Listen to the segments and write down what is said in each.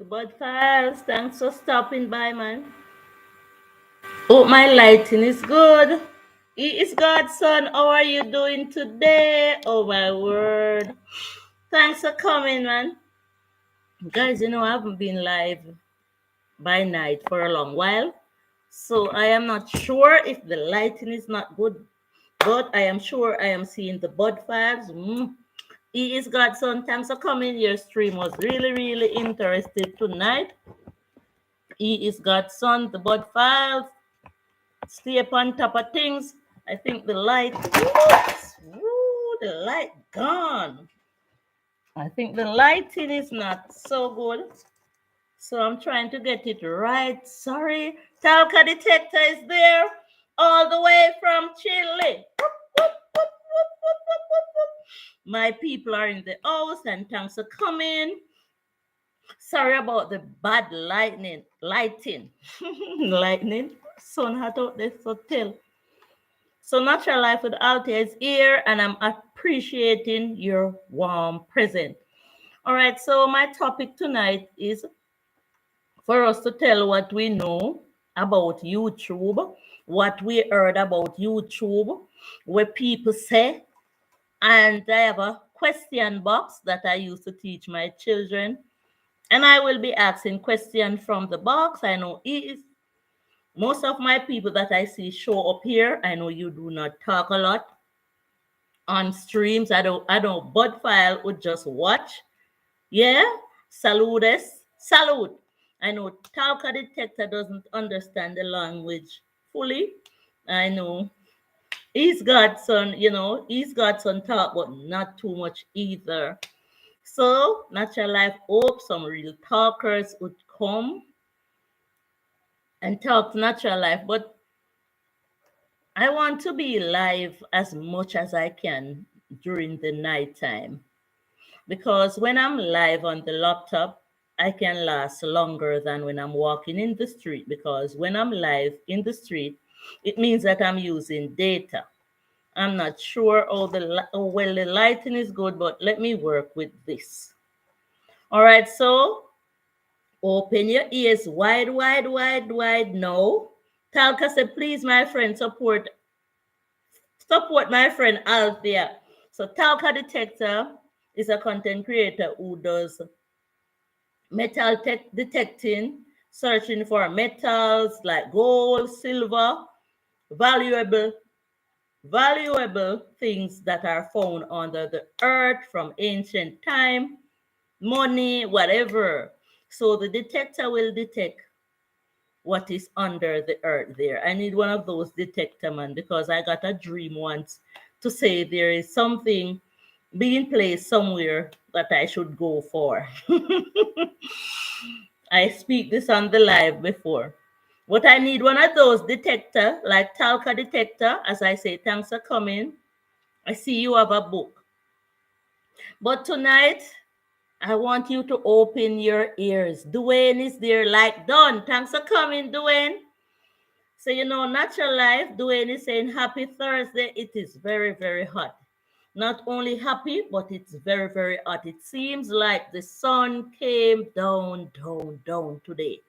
Bud Files, thanks for stopping by, man. Hope my lighting is good. He is Godson. How are you doing today? Oh my word. Thanks for coming, man. Guys, I haven't been live by night for a long while. So I am not sure if the lighting is not good, but I am sure I am seeing the Bud Files. He is Godson. Thanks for coming. Your stream was really, really interesting tonight. He is God's son, the Bud Files. Stay up on top of things. I think the light, the light gone. I think the lighting is not so good. So I'm trying to get it right. Sorry. Talca detector is there all the way from Chile. My people are in the house and thanks for coming. Sorry about the bad lighting. Lightning. Sun hot out there, so tell. So Natural Life with Althea is here, and I'm appreciating your warm presence. All right, so my topic tonight is for us to tell what we know about YouTube, what we heard about YouTube, what people say, and I have a question box that I use to teach my children. And I will be asking questions from the box. I know most of my people that I see show up here. I know you do not talk a lot on streams. I don't Bud File would just watch. Yeah. Salutes. Salute. I know Talca Detector doesn't understand the language fully. I know. He's got some talk, but not too much either. So, Natural Life hope some real talkers would come and talk Natural Life. But I want to be live as much as I can during the nighttime because when I'm live on the laptop, I can last longer than when I'm walking in the street because when I'm live in the street, it means that I'm using data. I'm not sure how well the lighting is good, but let me work with this. All right, so open your ears wide, wide, wide, wide. No. Talca said, please, my friend, support my friend Althea. So Talca Detector is a content creator who does metal detecting, searching for metals like gold, silver, valuable, valuable things that are found under the earth from ancient time, money, whatever. So the detector will detect what is under the earth there. I need one of those detector man because I got a dream once to say there is something being placed somewhere that I should go for. I speak this on the live before. But I need one of those detector, like Talca detector, as I say, thanks for coming. I see you have a book. But tonight, I want you to open your ears. Dwayne is there, like done. Thanks for coming, Dwayne. So, Natural Life, Dwayne is saying happy Thursday. It is very, very hot. Not only happy, but it's very, very hot. It seems like the sun came down, down, down today.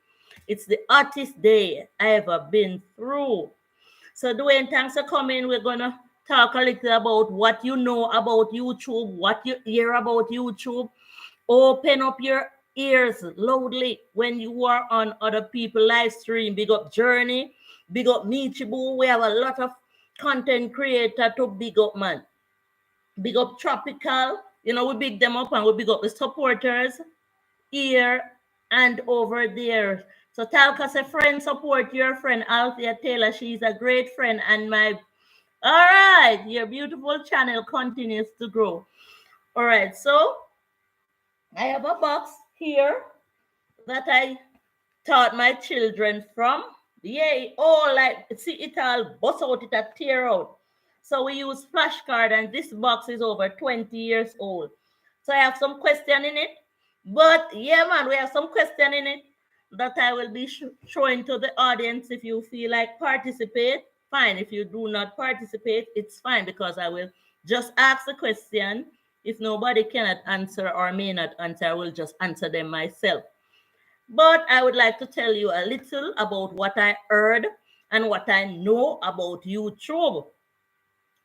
It's the hottest day I ever been through. So, Dwayne, thanks for coming. We're going to talk a little about what you know about YouTube, what you hear about YouTube. Open up your ears loudly when you are on other people live stream. Big up Journey, big up Michibu. We have a lot of content creator to big up, man. Big up Tropical. We big them up and we big up the supporters here and over there. So Talca say, friend, support your friend Althea Taylor. She's a great friend and my all right, your beautiful channel continues to grow. All right, so I have a box here that I taught my children from. Yay, oh, like, see it all bust out, it a tear out. So we use flashcard and this box is over 20 years old. So I have some question in it. But yeah, man, we have some question in it that I will be showing to the audience. If you feel like participate, fine. If you do not participate, it's fine because I will just ask the question. If nobody cannot answer or may not answer, I will just answer them myself. But I would like to tell you a little about what I heard and what I know about YouTube.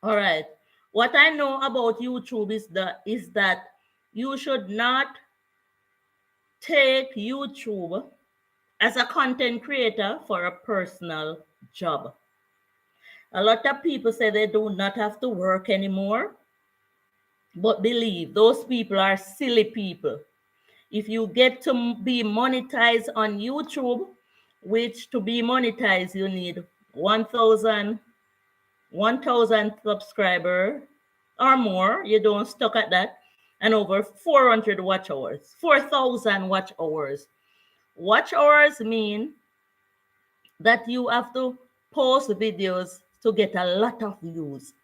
All right. What I know about YouTube is that you should not take YouTube as a content creator for a personal job. A lot of people say they do not have to work anymore, but believe those people are silly people. If you get to be monetized on YouTube, which to be monetized you need 1,000 subscriber or more, you don't stuck at that, and over 400 watch hours, 4,000 watch hours. Watch hours mean that you have to post videos to get a lot of views.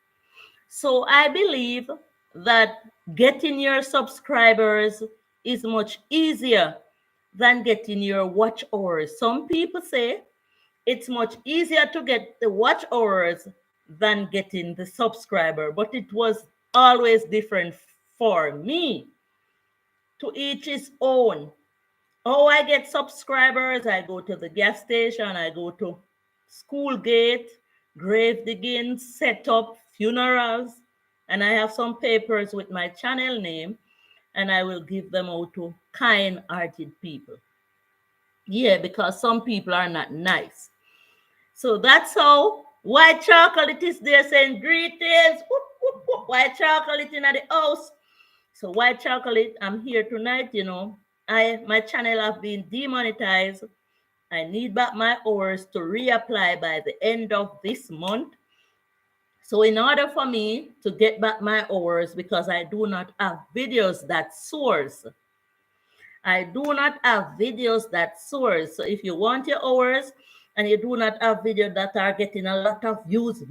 So I believe that getting your subscribers is much easier than getting your watch hours. Some people say it's much easier to get the watch hours than getting the subscriber, but it was always different for me. To each his own. Oh, I get subscribers. I go to the gas station. I go to school gate, grave digging, set up funerals, and I have some papers with my channel name, and I will give them out to kind-hearted people. Yeah, because some people are not nice. So that's how White Chocolate is there saying greetings. Whoop, whoop, whoop. White Chocolate in the house. So White Chocolate, I'm here tonight. My channel have been demonetized. I need back my hours to reapply by the end of this month. So in order for me to get back my hours, because I do not have videos that source, I do not have videos that source. So if you want your hours and you do not have videos that are getting a lot of views,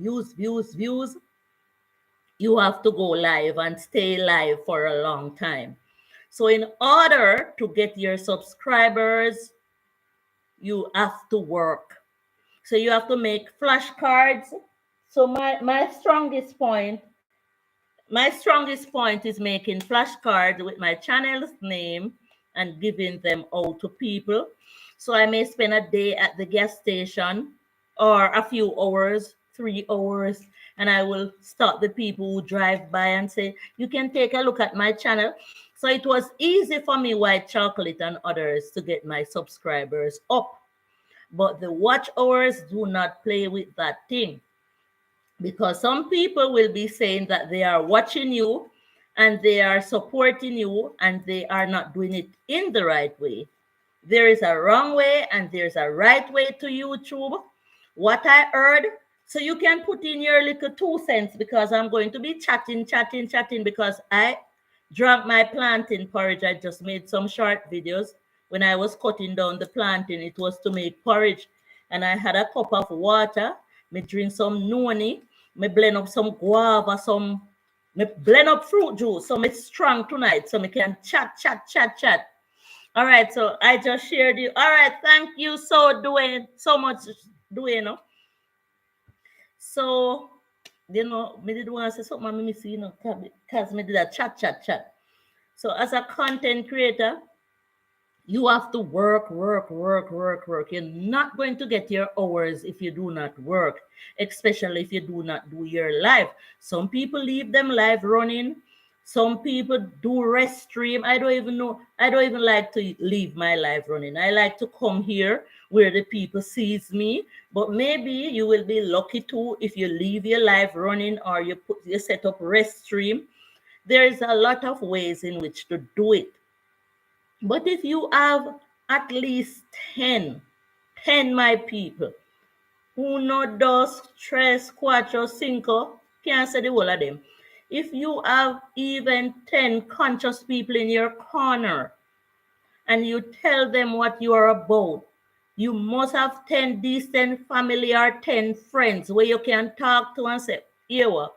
you have to go live and stay live for a long time. So in order to get your subscribers, you have to work. So you have to make flashcards. So my strongest point is making flashcards with my channel's name and giving them out to people. So I may spend a day at the gas station or a few hours, 3 hours, and I will stop the people who drive by and say, you can take a look at my channel. So it was easy for me, White Chocolate and others, to get my subscribers up. But the watch hours do not play with that thing. Because some people will be saying that they are watching you and they are supporting you and they are not doing it in the right way. There is a wrong way and there's a right way to YouTube. What I heard, so you can put in your little 2 cents, because I'm going to be chatting because I drank my plantain porridge. I just made some short videos. When I was cutting down the plantain, it was to make porridge. And I had a cup of water. Me drink some noni. Me blend up some guava, me blend up fruit juice. So it's strong tonight. So me can chat. All right, so I just shared you. All right, thank you so much, Dwayne. So, me did want to say something, me miss, because me did a chat. So as a content creator, you have to work. You're not going to get your hours if you do not work, especially if you do not do your live. Some people leave them live running. Some people do rest stream. I don't even like to leave my live running. I like to come here where the people sees me. But maybe you will be lucky too if you leave your live running or you set up rest stream. There is a lot of ways in which to do it. But if you have at least 10 my people, uno, dos, tres, cuatro, cinco, can't say the whole of them. If you have even 10 conscious people in your corner and you tell them what you are about, you must have 10 decent family or 10 friends where you can talk to and say, here,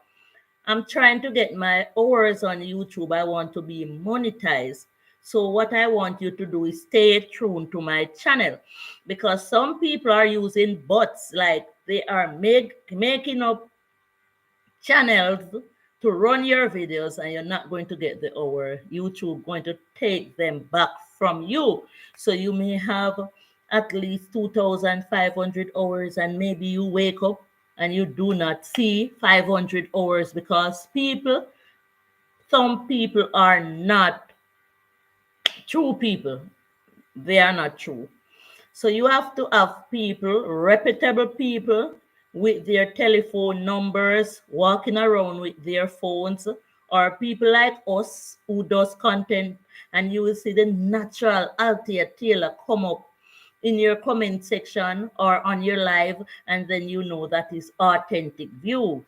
I'm trying to get my hours on YouTube. I want to be monetized. So what I want you to do is stay tuned to my channel, because some people are using bots, like they are making up channels to run your videos, and you're not going to get the hour. YouTube going to take them back from you. So you may have at least 2,500 hours, and maybe you wake up and you do not see 500 hours because some people are not true people. They are not true. So you have to have people, reputable people, with their telephone numbers, walking around with their phones, or people like us who does content, and you will see the natural Althea Taylor come up in your comment section or on your live, and then you know that is authentic views.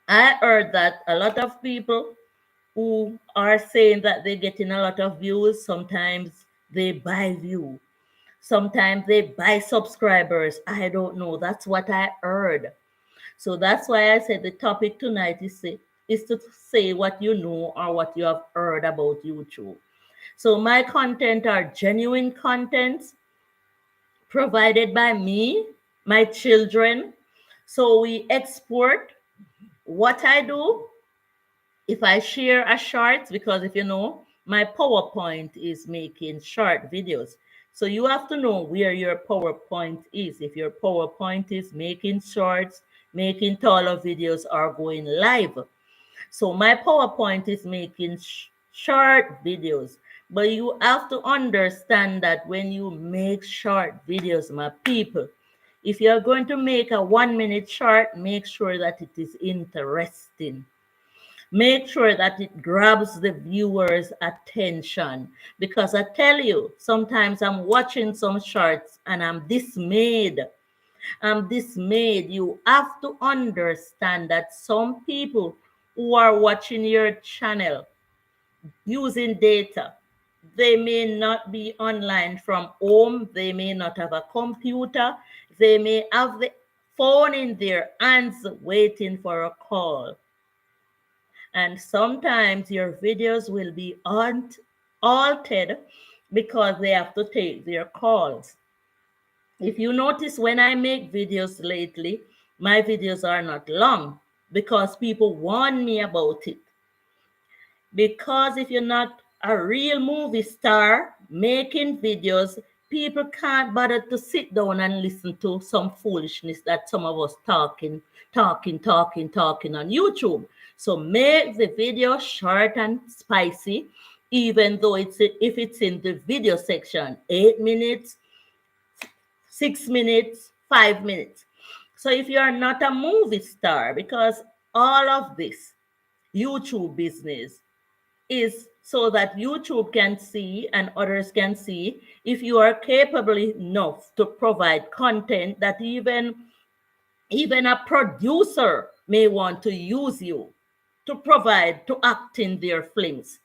I heard that a lot of people who are saying that they're getting a lot of views, sometimes they buy view. Sometimes they buy subscribers. I don't know. That's what I heard. So that's why I said the topic tonight is to say what you know or what you have heard about YouTube. So my content are genuine contents provided by me, my children. So we export what I do. If I share a short, because if you know, my PowerPoint is making short videos. So you have to know where your PowerPoint is. If your PowerPoint is making shorts, making taller videos, or going live. So my PowerPoint is making short videos. But you have to understand that when you make short videos, my people, if you're going to make a 1 minute short, make sure that it is interesting. Make sure that it grabs the viewer's attention. Because I tell you, sometimes I'm watching some shorts and I'm dismayed. I'm dismayed. You have to understand that some people who are watching your channel using data, they may not be online from home. They may not have a computer. They may have the phone in their hands waiting for a call. And sometimes your videos will be altered because they have to take their calls. If you notice, when I make videos lately, my videos are not long because people warn me about it. Because if you're not a real movie star making videos, people can't bother to sit down and listen to some foolishness that some of us talking on YouTube. So make the video short and spicy, even though if it's in the video section, 8 minutes, 6 minutes, 5 minutes. So if you are not a movie star, because all of this YouTube business is so that YouTube can see and others can see if you are capable enough to provide content that even a producer may want to use you to provide to act in their films.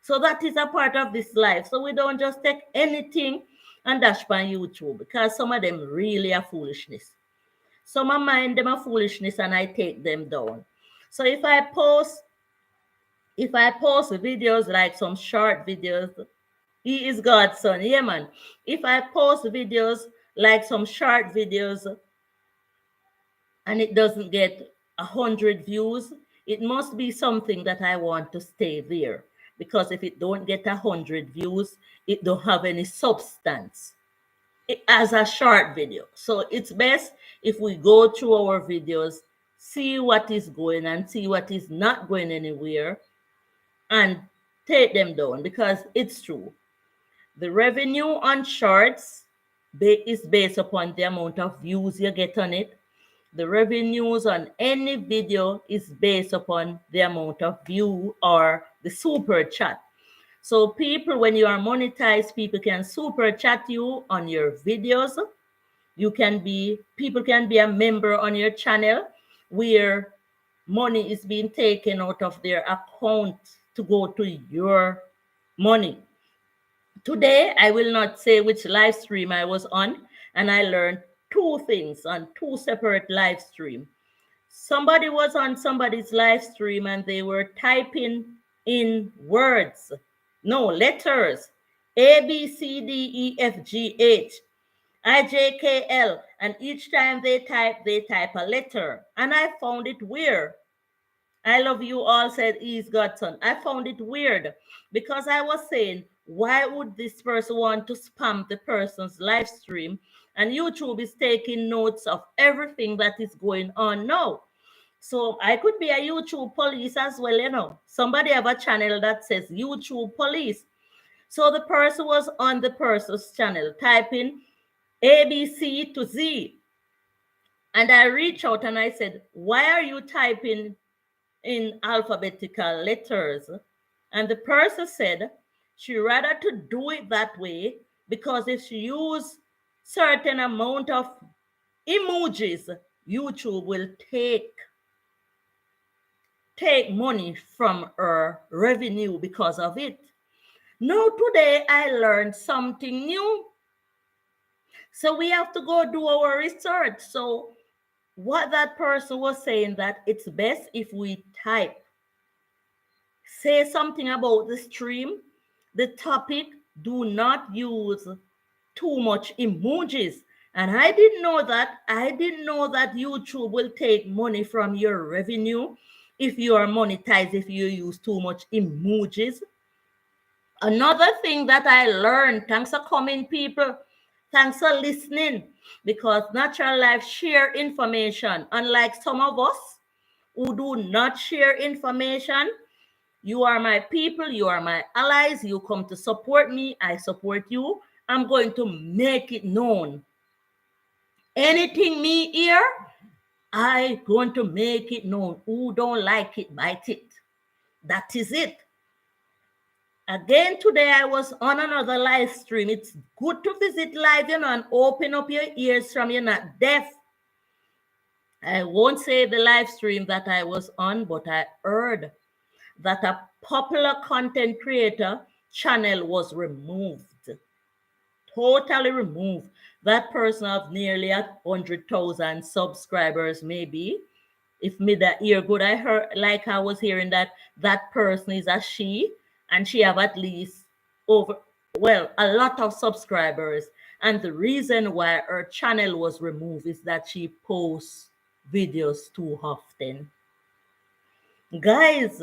So that is a part of this life. So we don't just take anything and dash by YouTube because some of them really are foolishness. Some of mine them are foolishness and I take them down. So if I post videos like some short videos, he is God's son. Yeah, man. If I post videos like some short videos and it doesn't get 100 views, it must be something that I want to stay there. Because if it don't get 100 views, it don't have any substance as a short video. So it's best if we go through our videos, see what is going and see what is not going anywhere, and take them down, because it's true. The revenue on shorts is based upon the amount of views you get on it. The revenues on any video is based upon the amount of view or the super chat. So people, when you are monetized, people can super chat you on your videos. People can be a member on your channel where money is being taken out of their account to go to your money. Today, I will not say which live stream I was on, and I learned two things on two separate live streams. Somebody was on somebody's live stream and they were typing in words, no, letters, A, B, C, D, E, F, G, H, I, J, K, L, and each time they type a letter, and I found it weird. I love you all, said Ease Godson. I found it weird because I was saying, why would this person want to spam the person's live stream? And YouTube is taking notes of everything that is going on now. So I could be a YouTube police as well, you know. Somebody have a channel that says YouTube police. So the person was on the person's channel typing ABC to Z. And I reached out and I said, why are you typing in alphabetical letters? And the person said she rather to do it that way because if she use certain amount of emojis, YouTube will take money from her revenue because of it. Now today I learned something new. So we have to go do our research. So what that person was saying, that it's best if we type, say something about the stream, the topic, do not use too much emojis. And I didn't know that. I didn't know that YouTube will take money from your revenue if you are monetized, if you use too much emojis. Another thing that I learned, thanks for coming, people. Thanks for listening, because Natural Life share information. Unlike some of us who do not share information, you are my people, you are my allies, you come to support me, I support you. I'm going to make it known. Anything me hear, I going to make it known. Who don't like it, bite it. That is it. Again, today I was on another live stream. It's good to visit live, you know, and open up your ears from you're not deaf. I won't say the live stream that I was on, but I heard that a popular content creator channel was removed. Totally removed. That person of nearly 100,000 subscribers, maybe. If me that ear good, I heard, like I was hearing that person is a she, and she have at least a lot of subscribers. And the reason why her channel was removed is that she posts videos too often. Guys,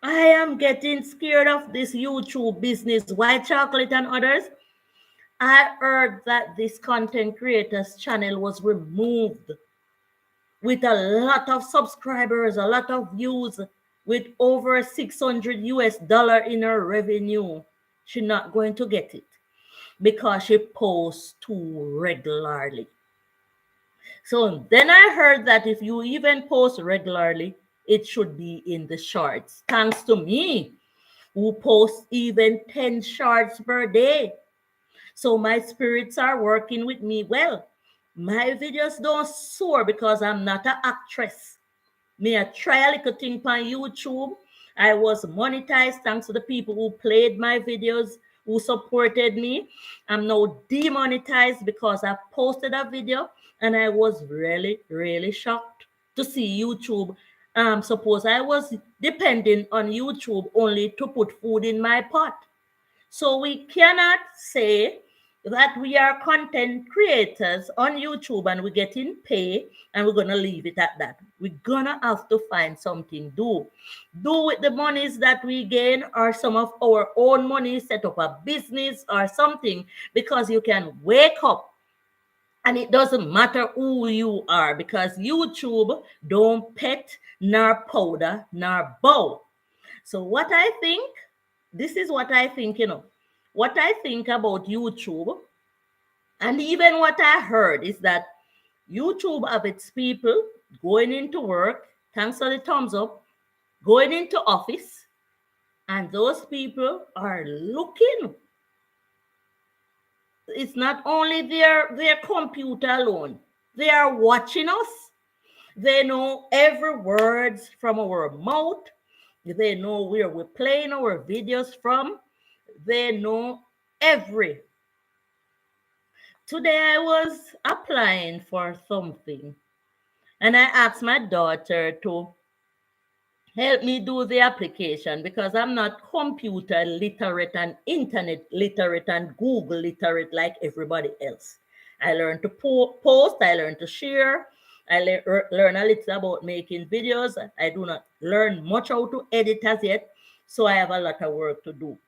I am getting scared of this YouTube business, white chocolate and others. I heard that this content creator's channel was removed with a lot of subscribers, a lot of views, with over 600 US dollar in her revenue. She's not going to get it because she posts too regularly. So then I heard that if you even post regularly, it should be in the shorts. Thanks to me, who posts even 10 shorts per day. So my spirits are working with me well. My videos don't soar because I'm not an actress. Me I try a little thing on YouTube. I was monetized thanks to the people who played my videos, who supported me. I'm now demonetized because I posted a video and I was really, really shocked to see YouTube. Suppose I was depending on YouTube only to put food in my pot. So we cannot say that we are content creators on YouTube and we're getting paid and we're going to leave it at that. We're going to have to find something to do with the monies that we gain, or some of our own money, set up a business or something, because you can wake up and it doesn't matter who you are, because YouTube don't pet nor powder nor bow. So what I think, this is what I think, what I think about YouTube, and even what I heard is that YouTube have its people going into work, thanks for the thumbs up, going into office, and those people are looking. It's not only their computer alone. They are watching us. They know every word from our mouth. They know where we're playing our videos from. They know every. Today I was applying for something, and I asked my daughter to help me do the application because I'm not computer literate and internet literate and Google literate like everybody else. I learned to post, I learned to share, I learn a little about making videos. I do not learn much how to edit as yet, so I have a lot of work to do.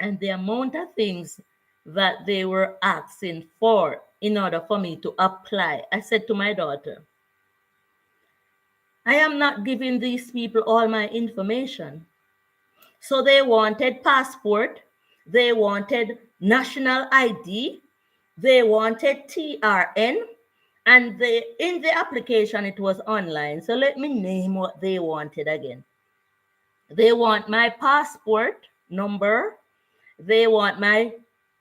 and the amount of things that they were asking for in order for me to apply. I said to my daughter, I am not giving these people all my information. So they wanted passport, they wanted national ID, they wanted TRN, and in the application it was online. So let me name what they wanted again. They want my passport number, they want my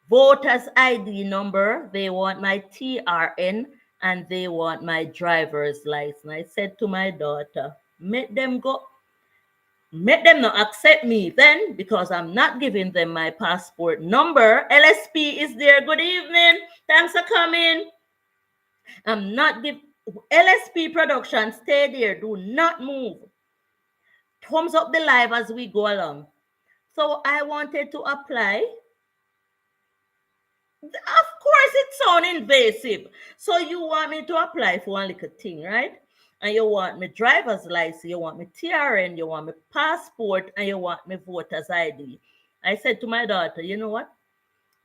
voter's ID number, they want my TRN, and they want my driver's license. I said to my daughter, make them not accept me then, because I'm not giving them my passport number. LSP is there. Good evening. Thanks for coming. I'm not give LSP production. Stay there. Do not move. Thumbs up the live as we go along. So I wanted to apply. Of course, it sounds invasive. So you want me to apply for one little thing, right? And you want my driver's license, you want my TRN, you want my passport, and you want my voter's ID. I said to my daughter, you know what?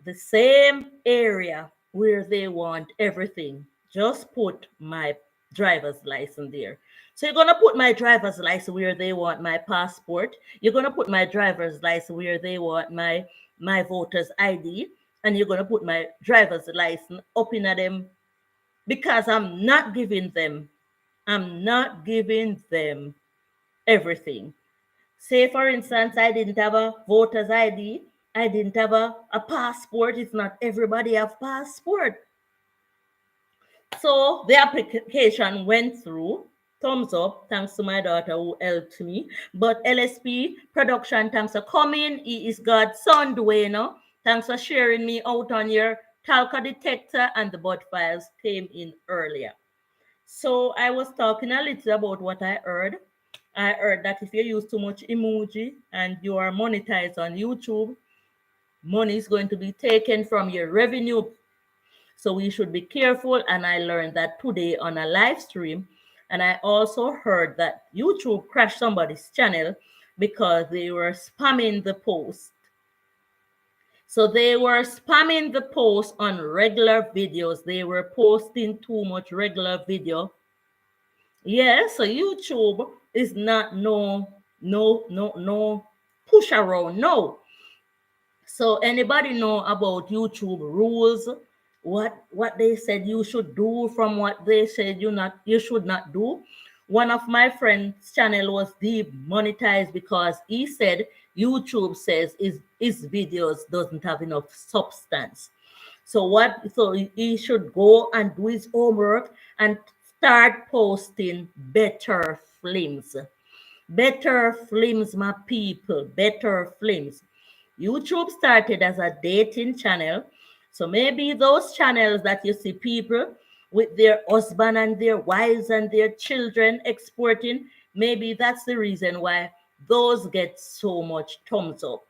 The same area where they want everything, just put my driver's license there. So you're going to put my driver's license where they want my passport. You're going to put my driver's license where they want my voter's ID. And you're going to put my driver's license up in them, because I'm not giving them everything. Say, for instance, I didn't have a voter's ID. I didn't have a passport. It's not everybody have passport. So the application went through. Thumbs up. Thanks to my daughter who helped me. But LSP production, thanks for coming. He is God's son, Dwayne. Thanks for sharing me out on your Talca detector, and the bud files came in earlier. So I was talking a little about what I heard. I heard that if you use too much emoji and you are monetized on YouTube, money is going to be taken from your revenue. So we should be careful. And I learned that today on a live stream. And I also heard that YouTube crashed somebody's channel because they were spamming the post. So they were spamming the post on regular videos. They were posting too much regular video. Yeah, so YouTube is not no push around. No. So anybody know about YouTube rules? What they said you should do from what they said you should not do? One of my friend's channel was demonetized because he said YouTube says his videos doesn't have enough substance. So he should go and do his homework and start posting better films. Better films, my people, better films. YouTube started as a dating channel. So maybe those channels that you see people with their husband and their wives and their children exporting, maybe that's the reason why those get so much thumbs up.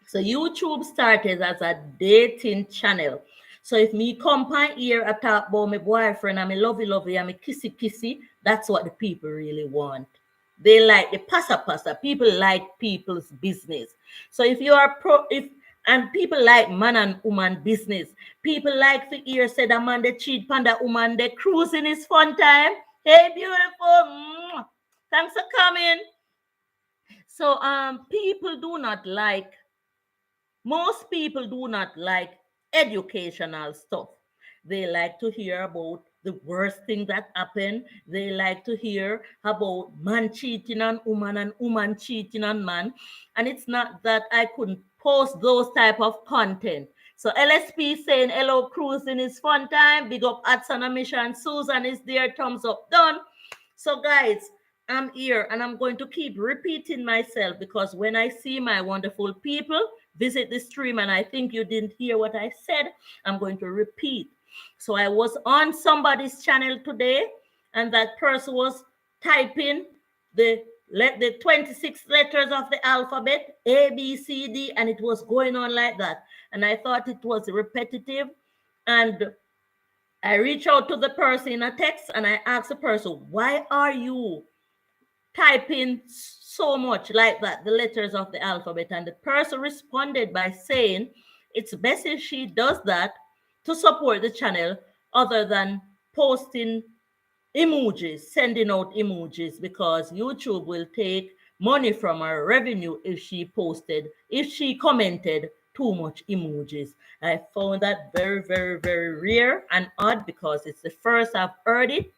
So YouTube started as a dating channel. So if me come by here and talk about my boyfriend and my lovey and my kissy, that's what the people really want. They like the pasa. People like people's business. So if you are and people like man and woman business. People like to hear say the man they cheat panda woman they cruising is fun time. Hey beautiful. Thanks for coming. So most people do not like educational stuff. They like to hear about the worst thing that happened. They like to hear about man cheating on woman and woman cheating on man. And it's not that I couldn't post those type of content. So LSP saying hello, cruising is fun time. Big up Hudson on mission. Susan is there. Thumbs up. Done. So guys, I'm here and I'm going to keep repeating myself, because when I see my wonderful people visit the stream and I think you didn't hear what I said, I'm going to repeat. So I was on somebody's channel today, and that person was typing the 26 letters of the alphabet, A, B, C, D, and it was going on like that. And I thought it was repetitive. And I reached out to the person in a text and I asked the person, why are you typing so much like that, the letters of the alphabet. And the person responded by saying it's best if she does that to support the channel other than posting emojis, sending out emojis, because YouTube will take money from her revenue if she commented too much emojis. I found that very, very, very rare and odd because it's the first I've heard it.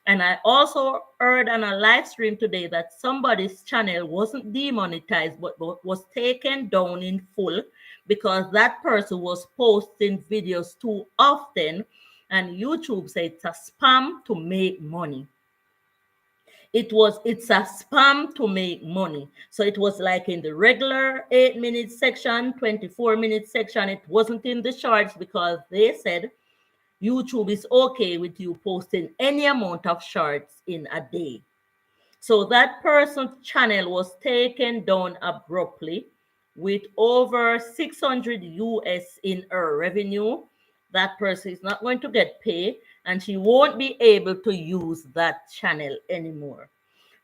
And I also heard on a live stream today that somebody's channel wasn't demonetized but was taken down in full because that person was posting videos too often, and YouTube said it's a spam to make money. It's a spam to make money. So it was like in the regular 8-minute section, 24-minute section. It wasn't in the shorts because they said YouTube is okay with you posting any amount of shorts in a day. So that person's channel was taken down abruptly with over 600 US in her revenue. That person is not going to get paid and she won't be able to use that channel anymore.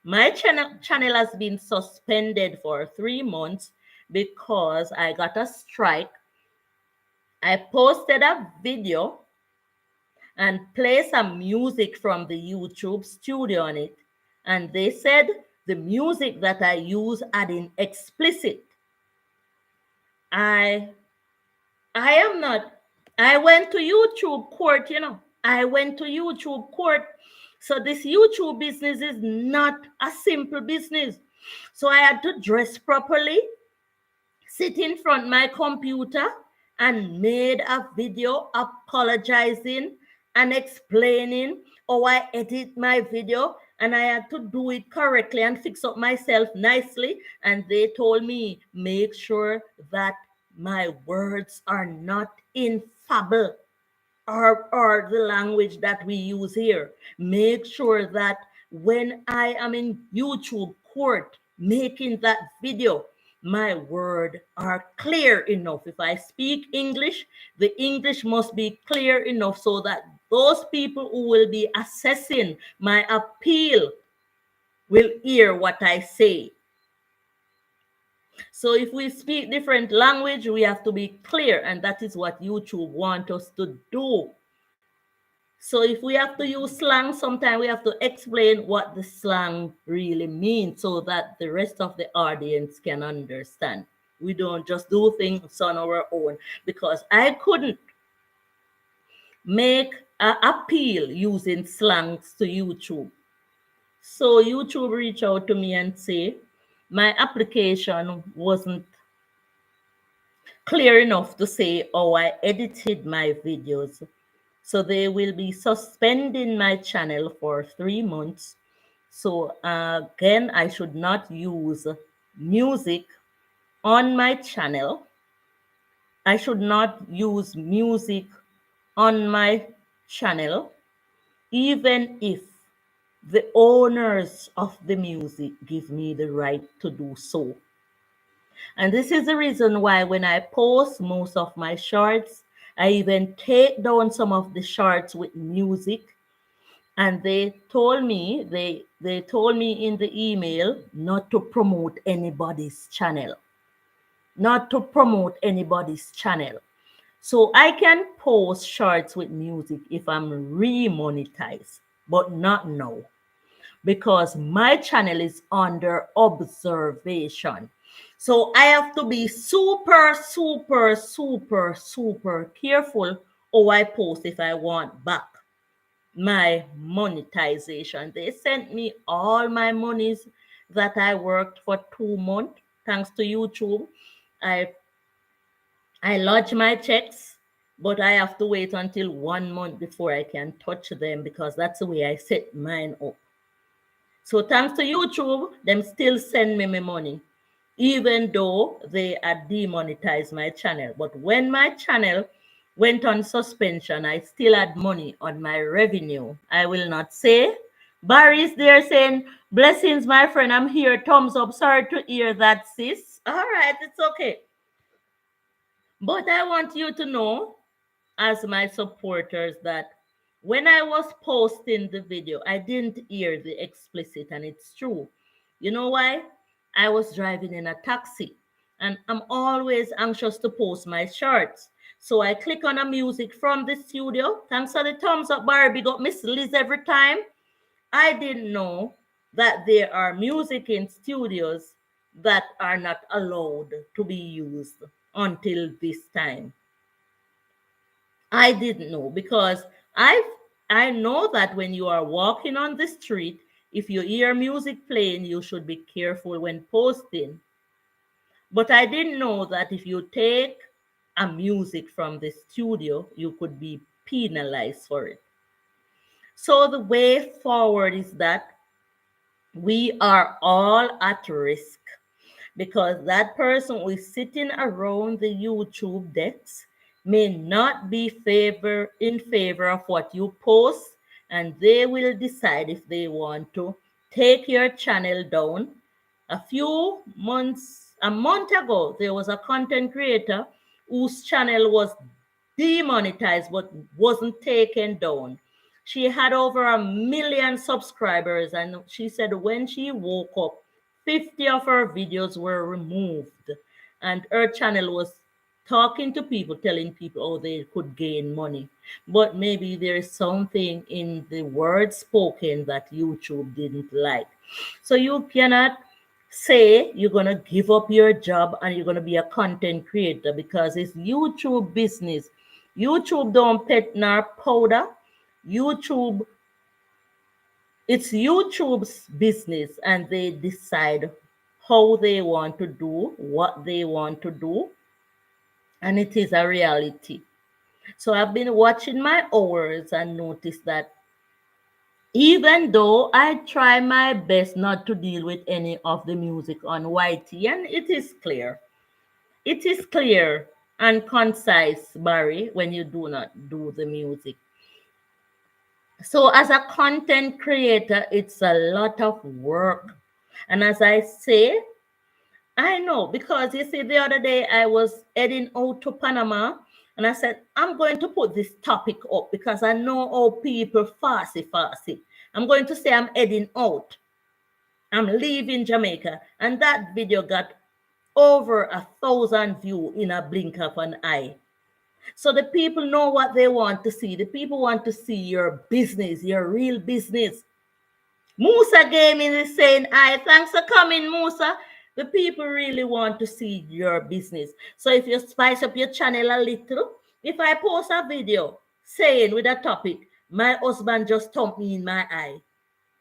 My channel has been suspended for 3 months because I got a strike. I posted a video and play some music from the YouTube studio on it. And they said the music that I use adding explicit. I am not. I went to YouTube court, I went to YouTube court. So this YouTube business is not a simple business. So I had to dress properly, sit in front of my computer and made a video apologizing and explaining how I edit my video, and I had to do it correctly and fix up myself nicely. And they told me, make sure that my words are not in fable or the language that we use here. Make sure that when I am in YouTube court making that video, my words are clear enough. If I speak English, the English must be clear enough so that those people who will be assessing my appeal will hear what I say. So if we speak different language, we have to be clear, and that is what YouTube wants us to do. So if we have to use slang, sometimes we have to explain what the slang really means so that the rest of the audience can understand. We don't just do things on our own, because I couldn't make an appeal using slangs to YouTube. So YouTube reached out to me and say my application wasn't clear enough to say how I edited my videos. So they will be suspending my channel for 3 months. So again, I should not use music on my channel. I should not use music on my channel, even if the owners of the music give me the right to do so. And this is the reason why when I post most of my shorts, I even take down some of the shorts with music. And they told me, they told me in the email not to promote anybody's channel. Not to promote anybody's channel. So I can post shorts with music if I'm remonetized, but not now, because my channel is under observation. So I have to be super, super, super, super careful how I post if I want back my monetization. They sent me all my monies that I worked for 2 months, thanks to YouTube. I lodge my checks, but I have to wait until 1 month before I can touch them, because that's the way I set mine up. So thanks to YouTube, them still send me my money, even though they had demonetized my channel. But when my channel went on suspension, I still had money on my revenue. I will not say. Barry's there saying, blessings, my friend. I'm here. Thumbs up. Sorry to hear that, sis. All right, it's okay. But I want you to know, as my supporters, that when I was posting the video, I didn't hear the explicit, and it's true. You know why? I was driving in a taxi, and I'm always anxious to post my shorts. So I click on a music from the studio. Thanks for the thumbs up, Barbie. Got Miss Liz every time. I didn't know that there are music in studios that are not allowed to be used until this time. I didn't know because I know that when you are walking on the street, if you hear music playing, you should be careful when posting. But I didn't know that if you take a music from the studio, you could be penalized for it. So the way forward is that we are all at risk because that person who is sitting around the YouTube decks may not be in favor of what you post, and they will decide if they want to take your channel down. A month ago, there was a content creator whose channel was demonetized but wasn't taken down. She had over 1 million subscribers, and she said when she woke up, 50 of her videos were removed, and her channel was talking to people, telling people how they could gain money. But maybe there's something in the words spoken that YouTube didn't like. So you cannot say you're going to give up your job and you're going to be a content creator because it's YouTube business. YouTube don't pet nor powder. YouTube, it's YouTube's business, and they decide how they want to do what they want to do, and it is a reality. So I've been watching my hours and noticed that even though I try my best not to deal with any of the music on YT, and it is clear and concise, Barry, when you do not do the music. So, as a content creator, it's a lot of work. And as I say, I know because you see, the other day I was heading out to Panama and I said, I'm going to put this topic up because I know how people fussy. I'm going to say I'm heading out. I'm leaving Jamaica. And that video got over 1,000 views in a blink of an eye. So the people know what they want to see. The people want to see your business, your real business. Musa Gaming is saying, "Hi, thanks for coming, Musa." The people really want to see your business. So if you spice up your channel a little, if I post a video saying with a topic, "My husband just thumped me in my eye,"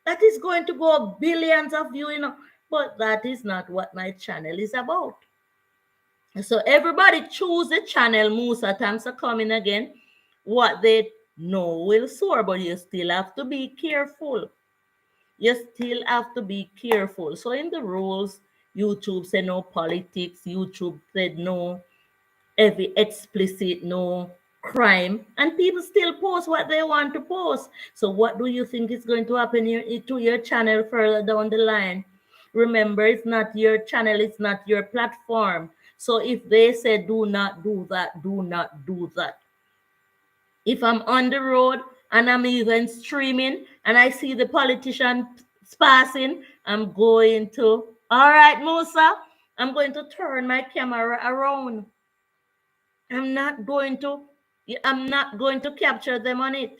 that is going to go billions of views, but that is not what my channel is about. So everybody choose the channel, Musa. Thanks for coming again. What they know will soar, but you still have to be careful. You still have to be careful. So in the rules, YouTube said no politics. YouTube said no every explicit, no crime, and people still post what they want to post. So what do you think is going to happen to your channel further down the line? Remember, it's not your channel, it's not your platform. So if they say do not do that, do not do that. If I'm on the road and I'm even streaming and I see the politician passing, I'm going to, all right, Musa, I'm going to turn my camera around. I'm not going to capture them on it.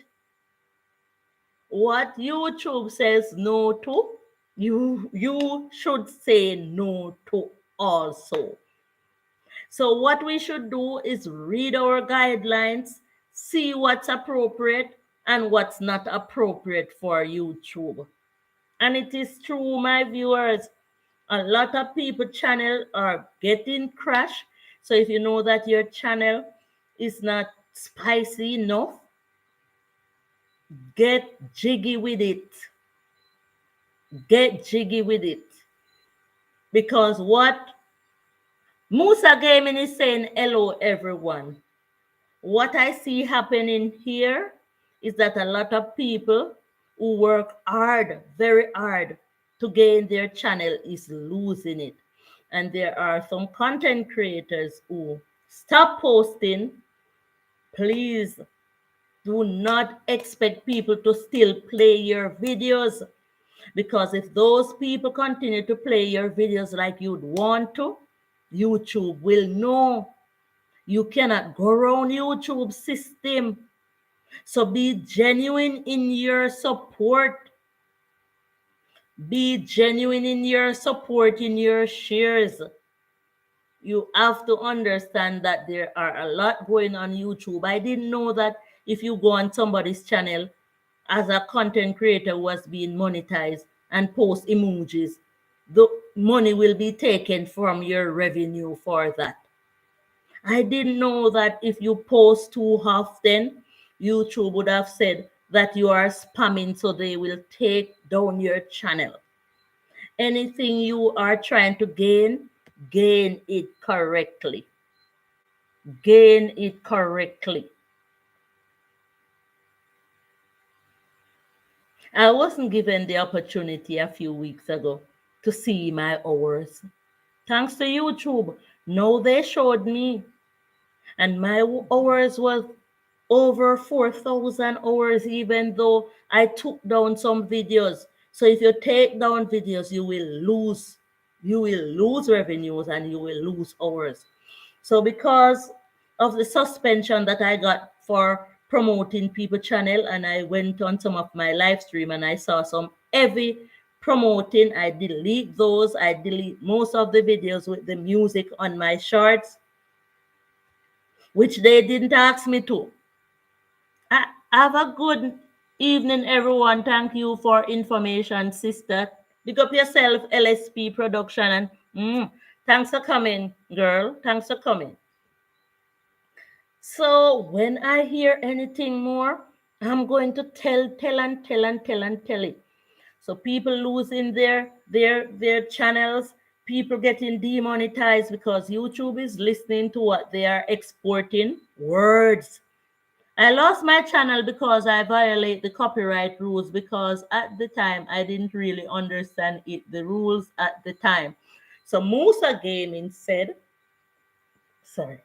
What YouTube says no to, you should say no to also. So what we should do is read our guidelines, see what's appropriate and what's not appropriate for YouTube. And it is true, my viewers, a lot of people channel are getting crashed. So if you know that your channel is not spicy enough, get jiggy with it. Get jiggy with it. Because what Musa Gaming is saying, hello everyone. What I see happening here is that a lot of people who work hard, very hard, to gain their channel is losing it. And there are some content creators who stop posting. Please do not expect people to still play your videos. Because if those people continue to play your videos like you'd want to, YouTube will know. You cannot go around YouTube system. So be genuine in your support. Be genuine in your support, in your shares. You have to understand that there are a lot going on YouTube. I didn't know that if you go on somebody's channel as a content creator was being monetized and post emojis, the money will be taken from your revenue for that. I didn't know that if you post too often, YouTube would have said that you are spamming, so they will take down your channel. Anything you are trying to gain, gain it correctly. Gain it correctly. I wasn't given the opportunity a few weeks ago to see my hours. Thanks to YouTube, now they showed me, and my hours was over 4,000 hours, even though I took down some videos. So if you take down videos, you will lose. You will lose revenues and you will lose hours. So because of the suspension that I got for promoting people channel, and I went on some of my live stream and I saw some heavy promoting, I delete those. I delete most of the videos with the music on my shorts, which they didn't ask me to. Have a good evening, everyone. Thank you for information, sister. Pick up yourself, LSP production, and thanks for coming, girl. Thanks for coming. So when I hear anything more, I'm going to tell it. So people losing their channels, people getting demonetized because YouTube is listening to what they are exporting, words. I lost my channel because I violate the copyright rules, because at the time I didn't really understand the rules at the time. So Musa Gaming said, sorry,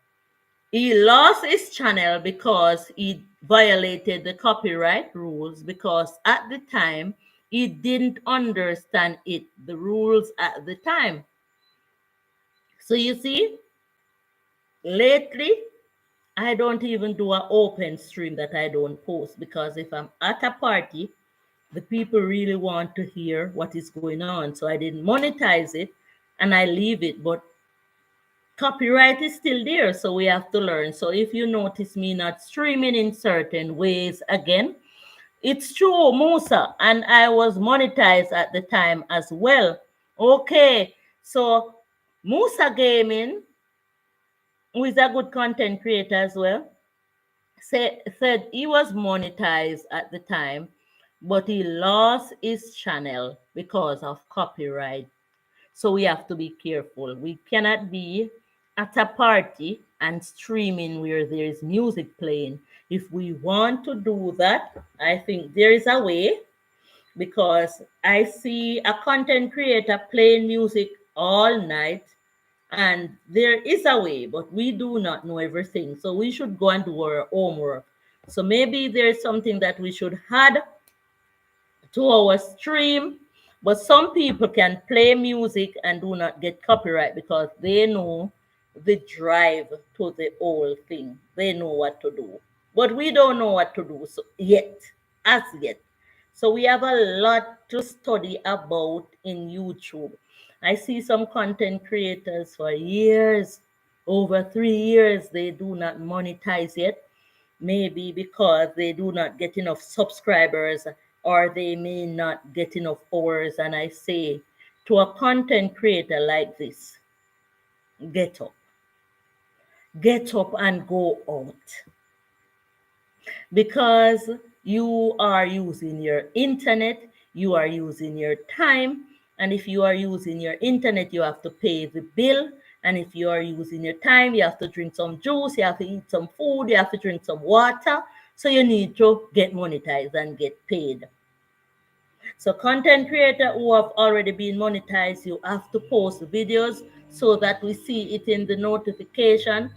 he lost his channel because he violated the copyright rules, because at the time he didn't understand the rules at the time. So you see, lately I don't even do an open stream that I don't post, because if I'm at a party, the people really want to hear what is going on. So I didn't monetize it and I leave it, but copyright is still there, so we have to learn. So if you notice me not streaming in certain ways again, it's true, Musa, and I was monetized at the time as well. Okay, so Musa Gaming, who is a good content creator as well, said he was monetized at the time, but he lost his channel because of copyright. So we have to be careful. We cannot be at a party and streaming where there is music playing. If we want to do that, I think there is a way, because I see a content creator playing music all night, and there is a way, but we do not know everything. So we should go and do our homework. So maybe there's something that we should add to our stream. But some people can play music and do not get copyright because they know the drive to the whole thing. They know what to do. But we don't know what to do as yet. So we have a lot to study about in YouTube. I see some content creators for years, over 3 years, they do not monetize yet. Maybe because they do not get enough subscribers, or they may not get enough hours. And I say to a content creator like this, get up. Get up and go out. Because you are using your internet, you are using your time. And if you are using your internet, you have to pay the bill. And if you are using your time, you have to drink some juice, you have to eat some food, you have to drink some water. So you need to get monetized and get paid. So content creator who have already been monetized, you have to post videos so that we see it in the notification.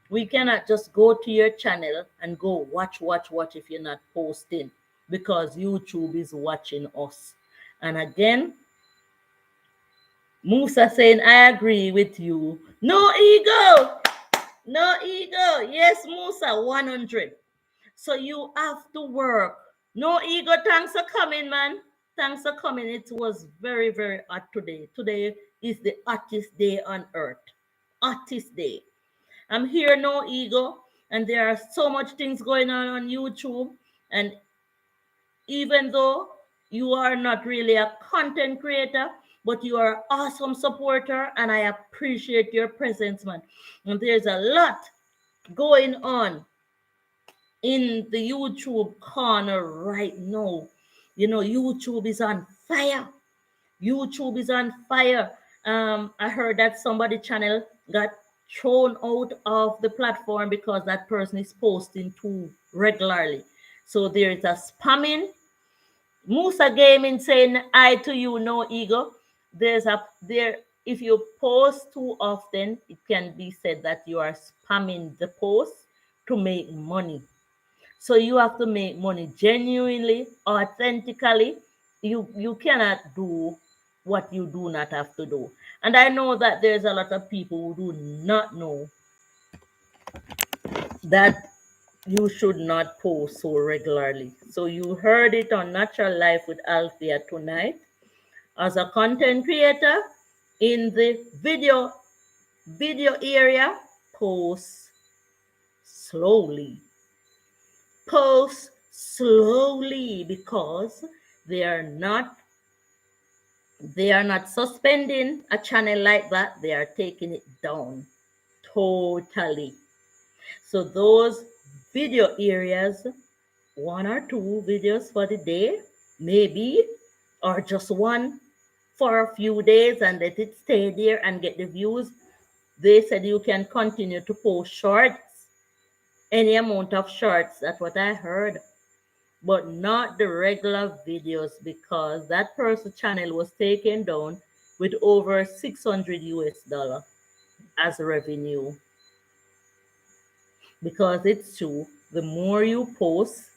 We cannot just go to your channel and go watch if you're not posting, because YouTube is watching us. And again, Musa saying, I agree with you. No ego. No ego. Yes, Musa, 100. So you have to work. No ego. Thanks for coming, man. Thanks for coming. It was very, very hot today. Today is the hottest day on earth. Hottest day. I'm here, no ego. And there are so much things going on YouTube. And even though you are not really a content creator, but you are an awesome supporter, and I appreciate your presence, man. And there's a lot going on in the YouTube corner right now. You know, YouTube is on fire. YouTube is on fire. I heard that somebody channel got thrown out of the platform because that person is posting too regularly. So there is a spamming. Musa Gaming saying I to you, no ego. There if you post too often, it can be said that you are spamming the post to make money. So you have to make money genuinely, authentically. You cannot do what you do not have to do. And I know that there's a lot of people who do not know that you should not post so regularly. So you heard it on Natural Life with Althea tonight. As a content creator in the video area, post slowly. Post slowly, because they are not suspending a channel like that. They are taking it down totally. So those video areas, 1 or 2 videos for the day, maybe, or just one for a few days and let it stay there and get the views. They said you can continue to post shorts, any amount of shorts. That's what I heard, but not the regular videos, because that person's channel was taken down with over $600 as revenue. Because it's true, the more you post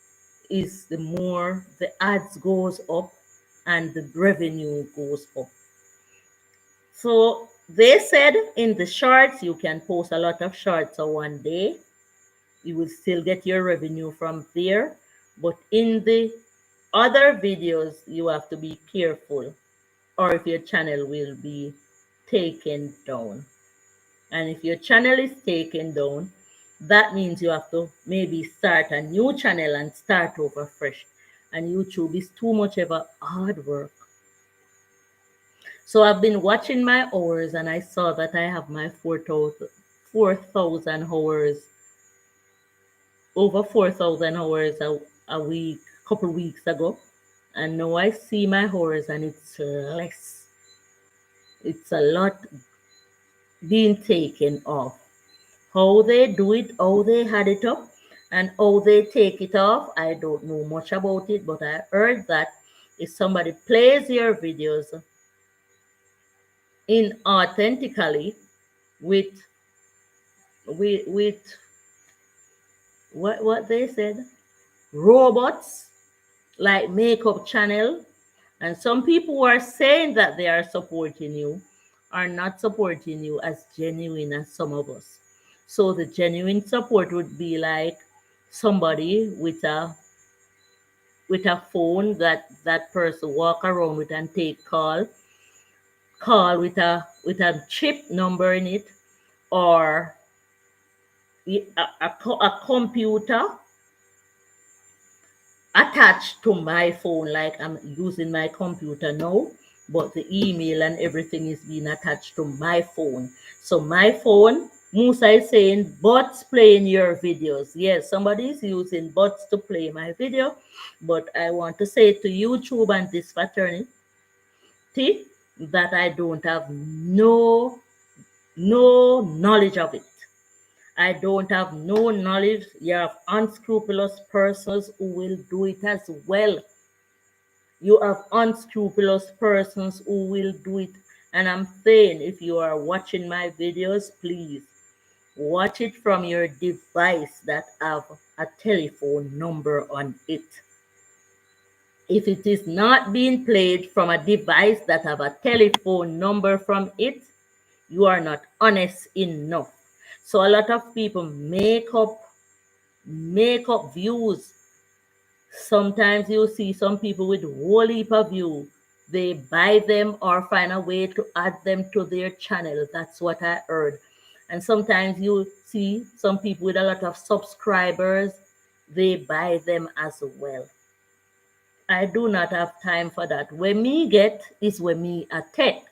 is the more the ads goes up and the revenue goes up. So they said in the shorts, you can post a lot of shorts on one day. You will still get your revenue from there. But in the other videos, you have to be careful, or if your channel will be taken down. And if your channel is taken down, that means you have to maybe start a new channel and start over fresh. And YouTube is too much of a hard work. So I've been watching my hours, and I saw that I have my 4,000 hours, over 4,000 hours a week, couple weeks ago. And now I see my hours and it's less. It's a lot being taken off. How they do it, how they had it up, and how they take it off, I don't know much about it, but I heard that if somebody plays your videos inauthentically with what they said, robots like makeup channel, and some people who are saying that they are supporting you are not supporting you as genuine as some of us. So the genuine support would be like somebody with a phone that person walk around with and take call with a chip number in it, or a computer attached to my phone, like I'm using my computer now, but the email and everything is being attached to my phone. So my phone, Musa is saying bots playing your videos. Yes, somebody is using bots to play my video, but I want to say to YouTube and this fraternity that I don't have no knowledge of it. I don't have no knowledge. You have unscrupulous persons who will do it as well. You have unscrupulous persons who will do it. And I'm saying, if you are watching my videos, please watch it from your device that have a telephone number on it. If it is not being played from a device that have a telephone number from it, you are not honest enough. So a lot of people make up views. Sometimes you see some people with whole heap of view. They buy them or find a way to add them to their channel. That's what I heard. And sometimes you see some people with a lot of subscribers. They buy them as well. I do not have time for that. When me get is when me attack.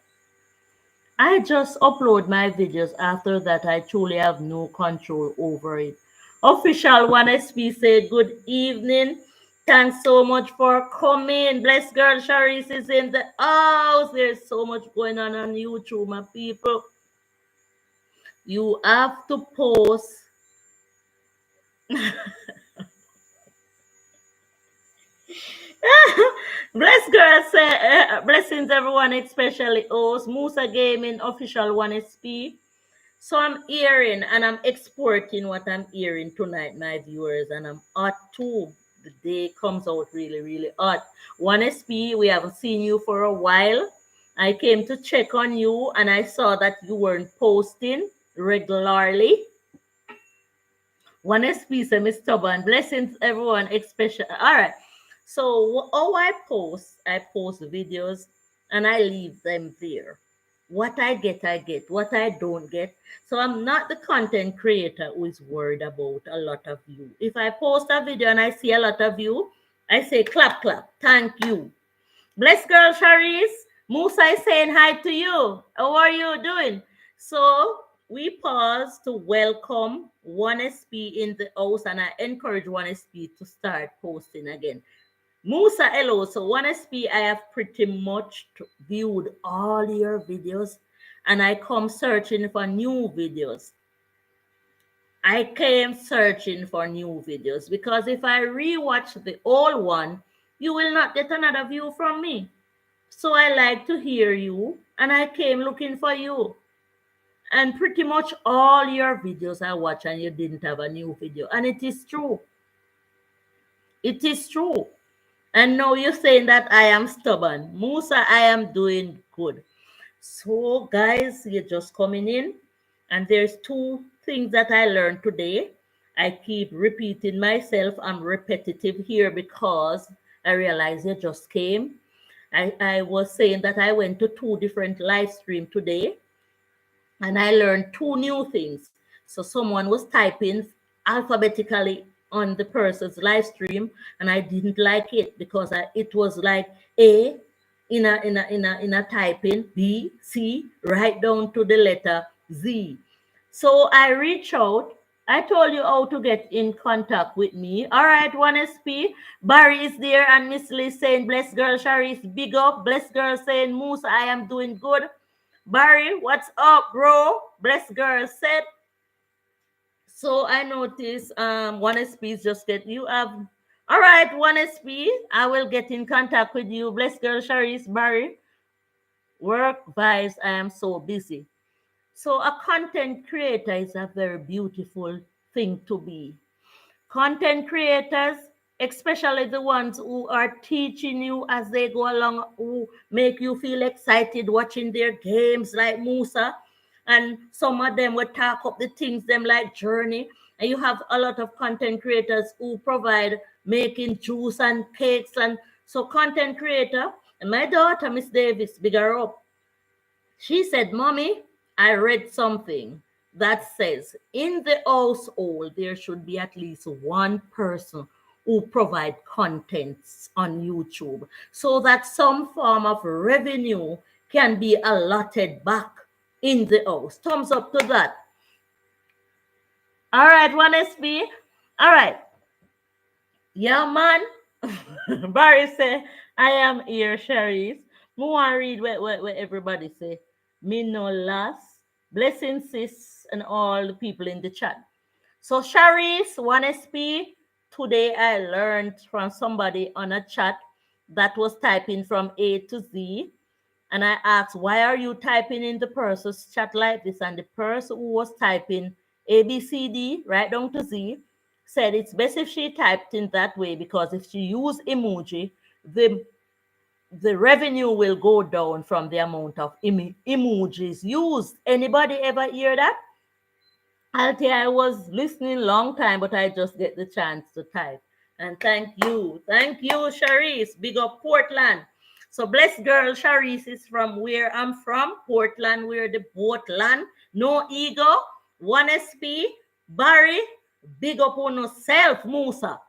I just upload my videos. After that, I truly have no control over it. Official 1SP said, good evening. Thanks so much for coming. Bless girl Sharice is in the house. There's so much going on YouTube, my people. You have to post. Bless girl say, blessings everyone, especially host Musa Gaming official 1SP. So I'm hearing and I'm exporting what I'm hearing tonight, my viewers, and I'm hot too. The day comes out really, really hot. 1SP, we haven't seen you for a while. I came to check on you and I saw that you weren't posting regularly. 1SP, so Miss Stubborn. Blessings, everyone, especially. All right. So, how I post videos and I leave them there. What I get, I get. What I don't get. So, I'm not the content creator who is worried about a lot of you. If I post a video and I see a lot of you, I say, clap, clap. Thank you. Bless girl Sharice. Musa is saying hi to you. How are you doing? So we pause to welcome 1SP in the house, and I encourage 1SP to start posting again. Musa, hello. So 1SP, I have pretty much viewed all your videos, and I come searching for new videos. I came searching for new videos because if I rewatch the old one, you will not get another view from me. So I like to hear you, and I came looking for you. And pretty much all your videos I watch, and you didn't have a new video. And it is true. It is true. And now you're saying that I am stubborn. Musa, I am doing good. So, guys, you're just coming in, and there's two things that I learned today. I keep repeating myself. I'm repetitive here because I realize you just came. I was saying that I went to two different live streams today and I learned two new things. So someone was typing alphabetically on the person's live stream, and I didn't like it because it was like A in a typing, B, C, right down to the letter Z. So I reached out. I told you how to get in contact with me. All right, 1SP. Barry is there, and Miss Lee saying, bless girl, Sharice, big up. Bless girl saying, Moose, I am doing good. Barry, what's up, bro? Bless girl said. So I noticed 1SP is just get you have. All right, 1SP, I will get in contact with you. Bless girl, Sharice, Barry. Work vibes, I am so busy. So a content creator is a very beautiful thing to be. Content creators, especially the ones who are teaching you as they go along, who make you feel excited watching their games like Musa. And some of them will talk up the things them like Journey. And you have a lot of content creators who provide making juice and cakes. And so content creator, and my daughter, Miss Davis, bigger up. She said, Mommy, I read something that says in the household there should be at least one person who provide contents on YouTube so that some form of revenue can be allotted back in the house. Thumbs up to that. All right, 1SP. All right. Yeah, man. Barry say, I am here, Sharice. Me want to read what everybody say. Me no last. Blessings, sis, and all the people in the chat. So, Sharice, 1SP, today I learned from somebody on a chat that was typing from A to Z. And I asked, why are you typing in the person's chat like this? And the person who was typing A, B, C, D, right down to Z, said it's best if she typed in that way because if she used emoji, the revenue will go down from the amount of emojis used. Anybody ever hear that? Alti, I was listening long time, but I just get the chance to type. And thank you. Thank you, Sharice. Big up Portland. So blessed girl Sharice is from where I'm from, Portland, where the Portland. No ego. 1SP. Barry. Big up on yourself, Musa.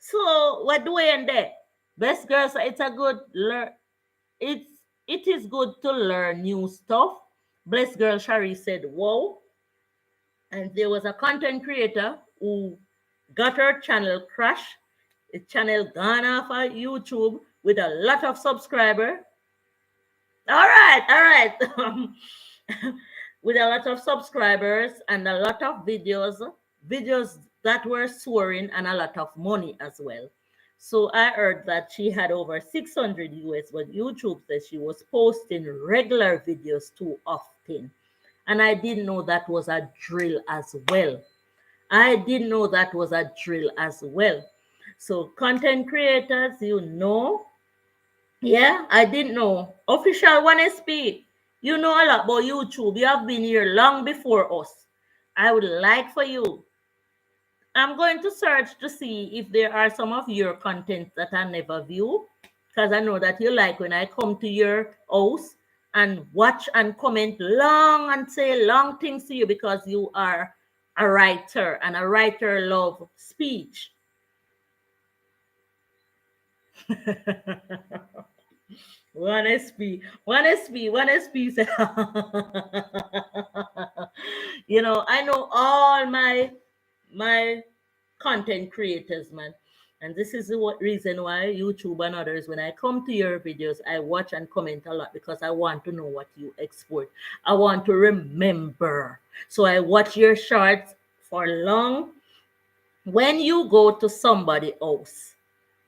So what do we in there? Best girl, so it's a good learn. It's it is good to learn new stuff. Blessed girl Sharice said, "Whoa." And there was a content creator who got her channel crashed. The channel gone off of YouTube with a lot of subscriber. All right. With a lot of subscribers and a lot of videos that were soaring and a lot of money as well. So I heard that she had over 600 US, but YouTube says she was posting regular videos too often. And I didn't know that was a drill as well. I didn't know that was a drill as well. So content creators, yeah, I didn't know. Official 1SP, you know a lot about YouTube. You have been here long before us. I would like for you. I'm going to search to see if there are some of your content that I never view, because I know that you like when I come to your house and watch and comment long and say long things to you because you are a writer and a writer love speech. One SP, one SP said, I know all my content creators, man. And this is the reason why YouTube and others, when I come to your videos, I watch and comment a lot because I want to know what you export. I want to remember. So I watch your shorts for long. When you go to somebody else,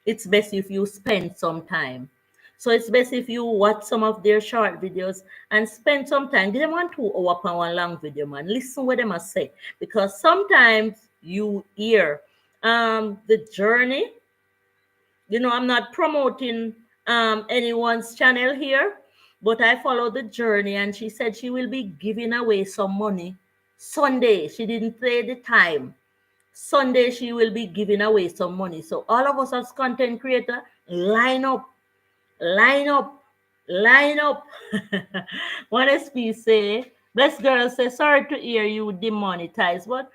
it's best if you spend some time. So it's best if you watch some of their short videos and spend some time. Give them 1 2 hour upon one long video, man. Listen what they must say. Because sometimes you hear the journey. I'm not promoting anyone's channel here, but I follow the journey, and she said she will be giving away some money Sunday. She didn't say the time. Sunday she will be giving away some money. So all of us as content creator, line up. One SP say, blessed girl say, sorry to hear you demonetized, but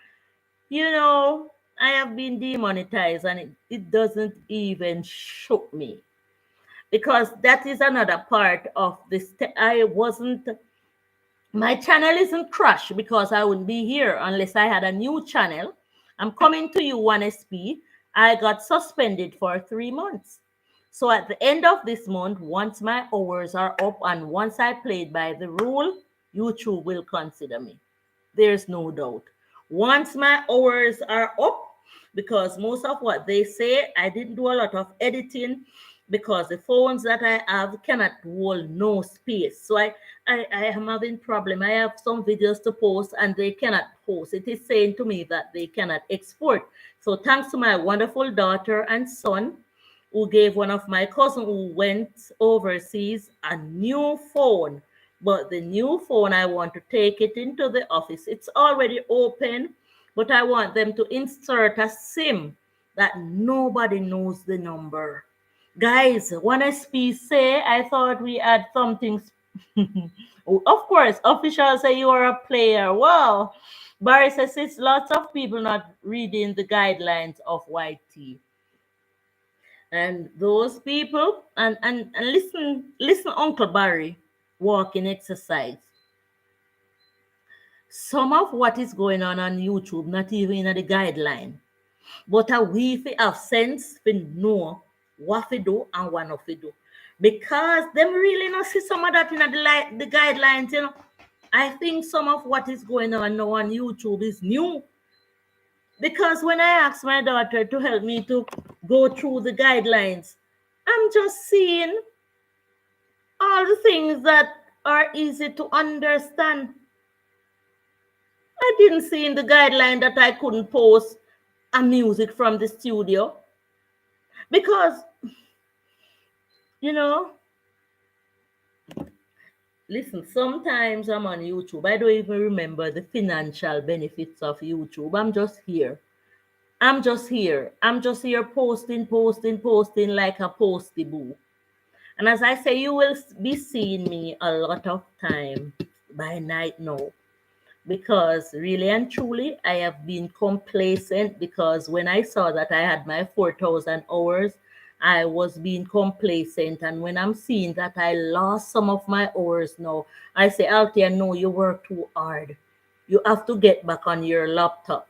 I have been demonetized and it doesn't even shock me, because that is another part of this. My channel isn't crushed because I wouldn't be here unless I had a new channel. I'm coming to you, 1SP. I got suspended for 3 months. So at the end of this month, once my hours are up and once I played by the rule, YouTube will consider me. There's no doubt. Once my hours are up, because most of what they say, I didn't do a lot of editing because the phones that I have cannot hold no space. So I am having problem. I have some videos to post and they cannot post. It is saying to me that they cannot export. So thanks to my wonderful daughter and son, who gave one of my cousins who went overseas a new phone. But the new phone, I want to take it into the office. It's already open, but I want them to insert a SIM that nobody knows the number. Guys, 1SP say, I thought we had something. Of course, officials say you are a player. Wow. Barry says it's lots of people not reading the guidelines of YT. And those people, and listen, Uncle Barry, walking exercise. Some of what is going on YouTube, not even in the guideline, but we have sense to know what we do and what not we do, because them really not see some of that in the guidelines. I think some of what is going on now on YouTube is new, because when I asked my daughter to help me to go through the guidelines, I'm just seeing all the things that are easy to understand. I didn't see in the guideline that I couldn't post a music from the studio, because You know, listen, sometimes I'm on YouTube. I don't even remember the financial benefits of YouTube. I'm just here. I'm just here posting, posting, posting like a posty boo. And as I say, you will be seeing me a lot of time by night now. Because really and truly, I have been complacent because when I saw that I had my 4,000 hours, I was being complacent. And when I'm seeing that I lost some of my hours now, I say, Althea, no, you work too hard. You have to get back on your laptop.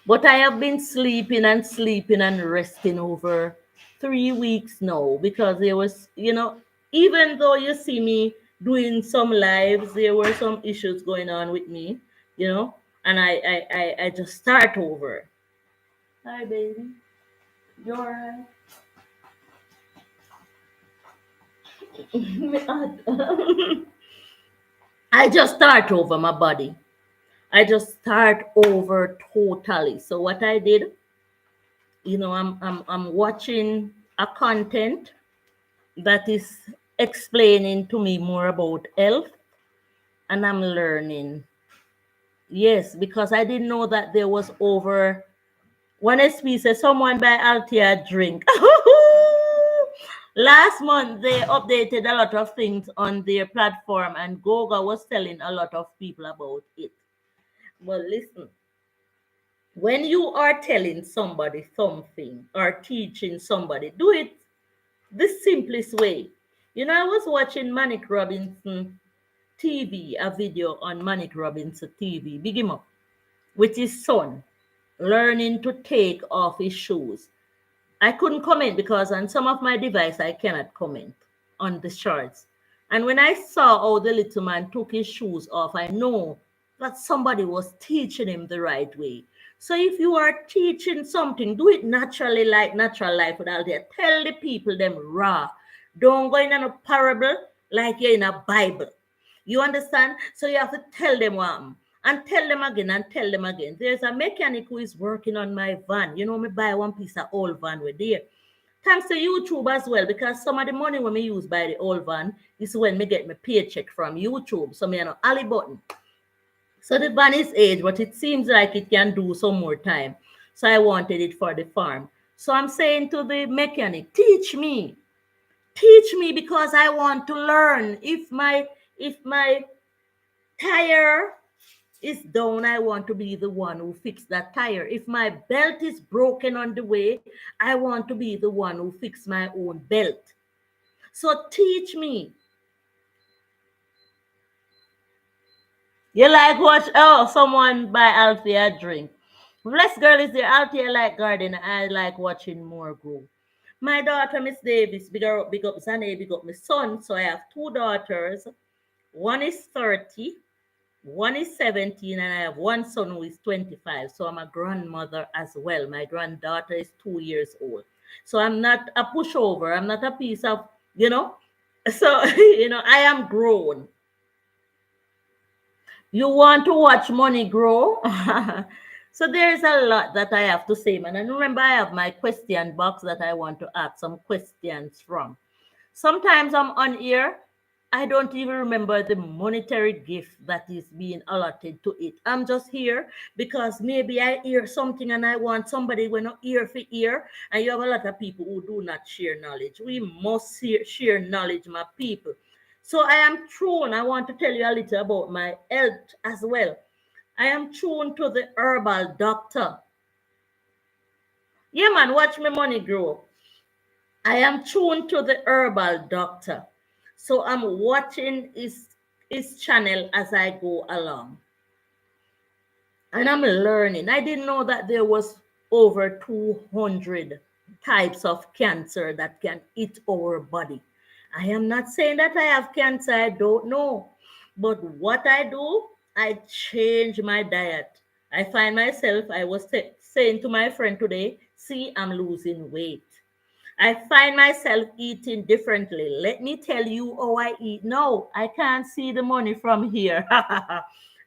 But I have been sleeping and resting over 3 weeks now because there was, even though you see me doing some lives, there were some issues going on with me, and I just start over. Hi, baby. You all right? I just start over my body. I just start over totally. So what I did, I'm watching a content that is explaining to me more about health, and I'm learning. Yes, because I didn't know that there was over one SP says someone buy Altea drink. Last month they updated a lot of things on their platform and Goga was telling a lot of people about it. Well, listen, when you are telling somebody something or teaching somebody, do it the simplest way. I was watching Manic Robinson TV, a video on Manic Robinson TV, big him up, with his son learning to take off his shoes. I couldn't comment because on some of my device I cannot comment on the shorts. And when I saw how the little man took his shoes off, I know that somebody was teaching him the right way. So if you are teaching something, do it naturally like natural life without there. Tell the people them raw. Don't go in a parable like you're in a Bible. You understand? So you have to tell them what and tell them again and tell them again. There's a mechanic who is working on my van. Me buy one piece of old van with there. Thanks to YouTube as well, because some of the money when me use by the old van is when me get my paycheck from YouTube. So me Ali button. So the van is aged, but it seems like it can do some more time. So I wanted it for the farm. So I'm saying to the mechanic, teach me. Teach me because I want to learn. If my tire is down, I want to be the one who fix that tire. If my belt is broken on the way, I want to be the one who fix my own belt. So teach me. You like watch? Oh, someone buy Althea drink. Bless girl is there. Althea like garden. I like watching more grow. My daughter, Miss Davis, big up Zane, big up my son. So I have two daughters. One is 30, one is 17, and I have one son who is 25. So I'm a grandmother as well. My granddaughter is 2 years old. So I'm not a pushover. I'm not a piece of, So, I am grown. You want to watch money grow? So there's a lot that I have to say, man. And remember, I have my question box that I want to ask some questions from. Sometimes I'm on here, I don't even remember the monetary gift that is being allotted to it. I'm just here because maybe I hear something and I want somebody when not ear for ear. And you have a lot of people who do not share knowledge. We must share knowledge, my people. So I am thrown. I want to tell you a little about my health as well. I am thrown to the herbal doctor. Yeah, man, watch my money grow. I am tuned to the herbal doctor. So I'm watching his channel as I go along. And I'm learning. I didn't know that there was over 200 types of cancer that can eat our body. I am not saying that I have cancer, I don't know. But what I do, I change my diet. I find myself, I was saying to my friend today, see, I'm losing weight. I find myself eating differently. Let me tell you how I eat. No, I can't see the money from here.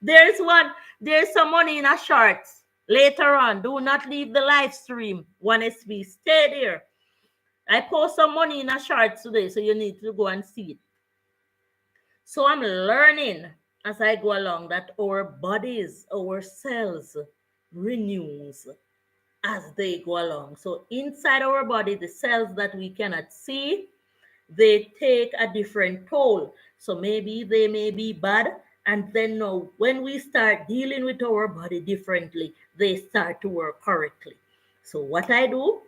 There's some money in a shorts later on. Do not leave the live stream. 1SB, stay there. I post some money in a shorts today, so you need to go and see it. So I'm learning as I go along that our bodies, our cells renews as they go along. So inside our body, the cells that we cannot see, they take a different toll. So maybe they may be bad. And then now, when we start dealing with our body differently, they start to work correctly. So what I do,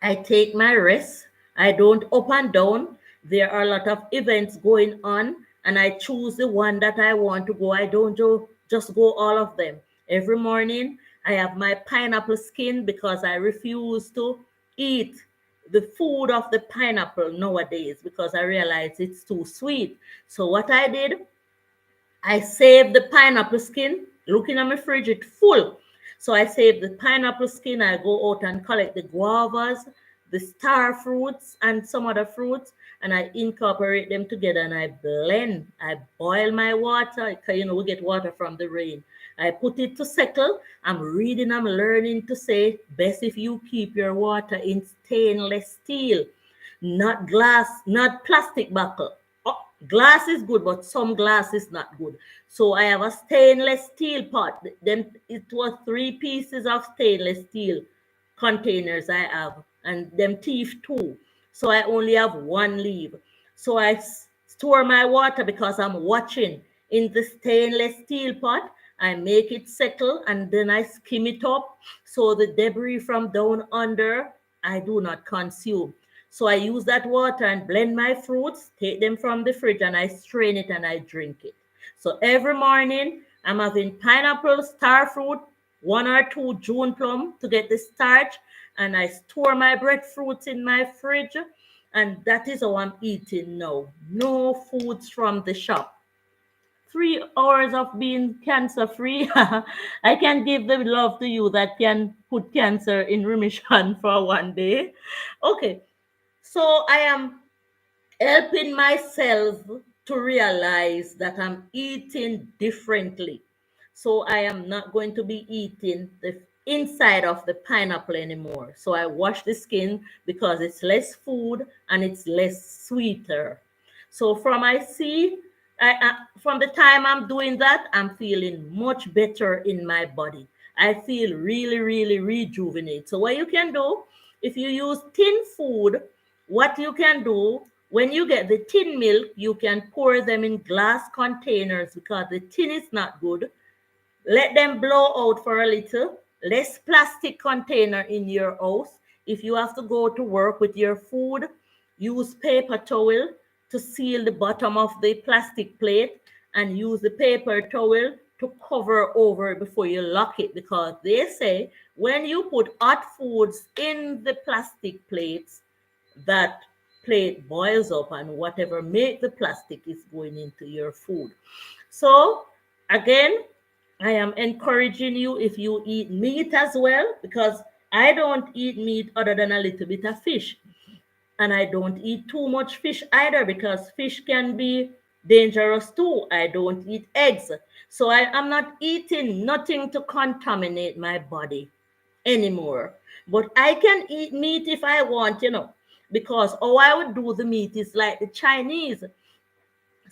I take my rest. I don't up and down. There are a lot of events going on, and I choose the one that I want to go. I don't just go all of them. Every morning, I have my pineapple skin because I refuse to eat the food of the pineapple nowadays because I realize it's too sweet. So what I did, I saved the pineapple skin. Looking at my fridge, it's full. So I saved the pineapple skin. I go out and collect the guavas, the star fruits, and some other fruits, and I incorporate them together and I blend. I boil my water because we get water from the rain. I put it to settle. I'm reading, I'm learning to say, best if you keep your water in stainless steel, not glass, not plastic bottle. Oh, glass is good, but some glass is not good. So I have a stainless steel pot. Then it was 3 pieces of stainless steel containers I have, and them teeth too. So I only have one leaf. So I store my water because I'm watching in the stainless steel pot. I make it settle and then I skim it up so the debris from down under I do not consume. So I use that water and blend my fruits, take them from the fridge, and I strain it and I drink it. So every morning I'm having pineapple, star fruit, 1 or 2 June plum to get the starch, and I store my breadfruits in my fridge, and that is how I'm eating now. No foods from the shop. 3 hours of being cancer free. I can give the love to you that can put cancer in remission for one day. Okay, so I am helping myself to realize that I'm eating differently. So I am not going to be eating the inside of the pineapple anymore. So I wash the skin because it's less food and it's less sweeter. So from the time I'm doing that, I'm feeling much better in my body. I feel really, really rejuvenated. So what you can do, if you use tin food, what you can do when you get the tin milk, you can pour them in glass containers because the tin is not good. Let them blow out for a little. Less plastic container in your house. If you have to go to work with your food, use paper towel to seal the bottom of the plastic plate and use the paper towel to cover over before you lock it because they say when you put hot foods in the plastic plates, that plate boils up and whatever make the plastic is going into your food. So again, I am encouraging you if you eat meat as well, because I don't eat meat other than a little bit of fish. And I don't eat too much fish either because fish can be dangerous too. I don't eat eggs. So I am not eating nothing to contaminate my body anymore. But I can eat meat if I want, because all I would do the meat is like the Chinese.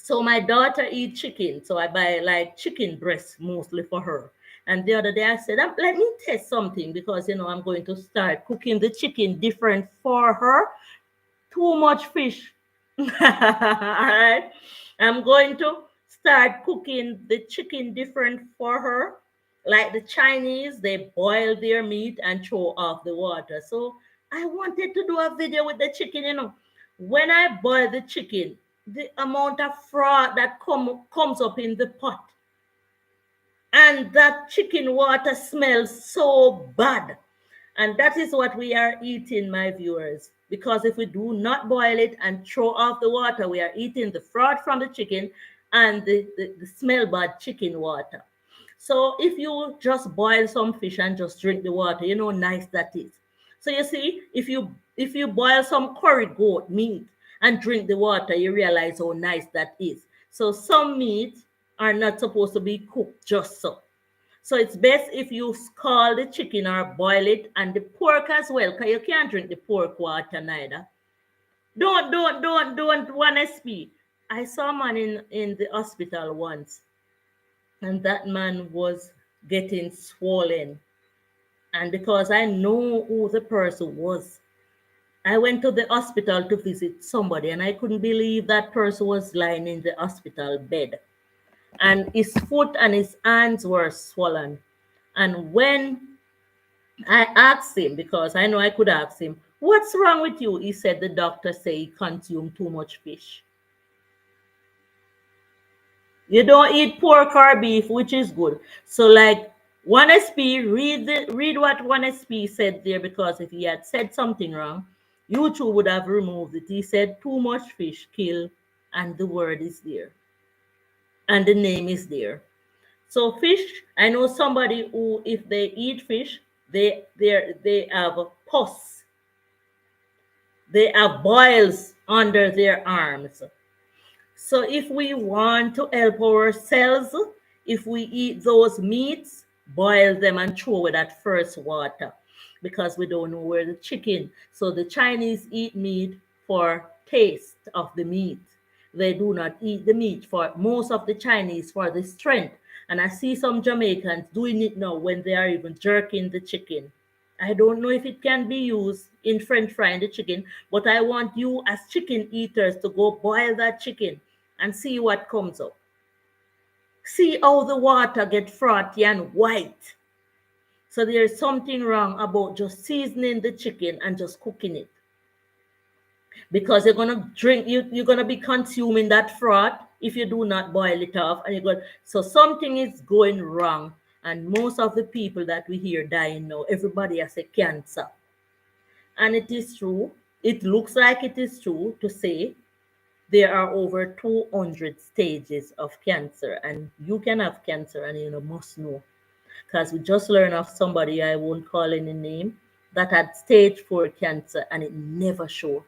So my daughter eats chicken, so I buy like chicken breast mostly for her. And the other day I said, let me test something because I'm going to start cooking the chicken different for her. Too much fish. All right. I'm going to start cooking the chicken different for her. Like the Chinese, they boil their meat and throw off the water. So I wanted to do a video with the chicken. When I boil the chicken, the amount of froth that comes up in the pot, and that chicken water smells so bad. And that is what we are eating, my viewers. Because if we do not boil it and throw off the water, we are eating the froth from the chicken and the smell bad chicken water. So if you just boil some fish and just drink the water, you know how nice that is. So you see, if you boil some curry goat meat and drink the water, you realize how nice that is. So some meat are not supposed to be cooked just so. So it's best if you scald the chicken or boil it, and the pork as well, because you can't drink the pork water neither. Don't 1SP. I saw a man in the hospital once, and that man was getting swollen. And because I know who the person was, I went to the hospital to visit somebody, and I couldn't believe that person was lying in the hospital bed. And his foot and his hands were swollen. And when I asked him, because I know I could ask him, "What's wrong with you?" He said the doctor say he consumed too much fish. You don't eat pork or beef, which is good. So like 1SP, read what 1SP said there, because if he had said something wrong, YouTube would have removed it. He said too much fish kill, and the word is there. And the name is there. So fish, I know somebody who, if they eat fish, they have pus. They have boils under their arms. So if we want to help ourselves, if we eat those meats, boil them and throw away that first water, because we don't know where the chicken. So the Chinese eat meat for taste of the meat. They do not eat the meat, for most of the Chinese, for the strength. And I see some Jamaicans doing it now when they are even jerking the chicken. I don't know if it can be used in French frying the chicken, but I want you as chicken eaters to go boil that chicken and see what comes up. See how the water get frothy and white. So there's something wrong about just seasoning the chicken and just cooking it. Because you're gonna drink, you're gonna be consuming that froth if you do not boil it off, and you're going, so something is going wrong. And most of the people that we hear dying now, everybody has a cancer. And it is true. It looks like it is true to say there are over 200 stages of cancer, and you can have cancer and you must know, because we just learned of somebody, I won't call any name, that had stage 4 cancer and it never showed,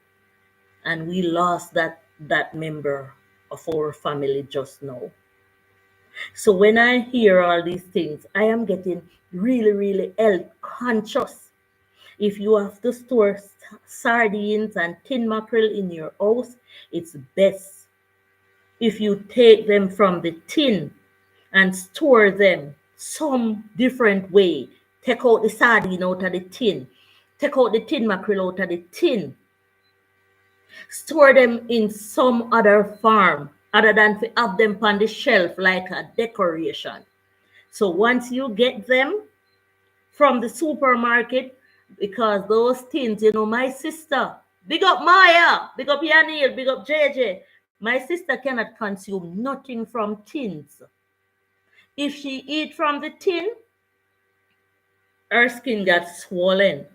and we lost that member of our family just now. So when I hear all these things, I am getting really health conscious. If you have to store sardines and tin mackerel in your house, it's best if you take them from the tin and store them some different way. Take out the sardine out of the tin. Take out the tin mackerel out of the tin. Store them in some other farm other than to have them on the shelf like a decoration. So once you get them from the supermarket, because those tins, my sister, big up Maya, big up Yanil, big up JJ, my sister cannot consume nothing from tins. If she eat from the tin, her skin gets swollen.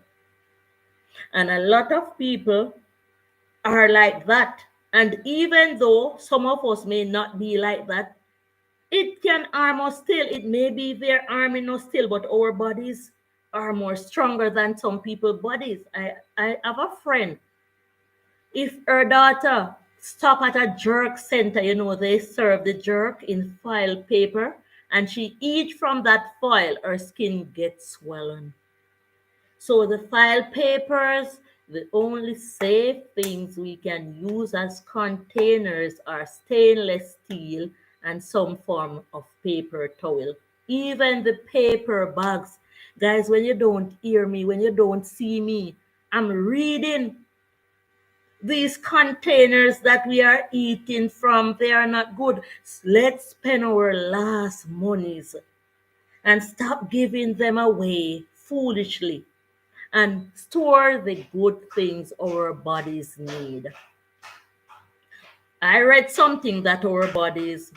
And a lot of people are like that. And even though some of us may not be like that, it can harm us still. It may be they're harming us still, but our bodies are more stronger than some people's bodies. I have a friend. If her daughter stop at a jerk center, they serve the jerk in foil paper, and she eat from that foil, her skin gets swollen. So the foil papers, the only safe things we can use as containers are stainless steel and some form of paper towel. Even the paper bags. Guys, when you don't hear me, when you don't see me, I'm reading these containers that we are eating from. They are not good. Let's spend our last monies and stop giving them away foolishly, and store the good things our bodies need. I read something that our bodies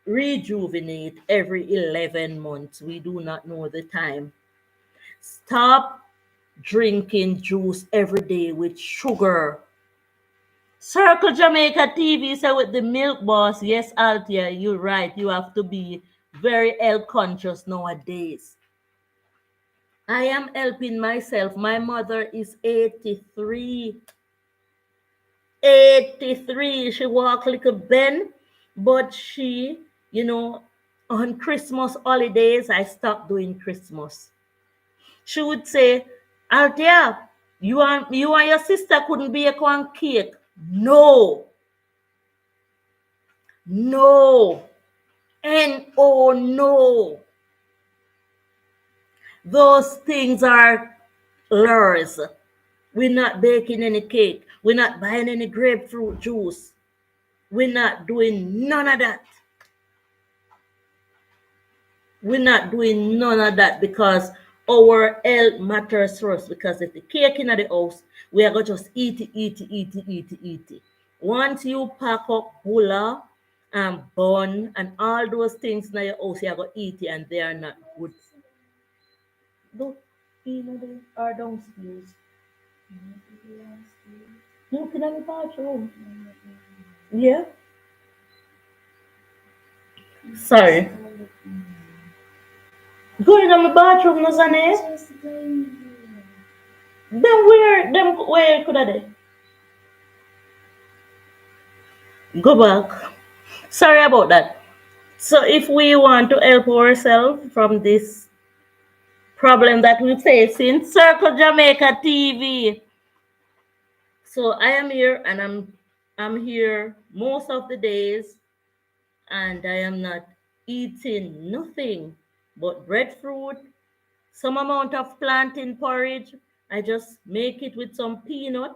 rejuvenate every 11 months. We do not know the time. Stop drinking juice every day with sugar. Circle Jamaica TV said with the milk boss. Yes, Althea, you're right. You have to be very health conscious nowadays. I am helping myself. My mother is 83. 83. She walk like a Ben, but she, On Christmas holidays, I stopped doing Christmas. She would say, Althea, you and your sister couldn't bake one cake. No, no, and oh no. Those things are lures. We're not baking any cake. We're not buying any grapefruit juice. We're not doing none of that. We're not doing none of that because our health matters for us. Because if the cake in the house, we are going to just eat it, eat it, eat it, eat it, eat it. Once you pack up bulla and bun and all those things in your house, you are going to eat it and they are not good. Look, they are downstairs. Look in the bathroom. Yeah? Sorry. Go in the bathroom, Nazane. Where could I go back? Sorry about that. So if we want to help ourselves from this problem that we're facing, Circle Jamaica TV. So I am here and I'm here most of the days and I am not eating nothing but breadfruit, some amount of plantain porridge. I just make it with some peanut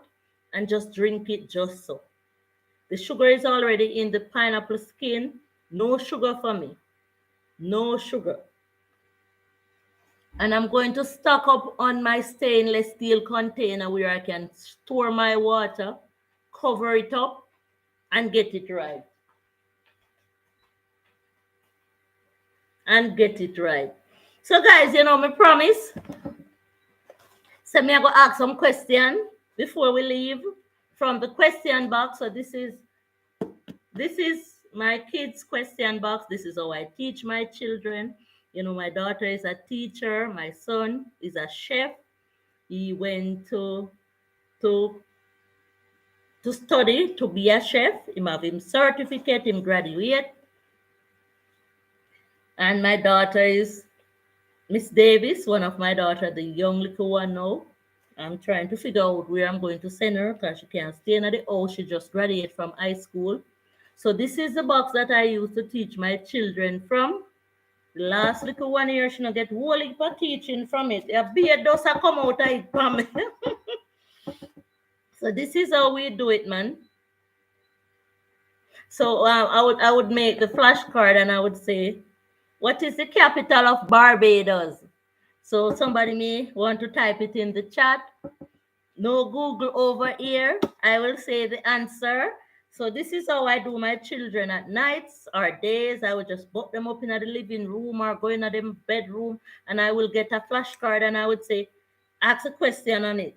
and just drink it just so. The sugar is already in the pineapple skin. No sugar for me. No sugar. And I'm going to stock up on my stainless steel container where I can store my water, cover it up, and get it right. So guys, me promise. So me I go ask some question before we leave from the question box. So this is my kids' question box. This is how I teach my children. My daughter is a teacher. My son is a chef. He went to study to be a chef. Him have him certificate, him graduate. And my daughter is Miss Davis, one of my daughter, the young little one now. I'm trying to figure out where I'm going to send her because she can't stay in the house. She just graduated from high school. So this is the box that I use to teach my children from. The last little 1 year, she not get whole heap of teaching from it. A beard does come out of it from me. So this is how we do it, man. So I would make the flashcard and I would say, what is the capital of Barbados? So somebody may want to type it in the chat. No Google over here. I will say the answer. So this is how I do my children at nights or days. I will just put them up in the living room or go in the bedroom and I will get a flashcard and I would say, ask a question on it.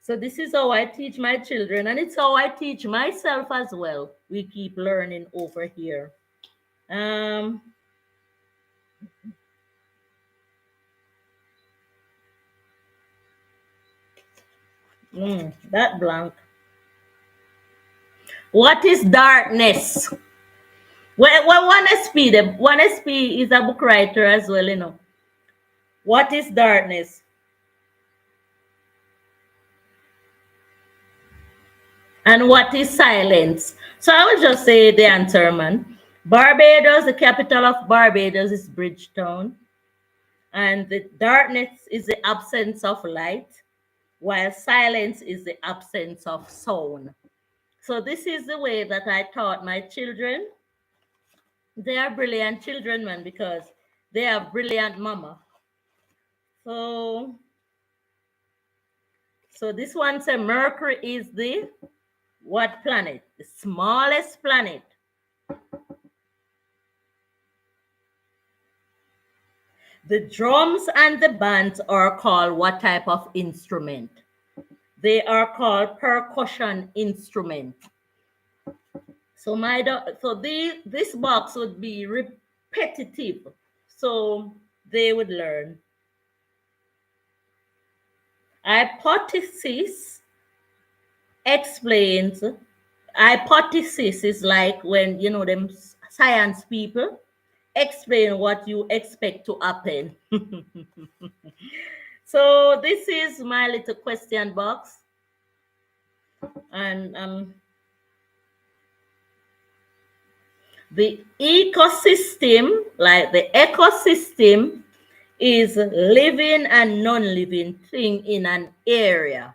So this is how I teach my children and it's how I teach myself as well. We keep learning over here. That blank. What is darkness? Well, one SP, one SP is a book writer as well, What is darkness? And what is silence? So I will just say the answer, man. Barbados, the capital of Barbados is Bridgetown. And the darkness is the absence of light, while silence is the absence of sound. So this is the way that I taught my children. They are brilliant children, man, because they have brilliant mama. So this one says Mercury is the what planet? The smallest planet. The drums and the bands are called what type of instrument? They are called percussion instrument. So this box would be repetitive. So they would learn. Hypothesis explains. Hypothesis is like when them science people, explain what you expect to happen. So this is my little question box. And the ecosystem, like the ecosystem, is living and non-living thing in an area.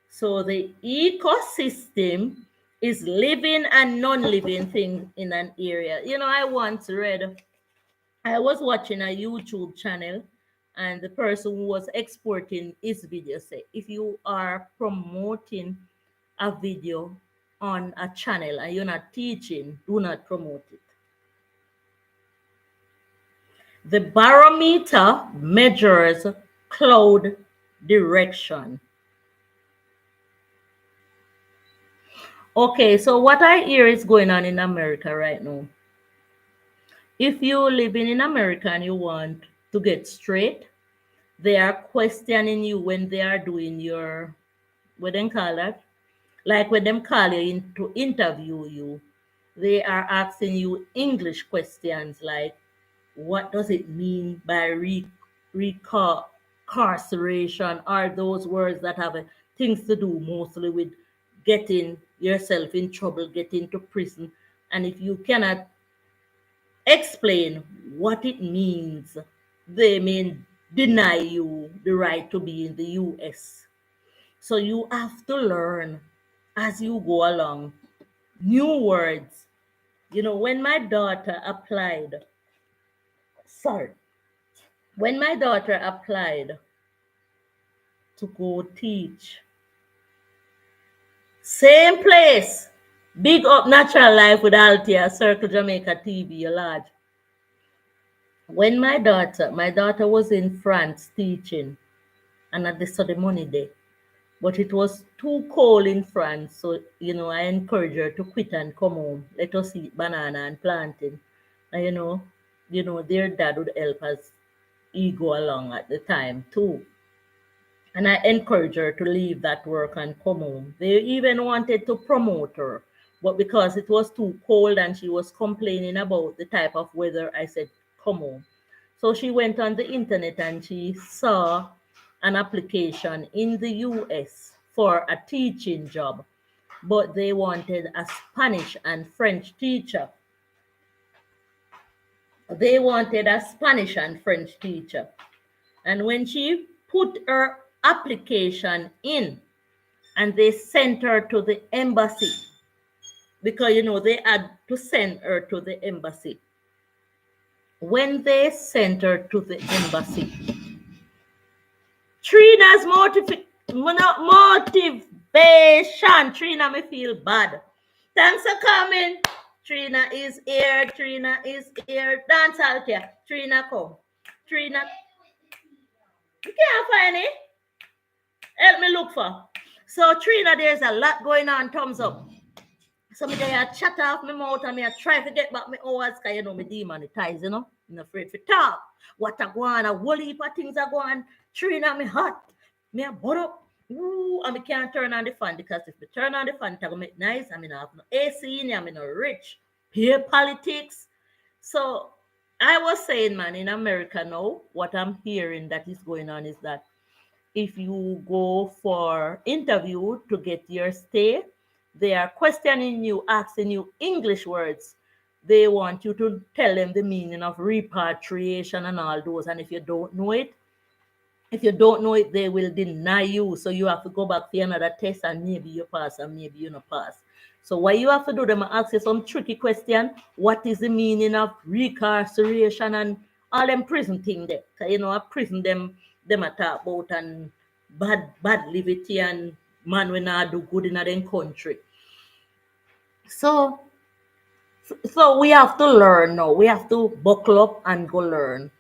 So the ecosystem is living and non-living thing in an area. You know, I once read, I was watching a YouTube channel, and the person who was exporting his video said, if you are promoting a video on a channel and you're not teaching, do not promote it. The barometer measures cloud direction. Okay, so what I hear is going on in America right now. If you're living in America and you want to get straight, they are questioning you when they are doing your, what they call that? Like when them call you in to interview you, they are asking you English questions like, what does it mean by recarceration? Are those words that have things to do mostly with getting yourself in trouble, getting to prison? And if you cannot explain what it means, they may deny you the right to be in the US. So you have to learn as you go along new words. You know, when my daughter applied, sorry, when my daughter applied to go teach, same place, big up Natural Life with Altia, Circle Jamaica TV, large. When my daughter was in France teaching, and at the study money day, but it was too cold in France, so you know I encouraged her to quit and come home. Let us eat banana and plantain, and their dad would help us he go along at the time too. And I encouraged her to leave that work and come home. They even wanted to promote her, but because it was too cold and she was complaining about the type of weather, I said, come home. So she went on the internet and she saw an application in the US for a teaching job, but they wanted a Spanish and French teacher. They wanted a Spanish and French teacher. And when she put her application in, and they sent her to the embassy, because they had to send her to the embassy. When they sent her to the embassy, Trina's motivation. Trina, me feel bad. Thanks for coming. Trina is here. Trina is here. Dance out here. Trina, come. Trina. You can't find it. Help me look for. So Trina, there's a lot going on. Thumbs up. So me there chat off my mouth and me I try to get back my hours because me demonetize, I'm not afraid to talk. What I go on, a whole heap of things are going. Trina me hot. Me a butt up. Ooh, and me can't turn on the fan because if me turn on the fan, it's gonna make nice. I mean I have no AC in here, I'm no rich. Peer politics. So I was saying, man, in America now, what I'm hearing that is going on is that if you go for interview to get your stay, they are questioning you, asking you English words. They want you to tell them the meaning of repatriation and all those. And if you don't know it, they will deny you. So you have to go back for another test and maybe you pass and maybe you not pass. So what you have to do, them ask you some tricky question. What is the meaning of recarceration and all them prison thing there? A prison them a talk about and bad liberty and man when not do good in their country. So we have to learn now. We have to buckle up and go learn.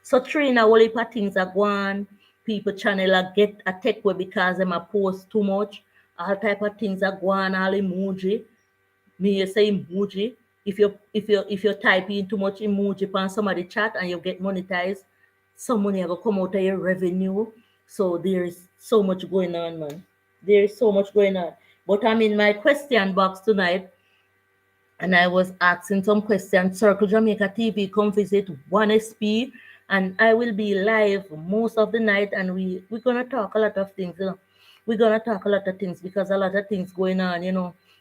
So Trina, all heap of things are going. People channel are get a take away because them a post too much. All type of things are going, all emoji. Me you say emoji. If you type in too much emoji on somebody chat and you get monetized, some money will come out of your revenue. So there is so much going on, man. There is so much going on. But I'm in my question box tonight. and I was asking some questions. Circle Jamaica TV, come visit 1SP, and I will be live most of the night, and we're gonna talk a lot of things. We're gonna talk a lot of things because a lot of things going on.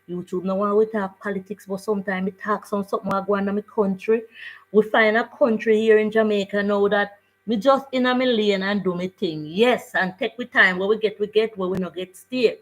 YouTube now want we talk politics, but sometimes we talk something going on in my country. We find a country here in Jamaica now that me just in a million and do me thing. Yes, and take we time. Where we get, where we not get stay.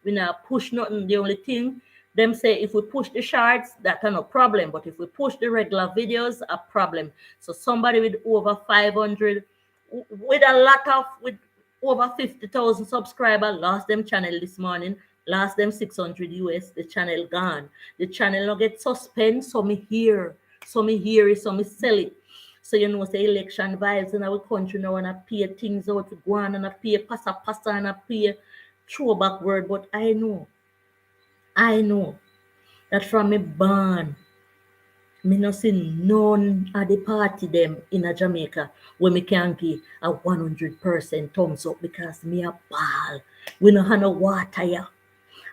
We not push nothing. The only thing them say if we push the shorts, that's no problem. But if we push the regular videos, a problem. So somebody with over 500, with a lot of, with over 50,000 subscribers, lost them channel this morning, lost them 600 US, the channel gone. The channel not get suspend, so me hear it, so me sell it. So say election vibes in our country now and I pay things out to go on and I pay passa and I pay throwback word, but I know that from me born, me no see none of the party them in a Jamaica where me can give a 100% thumbs up because me a ball. We no have no water here.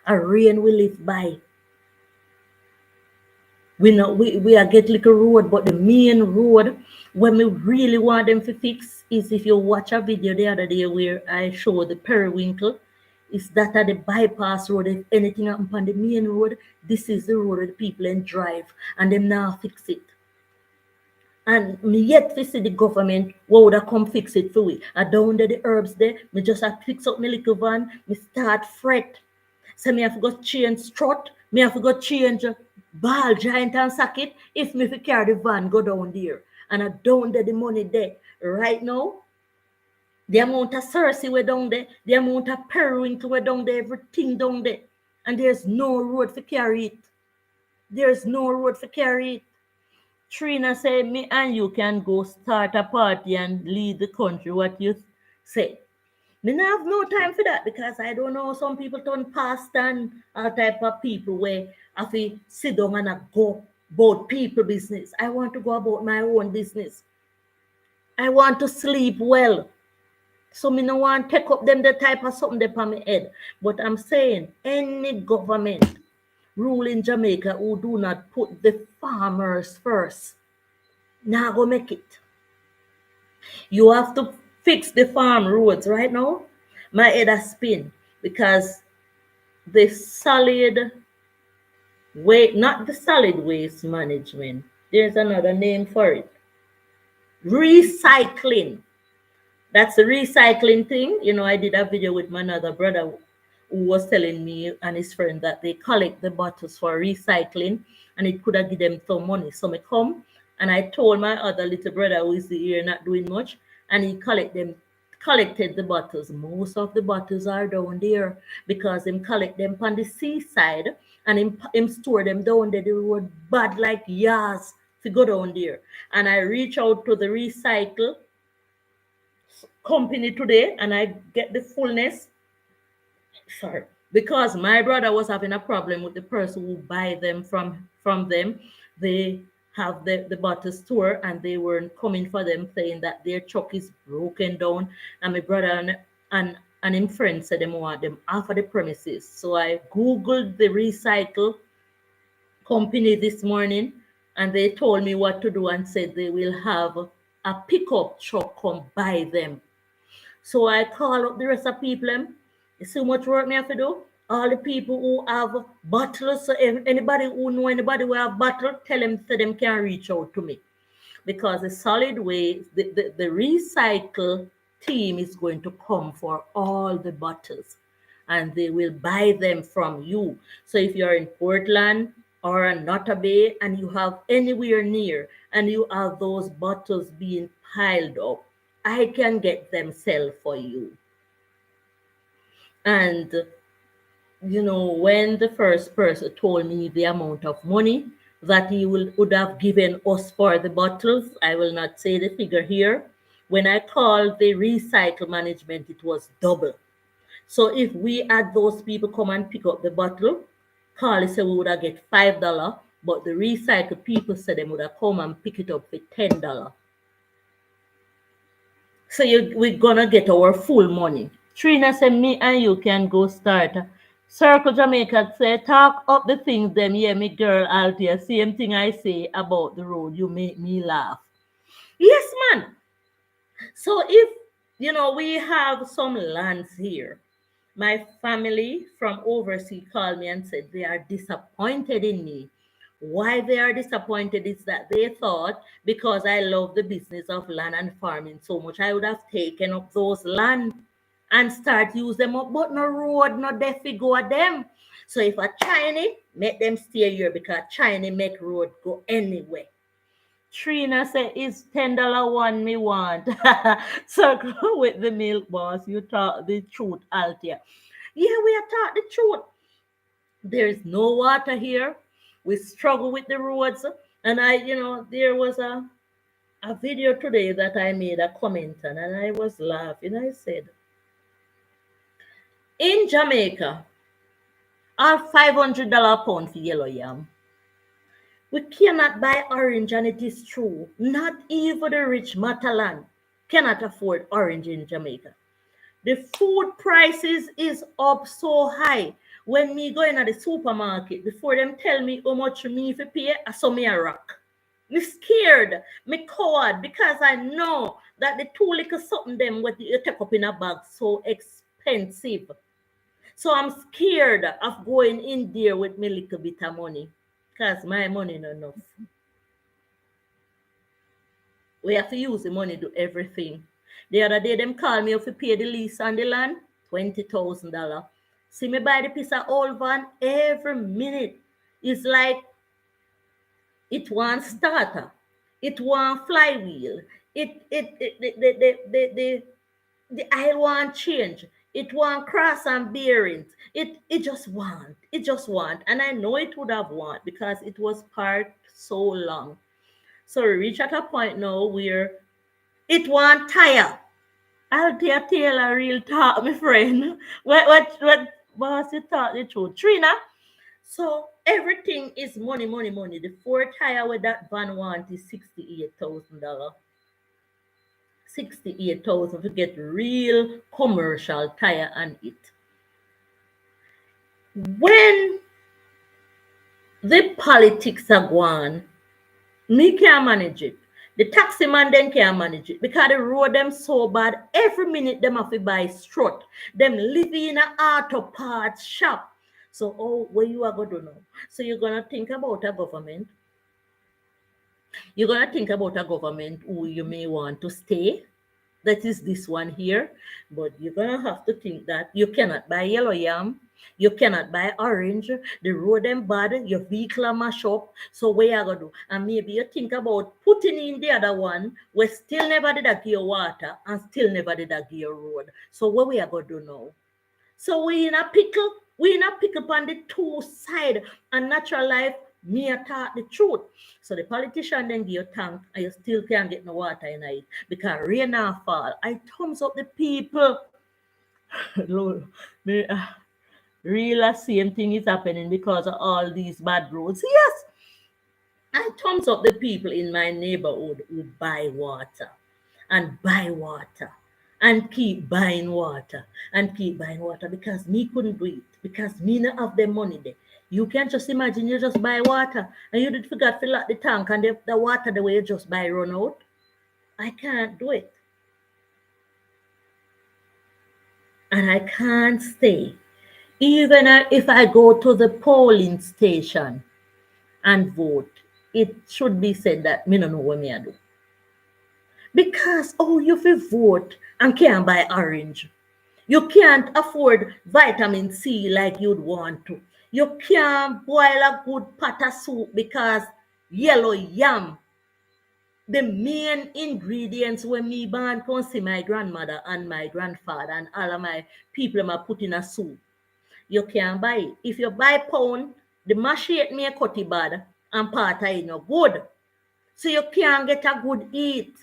A rain we live by. We are get little road, but the main road when we really want them to fix is if you watch a video the other day where I show the periwinkle, is that at the bypass road. If anything happen on the main road, this is the road that the people and drive and them now fix it. And me yet to see the government what would I come fix it for we. I down there the herbs there, me just have fix up my little van, me start fret. So me have to go change strut, me have to go change ball giant and socket if me fi carry the van go down there. And I down there the money there. Right now, the amount of Cersei we down there, the amount of periwinkle we down there, everything down there. And there's no road for carry it. There's no road for carry it. Trina said, me and you can go start a party and lead the country. What you say? Me not have no time for that because I don't know some people turn past and all type of people where I feel sit down and I go about people business. I want to go about my own business. I want to sleep well. So me no want to take up them the type of something they on my head. But I'm saying any government rule in Jamaica who do not put the farmers first, now go make it. You have to fix the farm roads right now. My head has spin because the solid waste, not the solid waste management, there's another name for it. Recycling. That's the recycling thing. I did a video with my other brother who was telling me and his friend that they collect the bottles for recycling and it could have given them some money. So I come and I told my other little brother who is here not doing much and he collected the bottles. Most of the bottles are down there because him collect them on the seaside and him store them down there. The road bad like yas to go down there. And I reach out to the recycle company today and I get the fullness. Sorry. Because my brother was having a problem with the person who buy them from them. They have the bottle store and they weren't coming for them saying that their truck is broken down. And my brother and him friend said they want them off of the premises. So I Googled the recycle company this morning and they told me what to do and said they will have a pickup truck come buy them. So I call up the rest of people. You see how much work me have to do? All the people who have bottles, so anybody who know anybody who have bottle, tell them so them can reach out to me. Because the solid waste, the recycle team is going to come for all the bottles and they will buy them from you. So if you're in Portland or in Notta Bay and you have anywhere near and you have those bottles being piled up, I can get them sell for you. And when the first person told me the amount of money that he would have given us for the bottles, I will not say the figure here. When I called the recycle management, it was double. So if we had those people come and pick up the bottle, Carly said we would have get $5, but the recycle people said they would have come and pick it up for $10. So we're gonna get our full money. Trina said me and you can go start Circle Jamaica say, talk up the things them, yeah, me girl Althea. Same thing I say about the road. You make me laugh. Yes, man. So if we have some lands here. My family from overseas called me and said they are disappointed in me. Why they are disappointed is that they thought because I love the business of land and farming so much, I would have taken up those land and start use them up, but no road, no defi go at them. So if a Chinese, make them stay here because Chinese make road go anywhere. Trina said, it's $10 one me want. Circle with the milk boss. You talk the truth, Althea. Yeah, we are taught the truth. There is no water here. We struggle with the roads. And there was a video today that I made a comment on, and I was laughing. I said, in Jamaica, our $500 pound for yellow yam. We cannot buy orange, and it is true. Not even the rich Matalan cannot afford orange in Jamaica. The food prices is up so high. When me go in at the supermarket, before them tell me how much me if pay, I saw me a rock. Me scared, me coward, because I know that the two little something them what you take up in a bag so expensive. So I'm scared of going in there with me little bit of money, because my money not enough. We have to use the money to do everything. The other day, them call me if you pay the lease on the land, $20,000. See me buy the piece of old van every minute. It's like it want starter, it want flywheel, the I want change. It want cross and bearings. It just want. And I know it would have want because it was parked so long. So we reach at a point now where it want tire. I'll tell a real talk, my friend. What boss you talk the truth. Trina. So everything is money, money, money. The four tire with that van want is $68,000. 68,000 to get real commercial tire on it. When the politics are gone, me can't manage it. The taxi man then can't manage it because the road them so bad. Every minute them have to buy strut. Them live in an auto parts shop. So what you are going to know? So you're gonna think about a government. You're gonna think about a government who you may want to stay. That is this one here. But you're gonna have to think that you cannot buy yellow yam, you cannot buy orange, the road them bad, your vehicle are mash up. So what you gonna do? And maybe you think about putting in the other one where still never did a give water and still never did a give road. So what we are gonna do now? So we in a pickle on the two side and natural life me a talk the truth. So the politician then give you tank and you still can't get no water in it because rain now fall. I thumbs up the people. Lord, real same thing is happening because of all these bad roads. Yes, I thumbs up the people in my neighborhood who buy water and buy water and keep buying water and keep buying water because me couldn't do it because me not have the money there. You can't just imagine you just buy water and you did forget to lock the tank and the water the way you just buy run out. I can't do it. And I can't stay. Even if I go to the polling station and vote, it should be said that me no know what me I do. Because you feel vote and can't buy orange. You can't afford vitamin C like you'd want to. You can't boil a good pot of soup because yellow yam, the main ingredients when me born come see my grandmother and my grandfather and all of my people am put in a soup. You can't buy it. If you buy pound, the machete may cut it bad and part of it no good. So you can't get a good eat.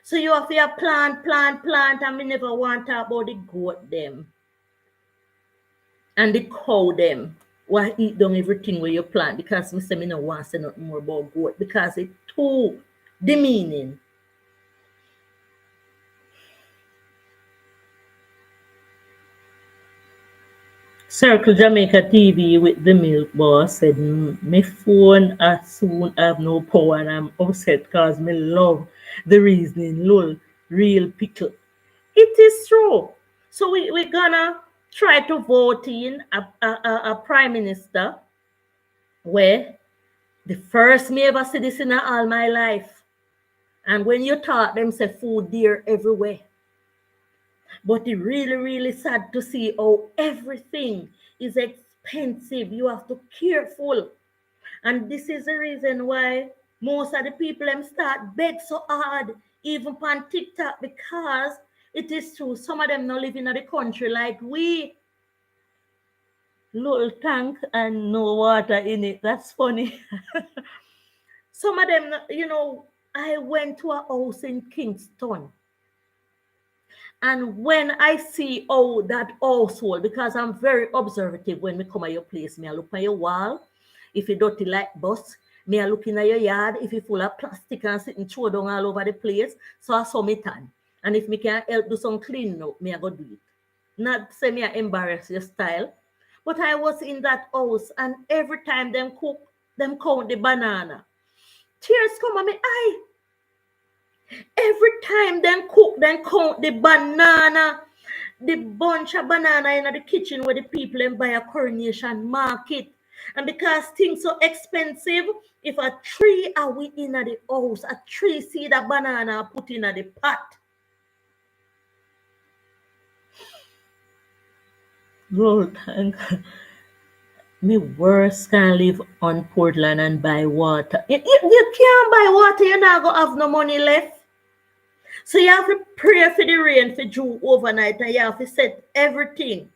So you have to plant, and we never want to talk about the goat them and the cow them. Why eat down everything where you plant because me say me no want to say nothing more about goat because it too demeaning. Circle Jamaica TV with the milk boss said, my phone as soon have no power and I'm upset because me love the reasoning, lol, real pickle. It is true. So we're gonna try to vote in a prime minister where the first me ever see this in all my life. And when you talk, them say food dear everywhere. But it really, really sad to see how everything is expensive. You have to careful. And this is the reason why most of the people them start beg so hard, even on TikTok, because it is true. Some of them not living in the country like we. Little tank and no water in it. That's funny. Some of them, I went to a house in Kingston. And when I see that household, because I'm very observative when we come at your place, me I look at your wall. If you dirty like bus, me I looking at your yard. If you full of plastic and sitting throw down all over the place, so I saw me time. And if me can help do some cleaning up, me I go do it. Not say me I embarrass your style, but I was in that house and every time them cook, them count the banana. Tears come on me eye. Every time them cook, them count the banana, the bunch of banana in the kitchen where the people them buy a Coronation Market. And because things so expensive, if a tree are we in the house, a tree seed a banana put in the pot. Lord, thank me worse can live on Portland and buy water. You can't buy water, you're not gonna have no money left. So you have to pray for the rain for June overnight and you have to set everything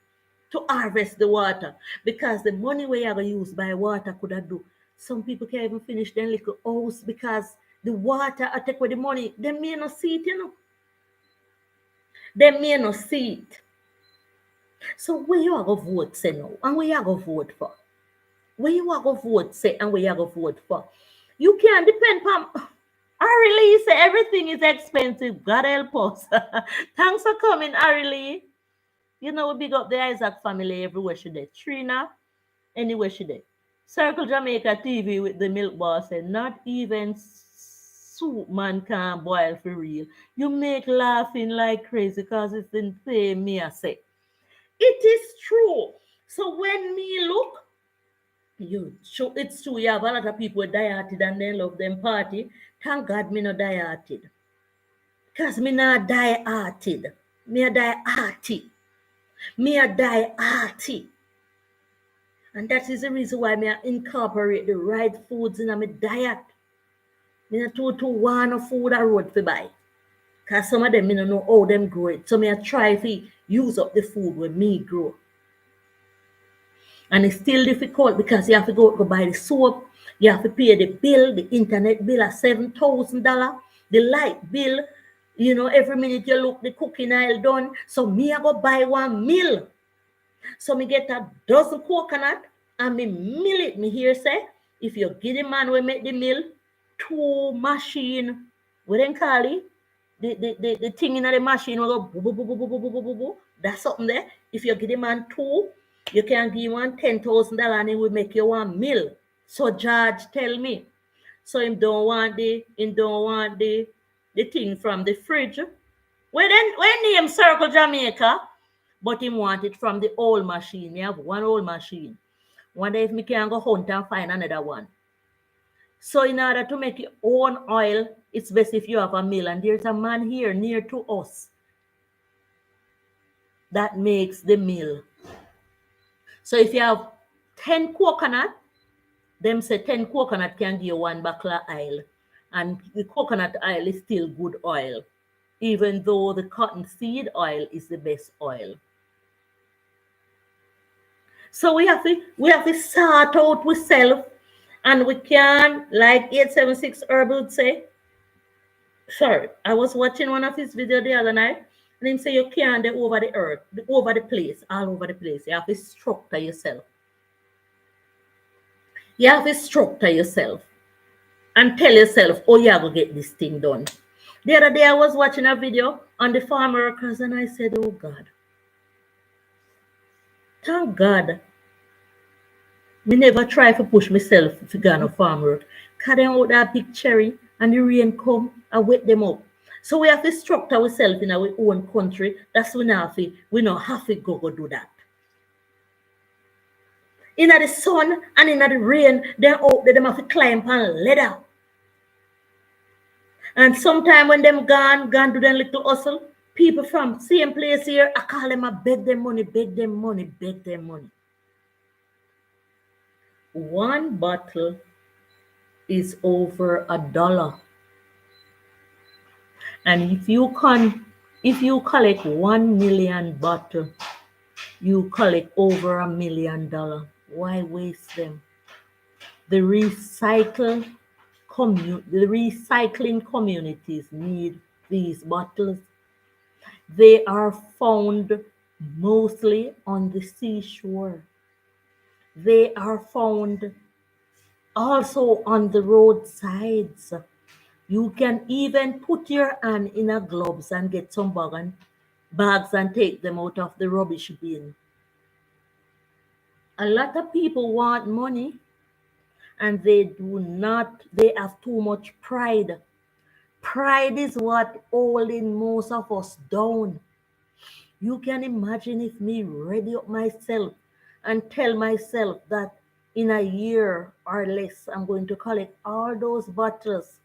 to harvest the water. Because the money we are going to use by water could have do. Some people can't even finish their little house because the water I take with the money. They may not see it, They may not see it. So where you are going to vote say now? And where you are going to vote for? Where you are going to vote say and where you are going to vote for? You can't depend on Arilee say everything is expensive. God help us. Thanks for coming, Arilee. We big up the Isaac family everywhere she did. Trina, anywhere she did. Circle Jamaica TV with the milk boss said, not even soup man can boil for real. You make laughing like crazy because it's in pay me I say. It is true. So when me look, it's true. You have a lot of people die-hearted and they love them party. Thank God me not die-hearted. Because me not die-hearted. Me a die-hearty. Me a die-hearty. And that is the reason why me incorporate the right foods in my diet. Me not to one food I road to buy. Because some of them me don't know how them grow it. So me I try to use up the food when me grow. And it's still difficult because you have to go buy the soap, you have to pay the bill, the internet bill at $7,000, the light bill, every minute you look, the cooking oil done. So me I go buy 1 meal. So me get a dozen coconut and me mill it. Me hear say, if you give the man we make the mill, 2 machine, what then call it? The thing in the machine will go boo, boo, boo, boo, boo, boo, boo, boo, boo, boo. That's something there. If you give the man 2, you can give one $10,000 and it will make you 1 meal. So George tell me. So him don't want the thing from the fridge. When name Circle Jamaica, but him want it from the old machine. Me have one old machine. Wonder if me can go hunt and find another one. So in order to make your own oil, it's best if you have a mill. And there's a man here near to us that makes the mill. So if you have 10 coconut, them say 10 coconut can give you 1 bottle of oil. And the coconut oil is still good oil, even though the cottonseed oil is the best oil. So we have to sort out ourselves, and we can, like 876 Herbal would say. Sorry, I was watching one of his videos the other night, and him say you can't do over the earth, over the place, all over the place. You have to structure yourself. You have to structure yourself and tell yourself, oh, you have to get this thing done. The other day I was watching a video on the farm workers, and I said, oh God, Thank God. Me never try to push myself to go on a farm work. Cause them out that big cherry and the rain come and wet them up. So we have to structure ourselves in our own country. That's when we not have to go do that. In the sun and in the rain, they're out there, them have to climb on ladder. And sometime when them gone do them little hustle, people from same place here, I call them, I beg them money, beg them money, beg them money. One bottle is over $1. And if you collect 1 million bottle, you collect over $1 million. Why waste them? The the recycling communities need these bottles. They are found mostly on the seashore. They are found also on the roadsides. You can even put your hand in a gloves and get some bags and take them out of the rubbish bin. A lot of people want money and they have too much pride. Pride is what holding most of us down. You can imagine if me ready up myself and tell myself that in a year or less, I'm going to collect all those bottles,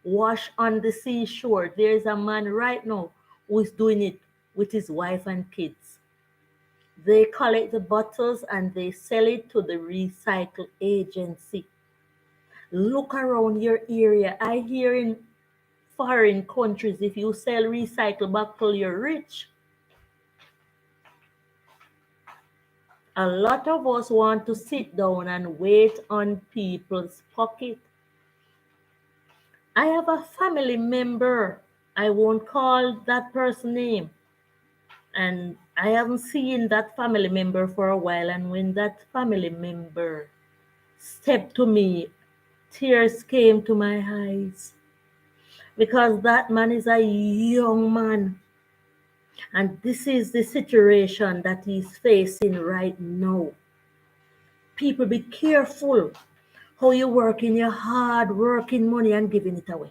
wash on the seashore. There is a man right now who is doing it with his wife and kids. They collect the bottles and they sell it to the recycle agency. Look around your area. I hear in foreign countries, if you sell recycled bottle, you're rich. A lot of us want to sit down and wait on people's pocket. I have a family member. I won't call that person name. And I haven't seen that family member for a while. And when that family member stepped to me, tears came to my eyes because that man is a young man. And this is the situation that he's facing right now. People, be careful how you work in your hard working money and giving it away.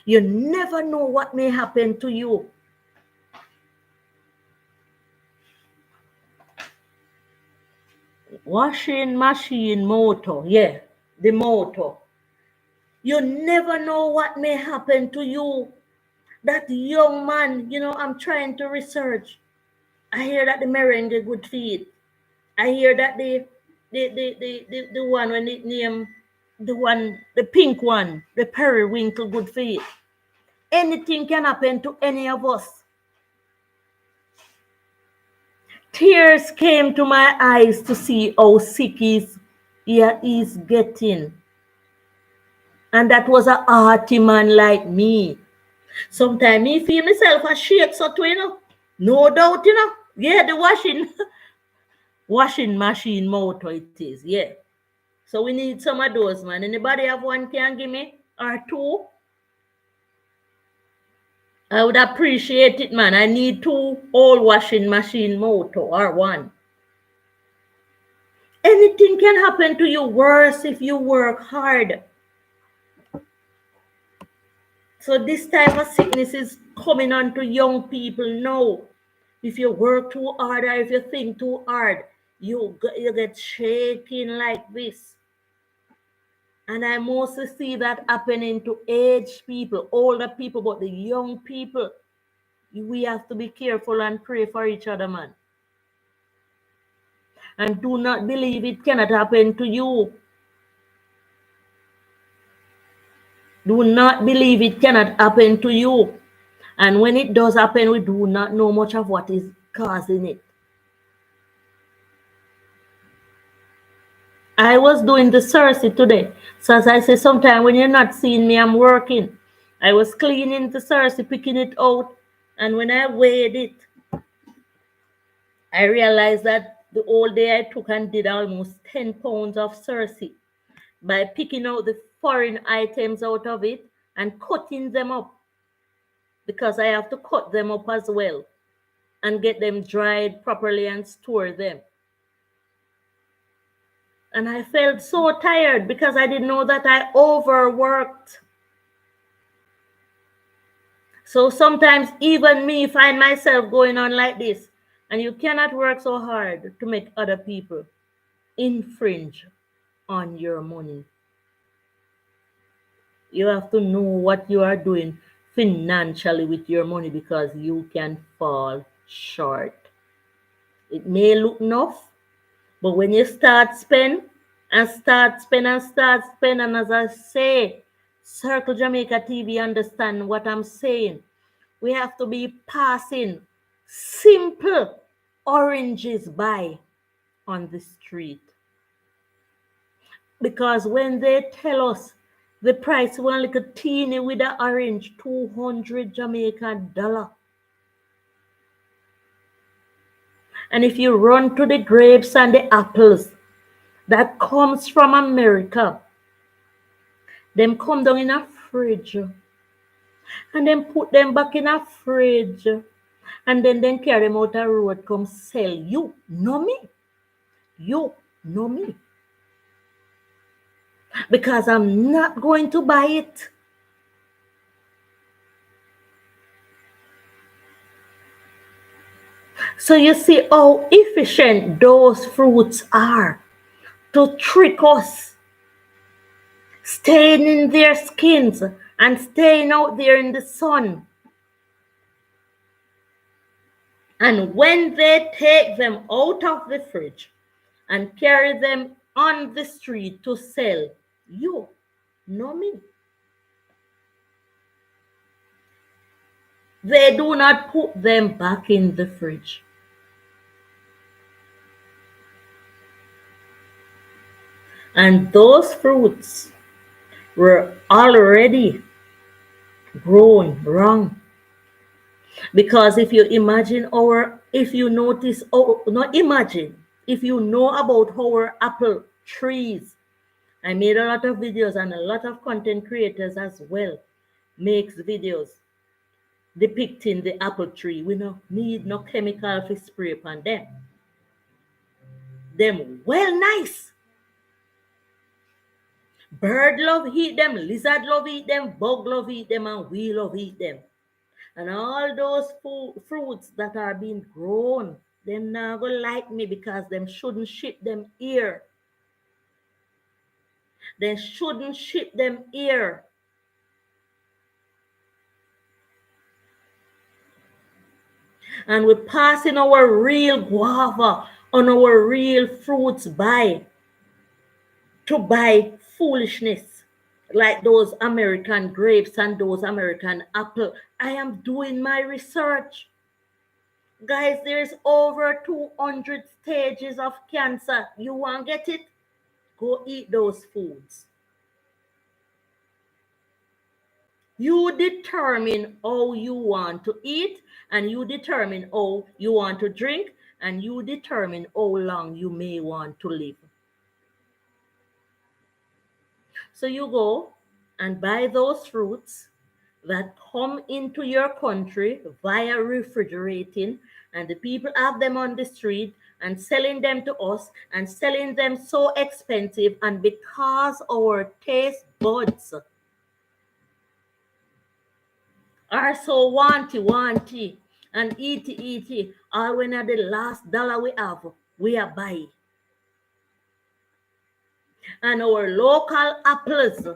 You never know what may happen to you. Washing machine motor, yeah, the motor. You never know what may happen to you. That young man, I'm trying to research. I hear that the merengue good feed. I hear that the one when it name the pink one, the periwinkle good feed. Anything can happen to any of us. Tears came to my eyes to see how sick he is getting. And that was a hearty man like me. Sometimes me feel myself a shake so too, No doubt, Yeah, the washing machine motor it is, yeah. So we need some of those, man. Anybody have one can give me? Or two? I would appreciate it, man. I need two old washing machine motor or one. Anything can happen to you worse if you work hard. So this type of sickness is coming on to young people now. If you work too hard or if you think too hard, you get shaking like this. And I mostly see that happening to aged people, older people, but the young people, we have to be careful and pray for each other, man. And do not believe it cannot happen to you. Do not believe it cannot happen to you. And when it does happen, we do not know much of what is causing it. I was doing the Cersei today. So as I say, sometimes when you're not seeing me, I'm working. I was cleaning the Cersei, picking it out. And when I weighed it, I realized that the whole day I took and did almost 10 pounds of Cersei by picking out the foreign items out of it and cutting them up, because I have to cut them up as well. and get them dried properly and store them. And I felt so tired because I didn't know that I overworked. So sometimes even me find myself going on like this. And you cannot work so hard to make other people infringe on your money. You have to know what you are doing financially with your money because you can fall short. It may look enough, but when you start spend and start spend and start spend, and as I say, Circle Jamaica TV understand what I'm saying. We have to be passing simple oranges by on the street. Because when they tell us the price one little teeny with the orange, 200 Jamaican dollar. And if you run to the grapes and the apples that comes from America, them come down in a fridge and then put them back in a fridge and then carry them out the road come sell. You know me. You know me. Because I'm not going to buy it. So you see how efficient those fruits are to trick us, staying in their skins and staying out there in the sun. And when they take them out of the fridge and carry them on the street to sell, you know me. They do not put them back in the fridge. And those fruits were already grown wrong. Because if you imagine if you notice, not imagine, if you know about our apple trees, I made a lot of videos and a lot of content creators as well makes videos depicting the apple tree. We don't need no chemical to spray upon them. Them well nice. Bird love eat them, lizard love eat them, bug love eat them, and we love eat them. And all those fruits that are being grown, they never like me because them shouldn't ship them here. They shouldn't ship them here. And we're passing our real guava on our real fruits by to buy foolishness like those American grapes and those American apple. I am doing my research. Guys, there's over 200 stages of cancer. You want to get it? Go eat those foods. You determine how you want to eat, and you determine how you want to drink, and you determine how long you may want to live. So you go and buy those fruits that come into your country via refrigerating, and the people have them on the street and selling them to us and selling them so expensive, and because our taste buds are so wanty and eaty, all when at the last dollar we have, we are buy. And our local apples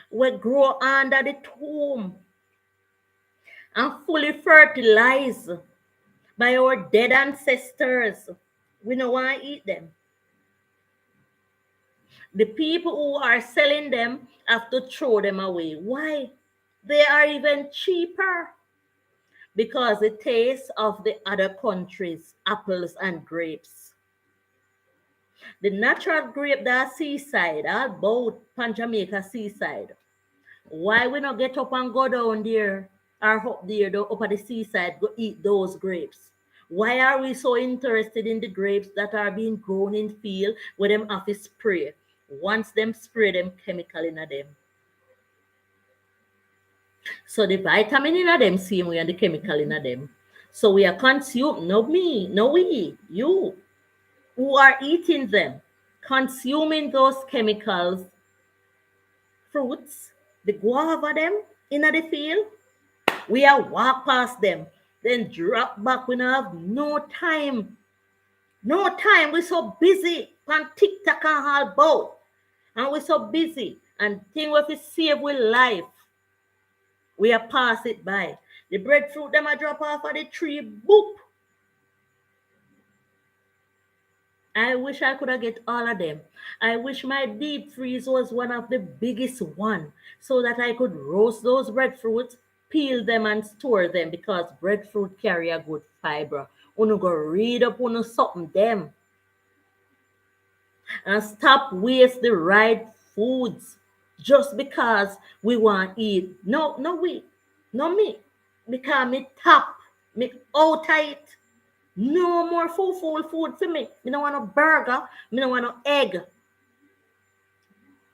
we grow under the tomb and fully fertilized by our dead ancestors. We don't want to eat them. The people who are selling them have to throw them away. Why? They are even cheaper because the taste of the other countries, apples and grapes. The natural grape that seaside, all both pan Jamaica seaside. Why we not get up and go down there or up there, up at the seaside, go eat those grapes? Why are we so interested in the grapes that are being grown in field where them have to spray? Once them spray them chemical in them. So the vitamin in them same way and the chemical in them. So we are consuming, no me, no we, you who are eating them, consuming those chemicals, fruits, the guava them in the field. We are walk past them, then drop back. We don't have no time. No time. We're so busy on TikTok and all both. And we're so busy. And thing we save with life, we are pass it by. The breadfruit them a drop off of the tree, boop. I wish I could have get all of them. I wish my deep freeze was one of the biggest one so that I could roast those breadfruits, peel them and store them because breadfruit carry a good fiber. Uno go read up uno something them and stop waste the right foods just because we want to eat. No, no we, no me. Because me top, me out it. No more full food for me. Me don't want no burger. Me don't want no egg.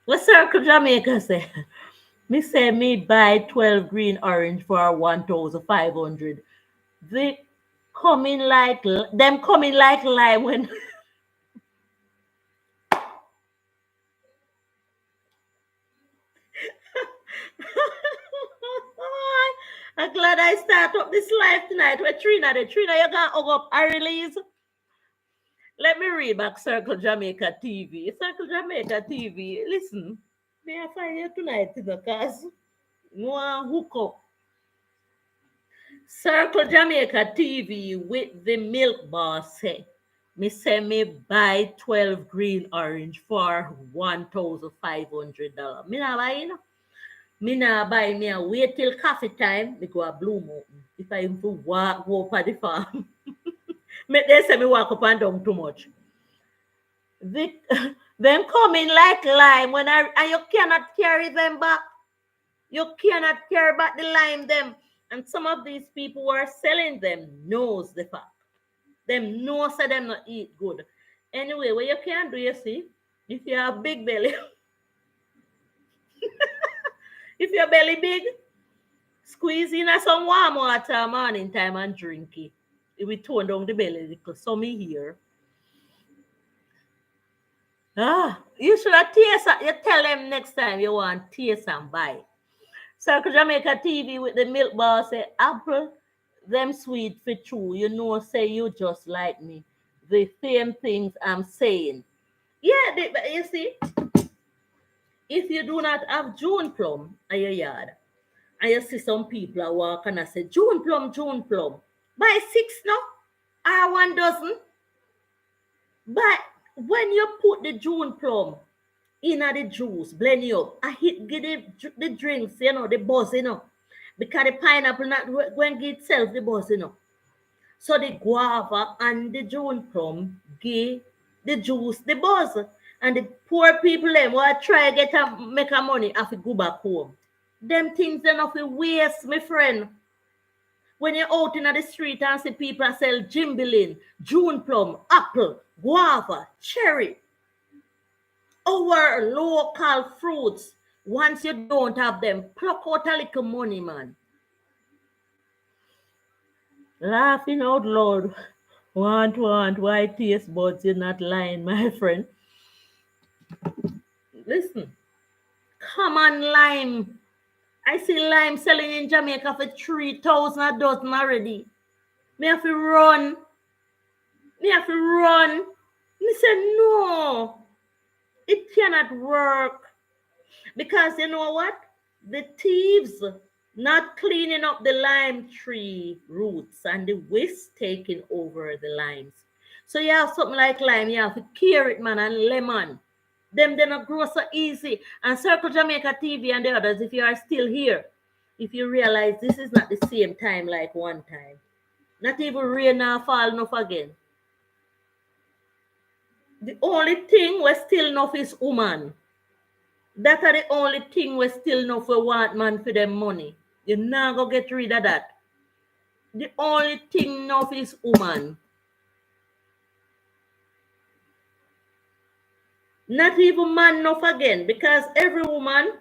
What Circle Jamaica say? Me say me buy 12 green orange for 1,500. They coming like them coming like lime when I'm glad I start up this live tonight with Trina. The Trina, you gonna hug up I release. Let me read back Circle Jamaica TV. Circle Jamaica TV. Listen, may I find you tonight because no hook up. Circle Jamaica TV with the milk boss say. Me say me buy 12 green orange for $1,500. Me not buy, you know. Me not buy, me a wait till coffee time, me go a Blue Mountain. If I even walk, go up at the farm. Me, they say me walk up and down too much. The, them coming like lime when and you cannot carry them back. You cannot carry back the lime them. And some of these people who are selling them knows the fact. Them knows that them not eat good. Anyway, what you can do, you see, if you have big belly, if your belly big, squeeze in some warm water morning time and drink it. It will tone down the belly because some here. You should have taste. You tell them next time you want taste and buy. Circle Jamaica TV with the milk bar say apple, them sweet for true. You know, say you just like me. The same things I'm saying. Yeah, but you see, if you do not have June plum in your yard, and you see some people are walking and say, June plum, buy 6 now, or 1 dozen. But when you put the June plum in the juice, blend it up, I hit give the drinks, you know, the buzz, you know. Because the pineapple not going to give itself the buzz, you know. So the guava and the June plum give the juice the buzz. And the poor people them will try get make a money have to go back home. Them things they not fi waste, my friend. When you're out in the street and see people sell jimbilin, June plum, apple, guava, cherry, our local fruits. Once you don't have them, pluck out a little money, man. Laughing out loud. Want, why taste buds? You're not lying, my friend. Listen, come on, lime. I see lime selling in Jamaica for 3,000 a dozen already. Me have to run. Me have to run. Me say, no, it cannot work. Because you know what? The thieves not cleaning up the lime tree roots and the waste taking over the limes. So you have something like lime, you have to carrot man and lemon. Them they not grow so easy. And Circle Jamaica TV and the others, if you are still here, if you realize this is not the same time like one time. Not even rain or fall enough again. The only thing we still enough is woman. That are the only thing we still know for want man for them money. You not go get rid of that. The only thing enough is woman. Not even man enough again, because every woman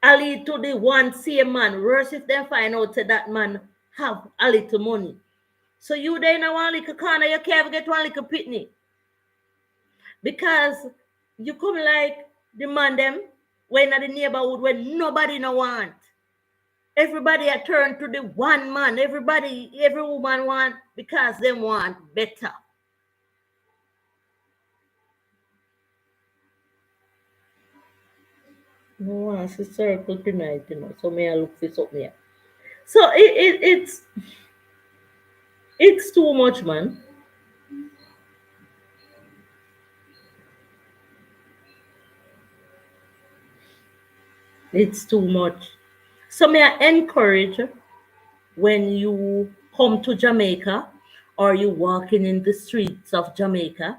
a lead to the one same man. Worse if they find out that man have a little money. So you there in a one little corner, you can't get one little pitney. Because you come like demand them when at the neighborhood when nobody no want. Everybody a turn to the one man. Every woman want because they want better. No one to circle tonight, So may I look this up here. So it's too much, man. It's too much. So may I encourage when you come to Jamaica or you walking in the streets of Jamaica,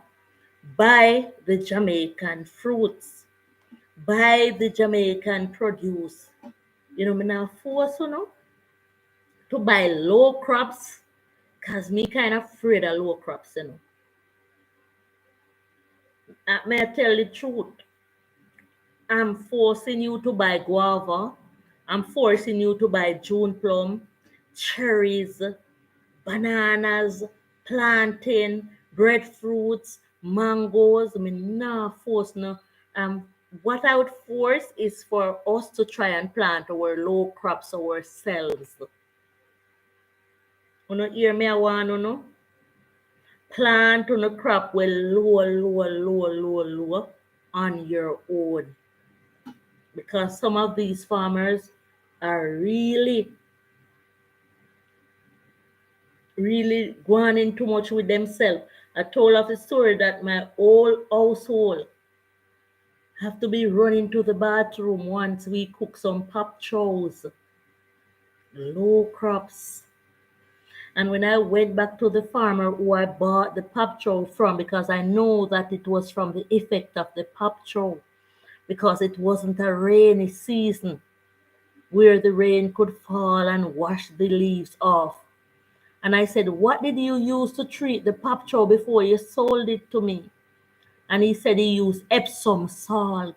buy the Jamaican fruits, buy the Jamaican produce. Me not force to buy low crops because me kind of afraid of low crops. May I tell the truth? I'm forcing you to buy guava. I'm forcing you to buy June plum, cherries, bananas, plantain, breadfruits, mangoes. I mean, nah, force no. What I would force is for us to try and plant our low crops ourselves. You know, hear me, I want plant on a crop will low on your own. Because some of these farmers are really going in too much with themselves. I told of a story that my whole household have to be running to the bathroom once we cook some pop chows, low crops. And when I went back to the farmer who I bought the pop chow from, because I know that it was from the effect of the pop chow, because it wasn't a rainy season where the rain could fall and wash the leaves off. And I said, "What did you use to treat the pop chow before you sold it to me?" And he said he used Epsom salt.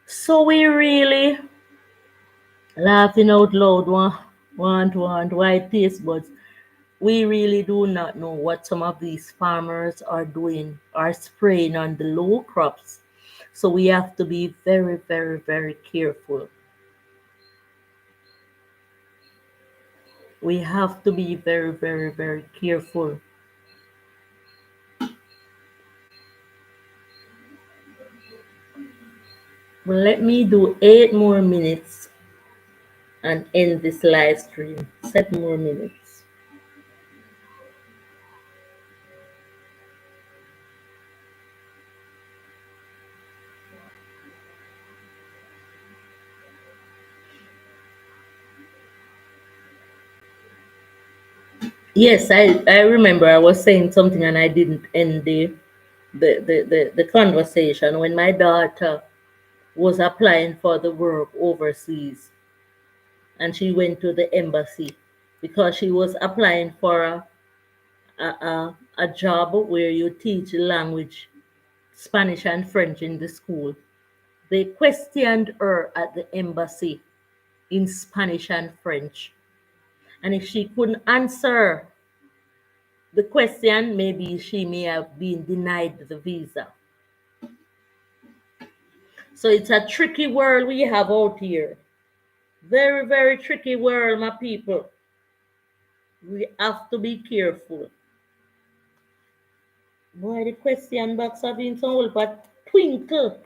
So we really laughing out loud, want white taste buds. We really do not know what some of these farmers are doing, are spraying on the low crops. So we have to be very, very, very careful. We have to be very, very, very careful. Well, let me do 8 more minutes and end this live stream. 7 more minutes. Yes, I remember I was saying something and I didn't end the conversation when my daughter was applying for the work overseas and she went to the embassy because she was applying for a job where you teach language, Spanish and French in the school. They questioned her at the embassy in Spanish and French. And if she couldn't answer the question, maybe she may have been denied the visa. So it's a tricky world we have out here. Very, very tricky world, my people. We have to be careful. Boy, the question box have been so but twinkle.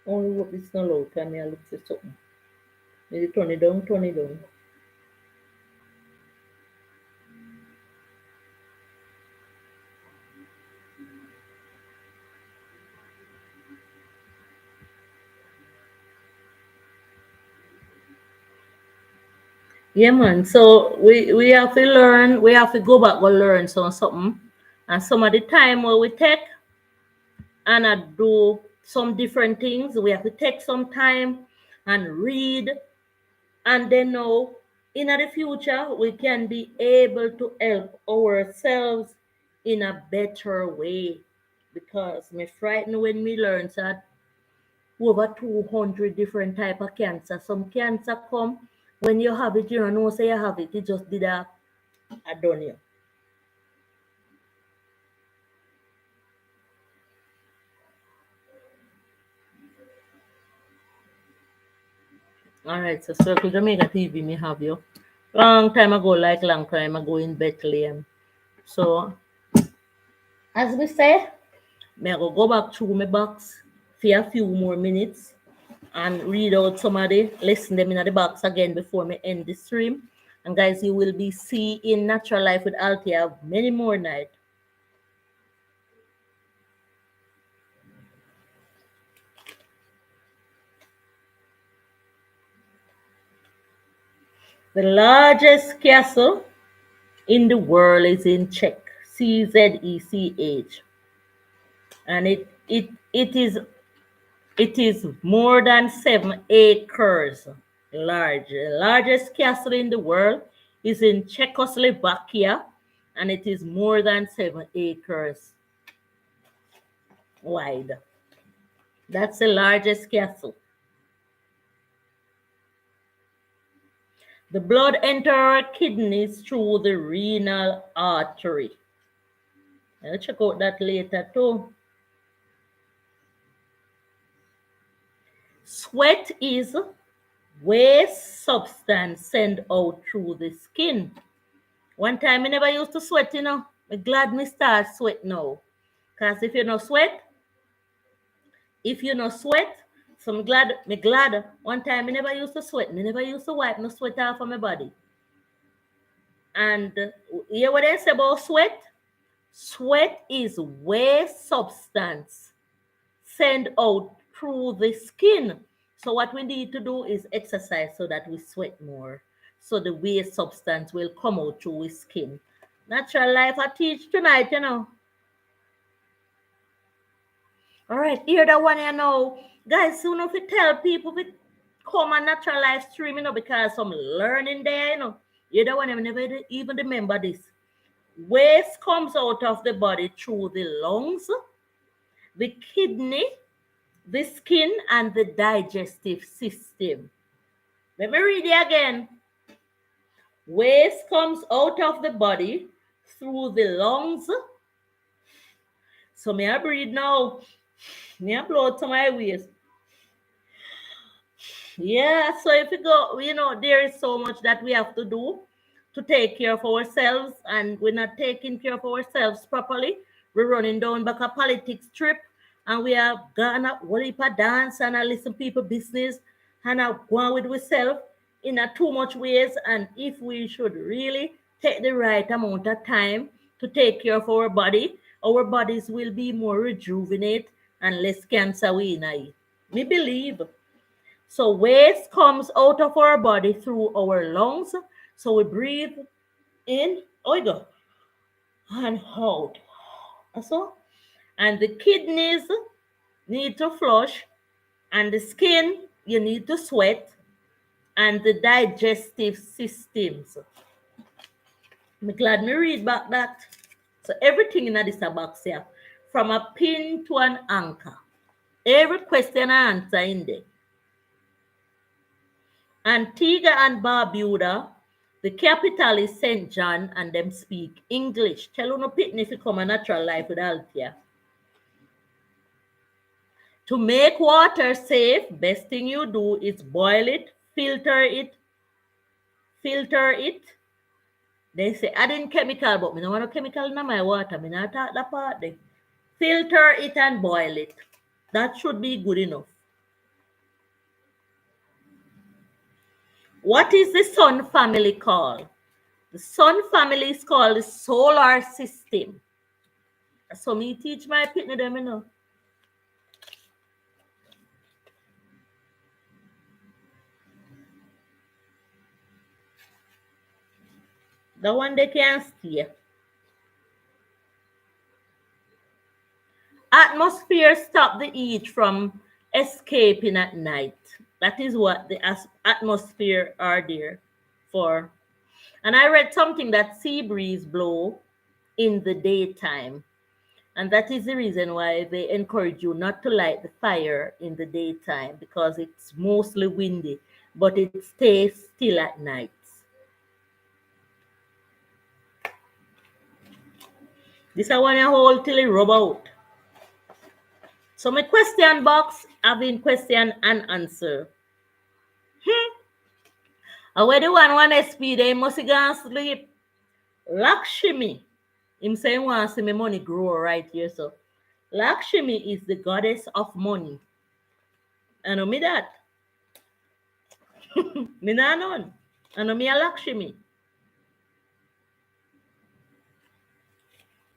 Only hope it's not loud. Can I look for something? Maybe turn it down, turn it down. Yeah, man. So we have to learn. We have to go back and learn something. And some of the time where we take and do some different things, we have to take some time and read. And then know. in the future, we can be able to help ourselves in a better way. Because me frightened when me learn that over 200 different type of cancer. Some cancer come when you have it, you don't know say you have it. It just did a done you. All right, so Circle Jamaica TV, me have you. Long time ago, like long time ago in Bethlehem. So, as we say, me I go back through my box for a few more minutes and read out some of the listen them in the box again before me end the stream. And guys, you will be seeing Natural Life with Althea many more nights. The largest castle in the world is in Czech, Czech, and it is more than 7 acres large. The largest castle in the world is in Czechoslovakia, and it is more than 7 acres wide. That's the largest castle. The blood enters our kidneys through the renal artery. I'll check out that later too. Sweat is waste substance sent out through the skin. One time I never used to sweat, I'm glad me start sweat now. Because if you no sweat, so me glad. One time I never used to sweat. I never used to wipe no sweat off of my body. And you hear what they say about sweat? Sweat is waste substance sent out through the skin. So what we need to do is exercise so that we sweat more. So the waste substance will come out through the skin. Natural Life I teach tonight. All right, here the one Guys, soon if you tell people if it come on Natural Life stream, because some learning there. You're the one I never even remember this. Waste comes out of the body through the lungs, the kidney, the skin, and the digestive system. Let me read it again. Waste comes out of the body through the lungs. So may I breathe now? May I blow out some my waste? Yeah, so if you go, there is so much that we have to do to take care of ourselves, and we're not taking care of ourselves properly. We're running down back a politics trip, and we have gone up whole heap of dance and I listen people business and I go on with ourselves in a too much ways. And if we should really take the right amount of time to take care of our bodies will be more rejuvenate and less cancer we in it. Me believe. So waste comes out of our body through our lungs. So we breathe in, oigo, and out. So, and the kidneys need to flush, and the skin you need to sweat, and the digestive systems. I'm glad me read back that. So everything in this box here, from a pin to an anchor. Every question and answer in there. Antigua and Barbuda, the capital is St. John, and them speak English. Tell you no pitney if you come a Natural Life with Althea. To make water safe, best thing you do is boil it, filter it. They say adding chemical, but me no want no chemical in my water. Me not talk that part there. Filter it and boil it. That should be good enough. What is the sun family called? The sun family is called the solar system. So me teach my pitney them, The one they can stay. Atmosphere stop the heat from escaping at night. That is what the atmosphere are there for. And I read something that sea breeze blow in the daytime. And that is the reason why they encourage you not to light the fire in the daytime, because it's mostly windy, but it stays still at night. This I want to hold till it rub out. So my question box having question and answer. And when the one SP, they must go and sleep. Lakshmi. Him saying want to see my money grow right here. So Lakshmi is the goddess of money. I know me that. Me not know. I know me a Lakshmi.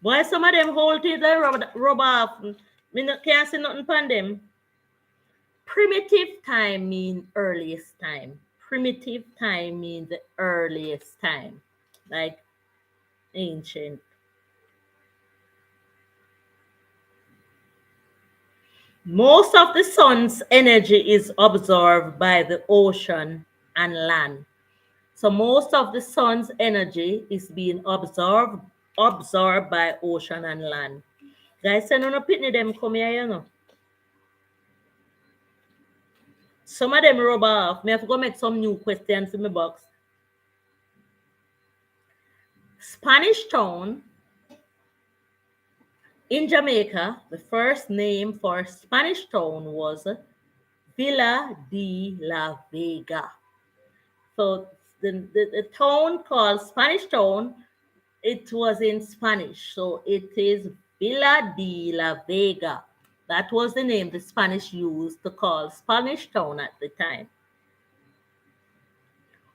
Why some of them hold it they rub off? Me not, can't see nothing upon them. Primitive time means earliest time. Primitive time means the earliest time. Like ancient. Most of the sun's energy is absorbed by the ocean and land. So most of the sun's energy is being absorbed by ocean and land. Guys, send on a pitney them come here, you know. Some of them rub off. Me have to go make some new questions in my box. Spanish Town in Jamaica, the first name for Spanish Town was Villa de la Vega. So the town called Spanish Town, it was in Spanish. So it is Villa de la Vega. That was the name the Spanish used to call Spanish Town at the time.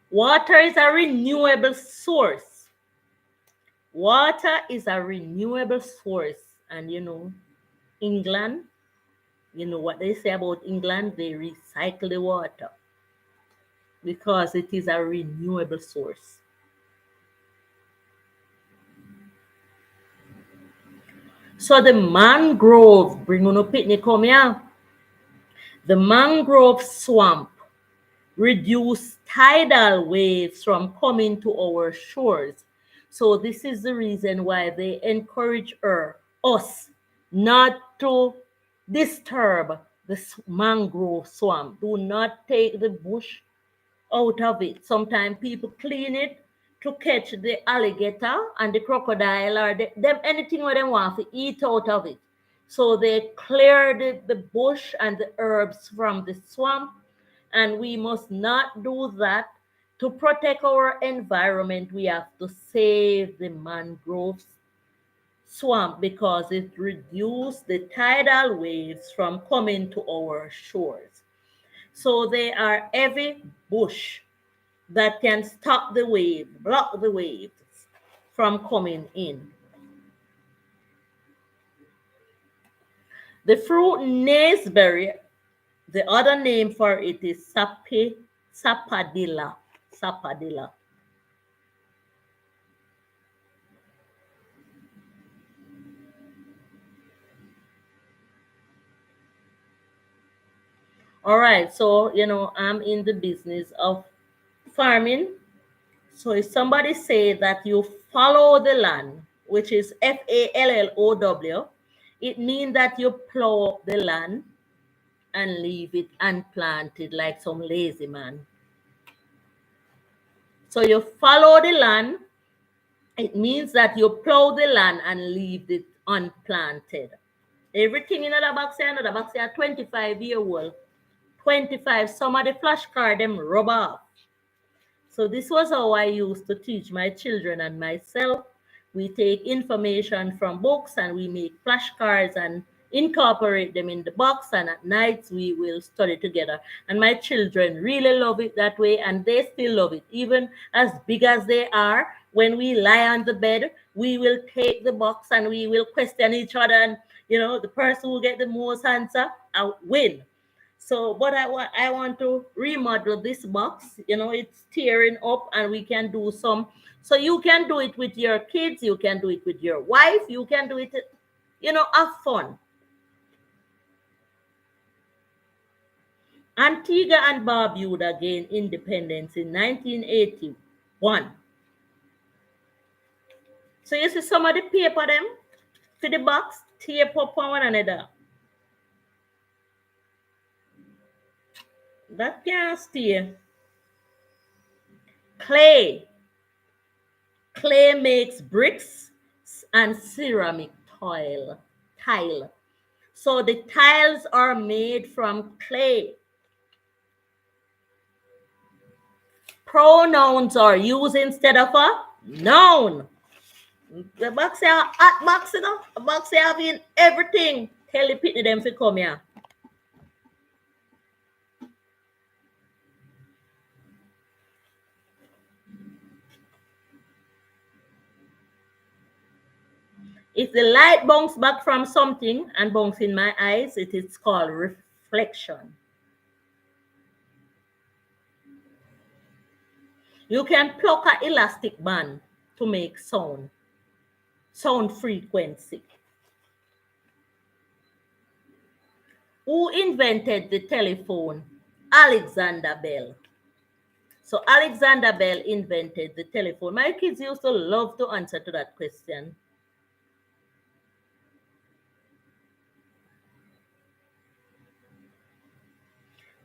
Water is a renewable source. Water is a renewable source. And you know, England, you know what they say about England? They recycle the water because it is a renewable source. So the mangrove, bring on a picnic come here. The mangrove swamp reduce tidal waves from coming to our shores. So this is the reason why they encourage us not to disturb the mangrove swamp. Do not take the bush out of it. Sometimes people clean it to catch the alligator and the crocodile or them anything where they want to eat out of it. So they clear the bush and the herbs from the swamp, and we must not do that. To protect our environment, we have to save the mangroves swamp because it reduces the tidal waves from coming to our shores. So they are heavy bush that can stop the wave, block the waves from coming in. The fruit naseberry, the other name for it is sapadilla. Sapadilla. All right, so you know I'm in the business of farming. So if somebody say that you follow the land, which is FALLOW, it means that you plow the land and leave it unplanted like some lazy man. So you follow the land, it means that you plow the land and leave it unplanted. Everything in another box here 25-year old. 25, some of the flashcard them rub off. So this was how I used to teach my children and myself. We take information from books and we make flashcards and incorporate them in the box, and at nights we will study together. And my children really love it that way, and they still love it. Even as big as they are, when we lie on the bed, we will take the box and we will question each other, and you know, the person who get the most answer win. So, but I want to remodel this box. You know, it's tearing up, and we can do some. So you can do it with your kids. You can do it with your wife. You can do it. You know, have fun. Antigua and Barbuda gained independence in 1980 One. So you see some of the paper them for the box, tape up on one another. That can't stay. Clay. Clay makes bricks and ceramic tile. So the tiles are made from clay. Pronouns are used instead of a noun. The box say hot box, you know. The box say having everything. Tell the people them to come here. If the light bounce back from something and bounce in my eyes, it is called reflection. You can pluck an elastic band to make sound frequency. Who invented the telephone? Alexander Bell. So Alexander Bell invented the telephone. My kids used to love to answer to that question.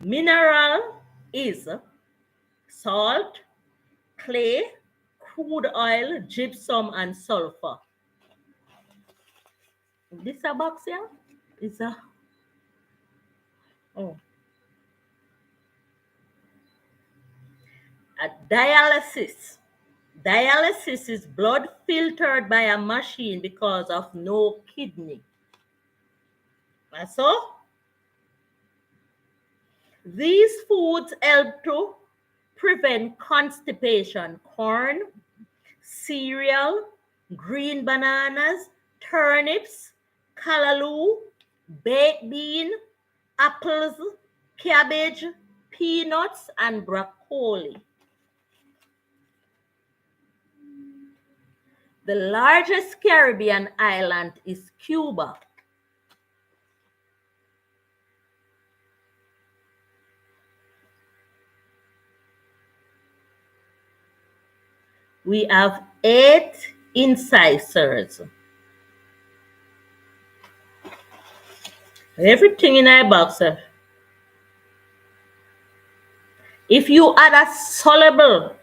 Mineral is salt, clay, crude oil, gypsum, and sulfur. This a box here? Is a dialysis. Dialysis is blood filtered by a machine because of no kidney. That's all. These foods help to prevent constipation. Corn, cereal, green bananas, turnips, callaloo, baked bean, apples, cabbage, peanuts, and broccoli. The largest Caribbean island is Cuba. We have 8 incisors. Everything in our box. If you add a soluble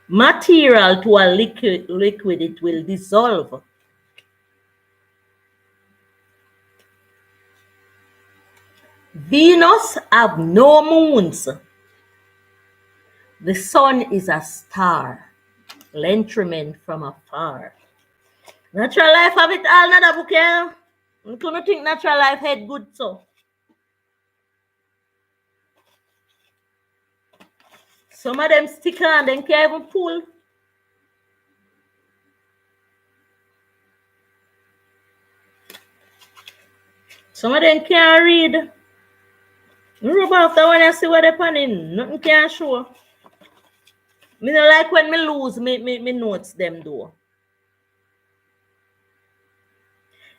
material to a liquid, it will dissolve. Venus have no moons. The sun is a star. Lent remain from afar. Natural life have it all, nada book, yeah? You don't think natural life had good, so. Some of them stick on, then can't even pull. Some of them can't read. You rub off that one and see what they're panning. Nothing can show. Me don't like when me lose me notes them though.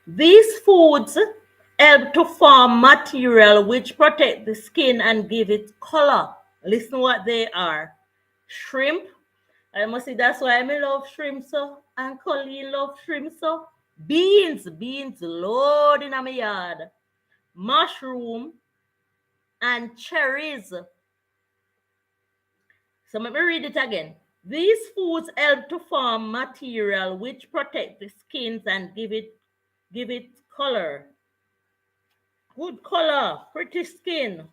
These foods help to form material which protect the skin and give it color. Listen what they are. Shrimp. I must say that's why I love shrimp so. And Colleen love shrimp so. Beans load in my yard. Mushroom and cherries. So let me read it again. These foods help to form material which protect the skins and give it color. Good color, pretty skin.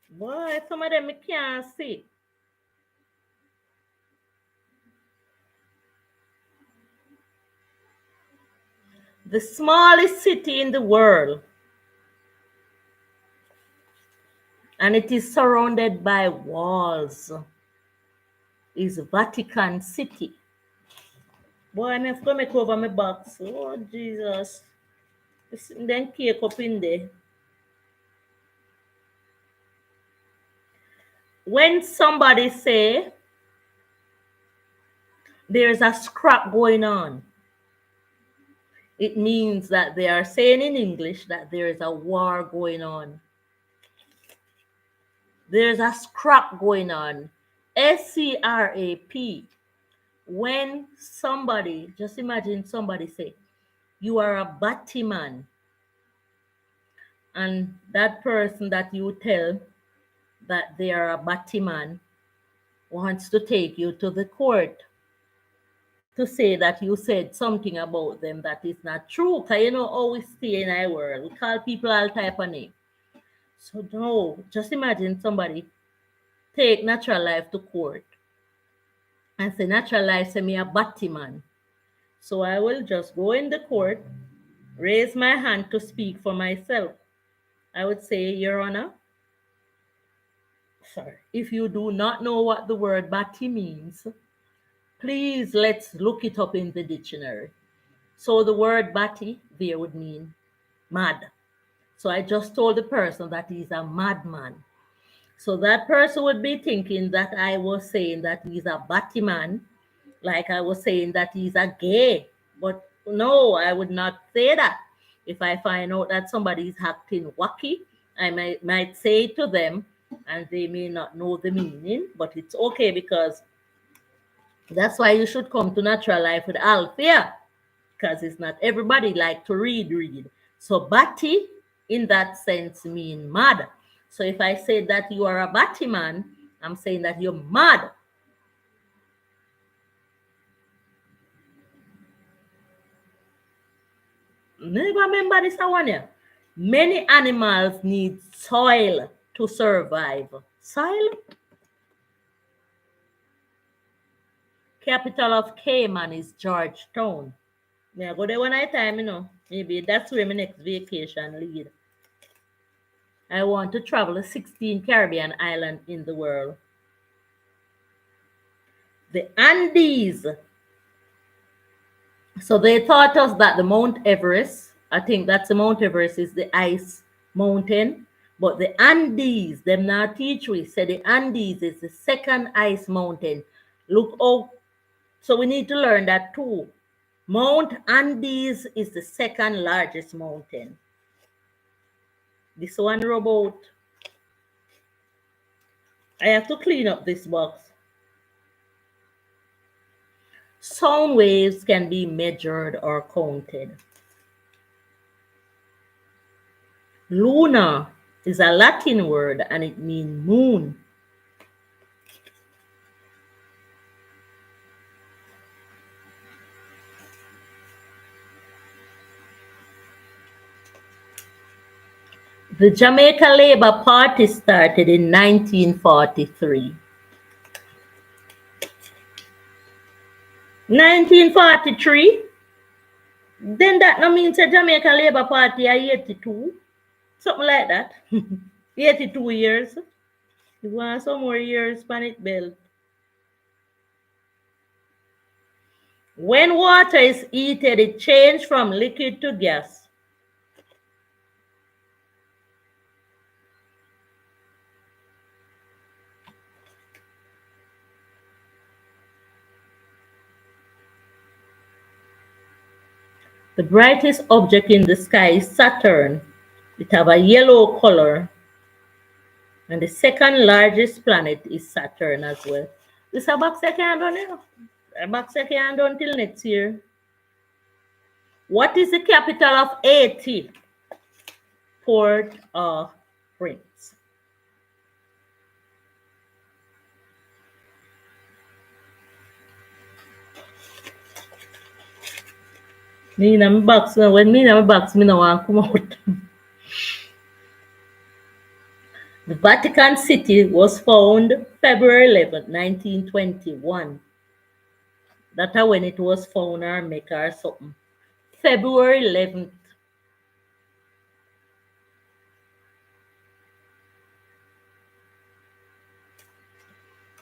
Boy, some of them I can't see. The smallest city in the world, and it is surrounded by walls, is Vatican City. Boy, I have to make over my box. Oh, Jesus. Then cake up in there. When somebody say there's a scrap going on, it means that they are saying in English that there is a war going on. There's a scrap going on. SCRAP. When somebody, just imagine somebody say, you are a Batman, and that person that you tell that they are a Batman wants to take you to the court to say that you said something about them that is not true. Because you know how we stay in our world. We call people all type of name. So no, just imagine somebody take Natural Life to court and say Natural Life say me a Batman. So I will just go in the court, raise my hand to speak for myself. I would say, Your Honor, sir, if you do not know what the word Batty means, please let's look it up in the dictionary. So the word Batty there would mean mad. So I just told the person that he's a madman. So that person would be thinking that I was saying that he's a Batman, like I was saying that he's a gay. But no, I would not say that. If I find out that somebody is acting wacky, I might say to them, and they may not know the meaning, but it's okay because that's why you should come to Natural Life with Althea, because it's not everybody like to read. So batty in that sense mean mad. So if I say that you are a batty man, I'm saying that you're mad. Never remember this one here. Many animals need soil to survive. Soil? Capital of Cayman is Georgetown. Yeah, go there one night time, you know. Maybe that's where my next vacation lead. I want to travel to 16 Caribbean islands in the world. The Andes. So they taught us that the Mount Everest, I think that's the Mount Everest is the ice mountain. But the Andes, them not teach we, say the Andes is the second ice mountain. Look oh, so we need to learn that too. Mount Andes is the second largest mountain. This one robot. I have to clean up this box. Sound waves can be measured or counted. Luna is a Latin word and it means moon. The Jamaica Labour Party started in 1943. 1943? Then that no means the Jamaica Labour Party are 82. Something like that. 82 years. You want some more years, Panic Belt. When water is heated, it changes from liquid to gas. The brightest object in the sky is Saturn. It have a yellow color. And the second largest planet is Saturn as well. This is a box I can't done now. A box I can't done till next year. What is the capital of Haiti? Port-au-Prince. Me in my box, when me in my box, me no want to come out. The Vatican City was found February 11, 1921. That's when it was found or make or something. February 11th.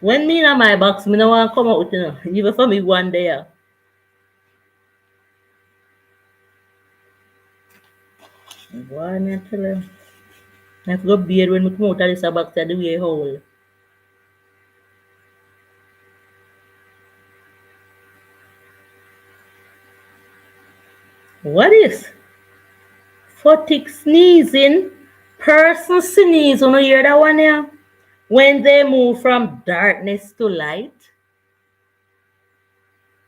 When me in my box, me no want to come out, you know. Even for me one day. Why me tell you? I have to go beard when we come out of this box the way hole. What is? Photic sneezing. Person sneeze. You know hear that one here? When they move from darkness to light?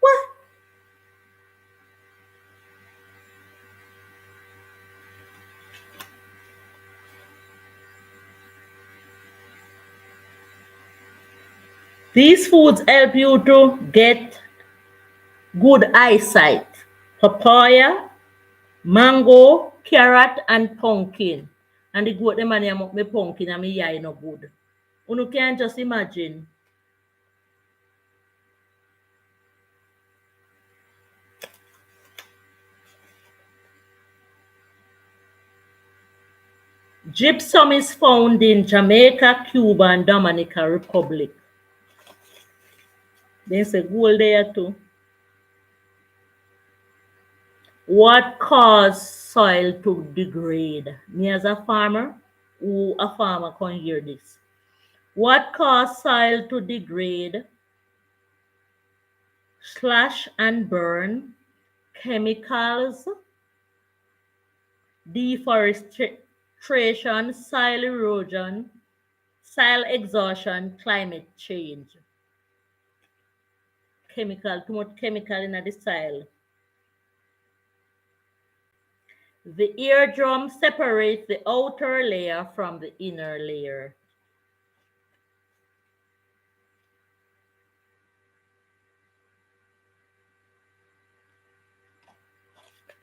What? These foods help you to get good eyesight. Papaya, mango, carrot, and pumpkin. And the goat them and them me pumpkin and me eye no good. You can just imagine. Gypsum is found in Jamaica, Cuba, and Dominican Republic. There's a gold there too. What caused soil to degrade? Me as a farmer, who a farmer can hear this. What caused soil to degrade, slash and burn? Chemicals, deforestation, soil erosion, soil exhaustion, climate change. Chemical, too much chemical in the soil. The eardrum separates the outer layer from the inner layer.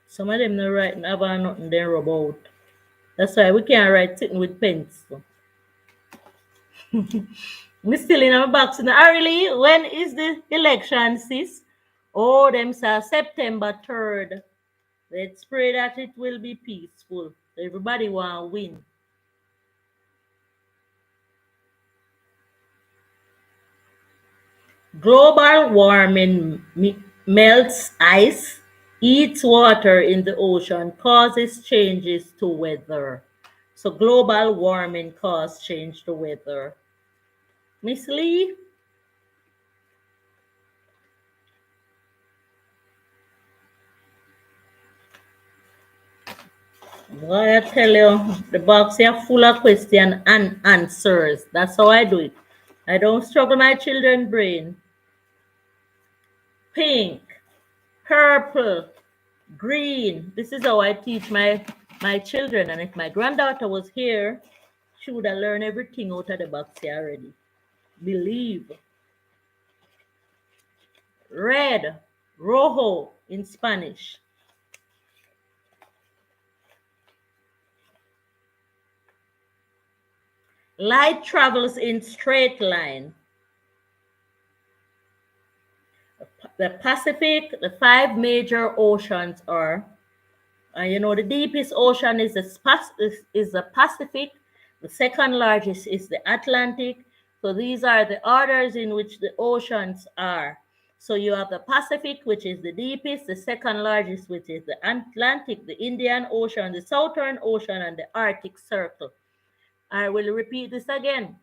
Some of them not writing about nothing they rub out. That's why we can't write sitting with pens. Me still in my box. Really, when is the election, sis? Oh, them say September 3rd. Let's pray that it will be peaceful. Everybody want to win. Global warming melts ice, eats water in the ocean, causes changes to weather. So global warming causes change to weather. Miss Lee? Boy, I tell you, the box here full of questions and answers. That's how I do it. I don't struggle my children's brain. Pink, purple, green. This is how I teach my children. And if my granddaughter was here, she would have learned everything out of the box here already. Believe. Red, rojo in Spanish. Light travels in straight line. The Pacific, the 5 major oceans are, the deepest ocean is the Pacific. The second largest is the Atlantic. So these are the orders in which the oceans are. So you have the Pacific, which is the deepest, the second largest, which is the Atlantic, the Indian Ocean, the Southern Ocean, and the Arctic Circle. I will repeat this again.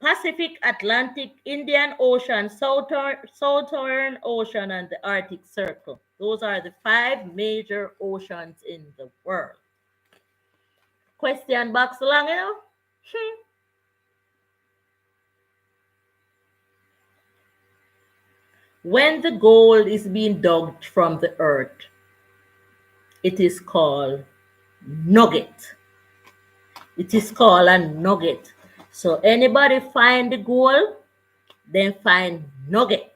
Pacific, Atlantic, Indian Ocean, Southern Ocean, and the Arctic Circle. Those are the 5 major oceans in the world. Question box long, When the gold is being dug from the earth, it is called nugget. It is called a nugget. So anybody find the gold, then find nugget.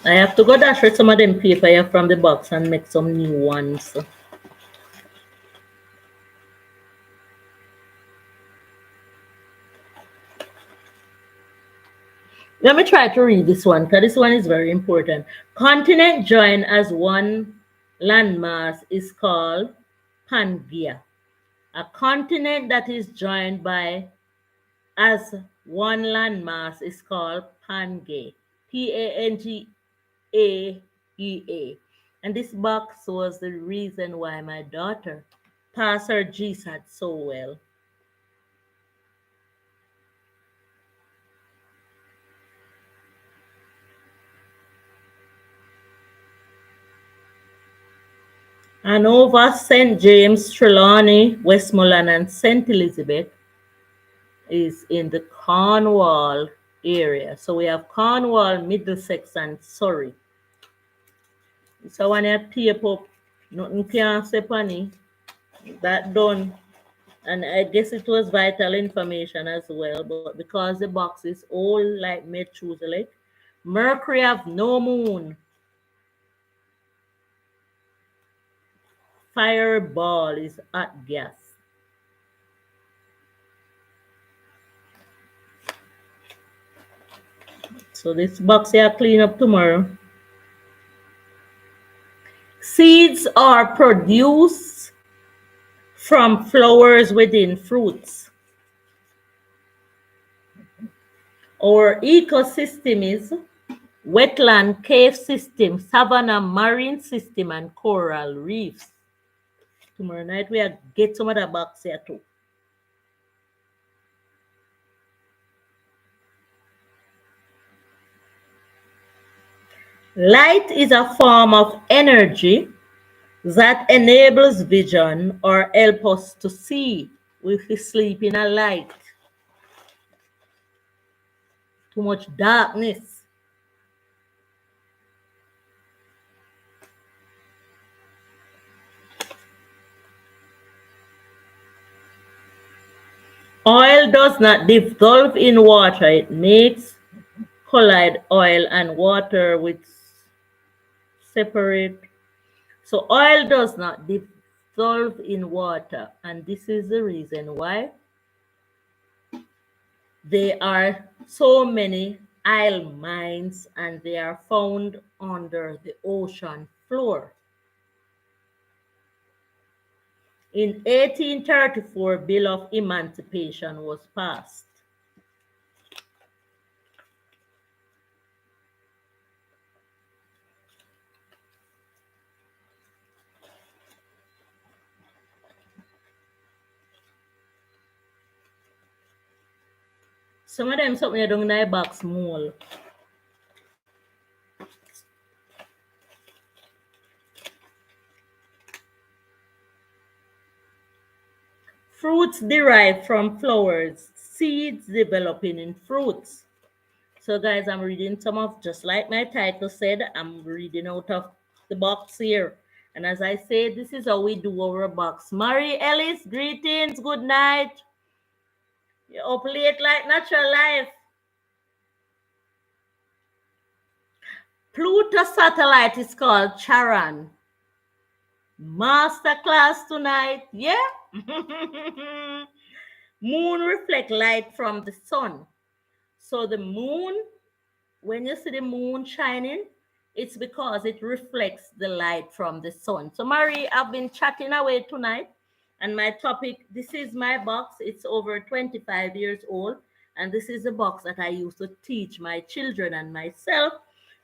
I have to go dash with some of them paper here from the box and make some new ones. Let me try to read this one because this one is very important. Continent joined as one landmass is called Pangaea. A continent that is joined by as one landmass is called Pangaea. Pangaea. And this box was the reason why my daughter passed her GSAT so well. Hanover, St. James, Trelawney, Westmoreland, and St. Elizabeth is in the Cornwall area. So we have Cornwall, Middlesex, and Surrey. So when you tape up, nothing can say funny. That done. And I guess it was vital information as well. But because the box is all like Methuselah, Mercury have no moon. Fireball is hot gas. So this box here clean up tomorrow. Seeds are produced from flowers within fruits. Our ecosystem is wetland, cave system, savanna, marine system, and coral reefs. Tomorrow night we are get some of the box here too. Light is a form of energy that enables vision or help us to see if we sleep in a light. Too much darkness. Oil does not dissolve in water. It makes colloid oil and water with separate. So oil does not dissolve in water, and this is the reason why there are so many oil mines and they are found under the ocean floor. In 1834, Bill of Emancipation was passed. Some of them something you don't know box small. Fruits derived from flowers, seeds developing in fruits. So guys, I'm reading some of, just like my title said, I'm reading out of the box here. And as I say, this is how we do our box. Marie Ellis, greetings, good night. You're up late like natural life. Pluto satellite is called Charon. Masterclass tonight, yeah? Moon reflect light from the sun. So the moon, when you see the moon shining, it's because it reflects the light from the sun. So Marie, I've been chatting away tonight, and my topic, this is my box. It's over 25 years old, and this is the box that I used to teach my children and myself.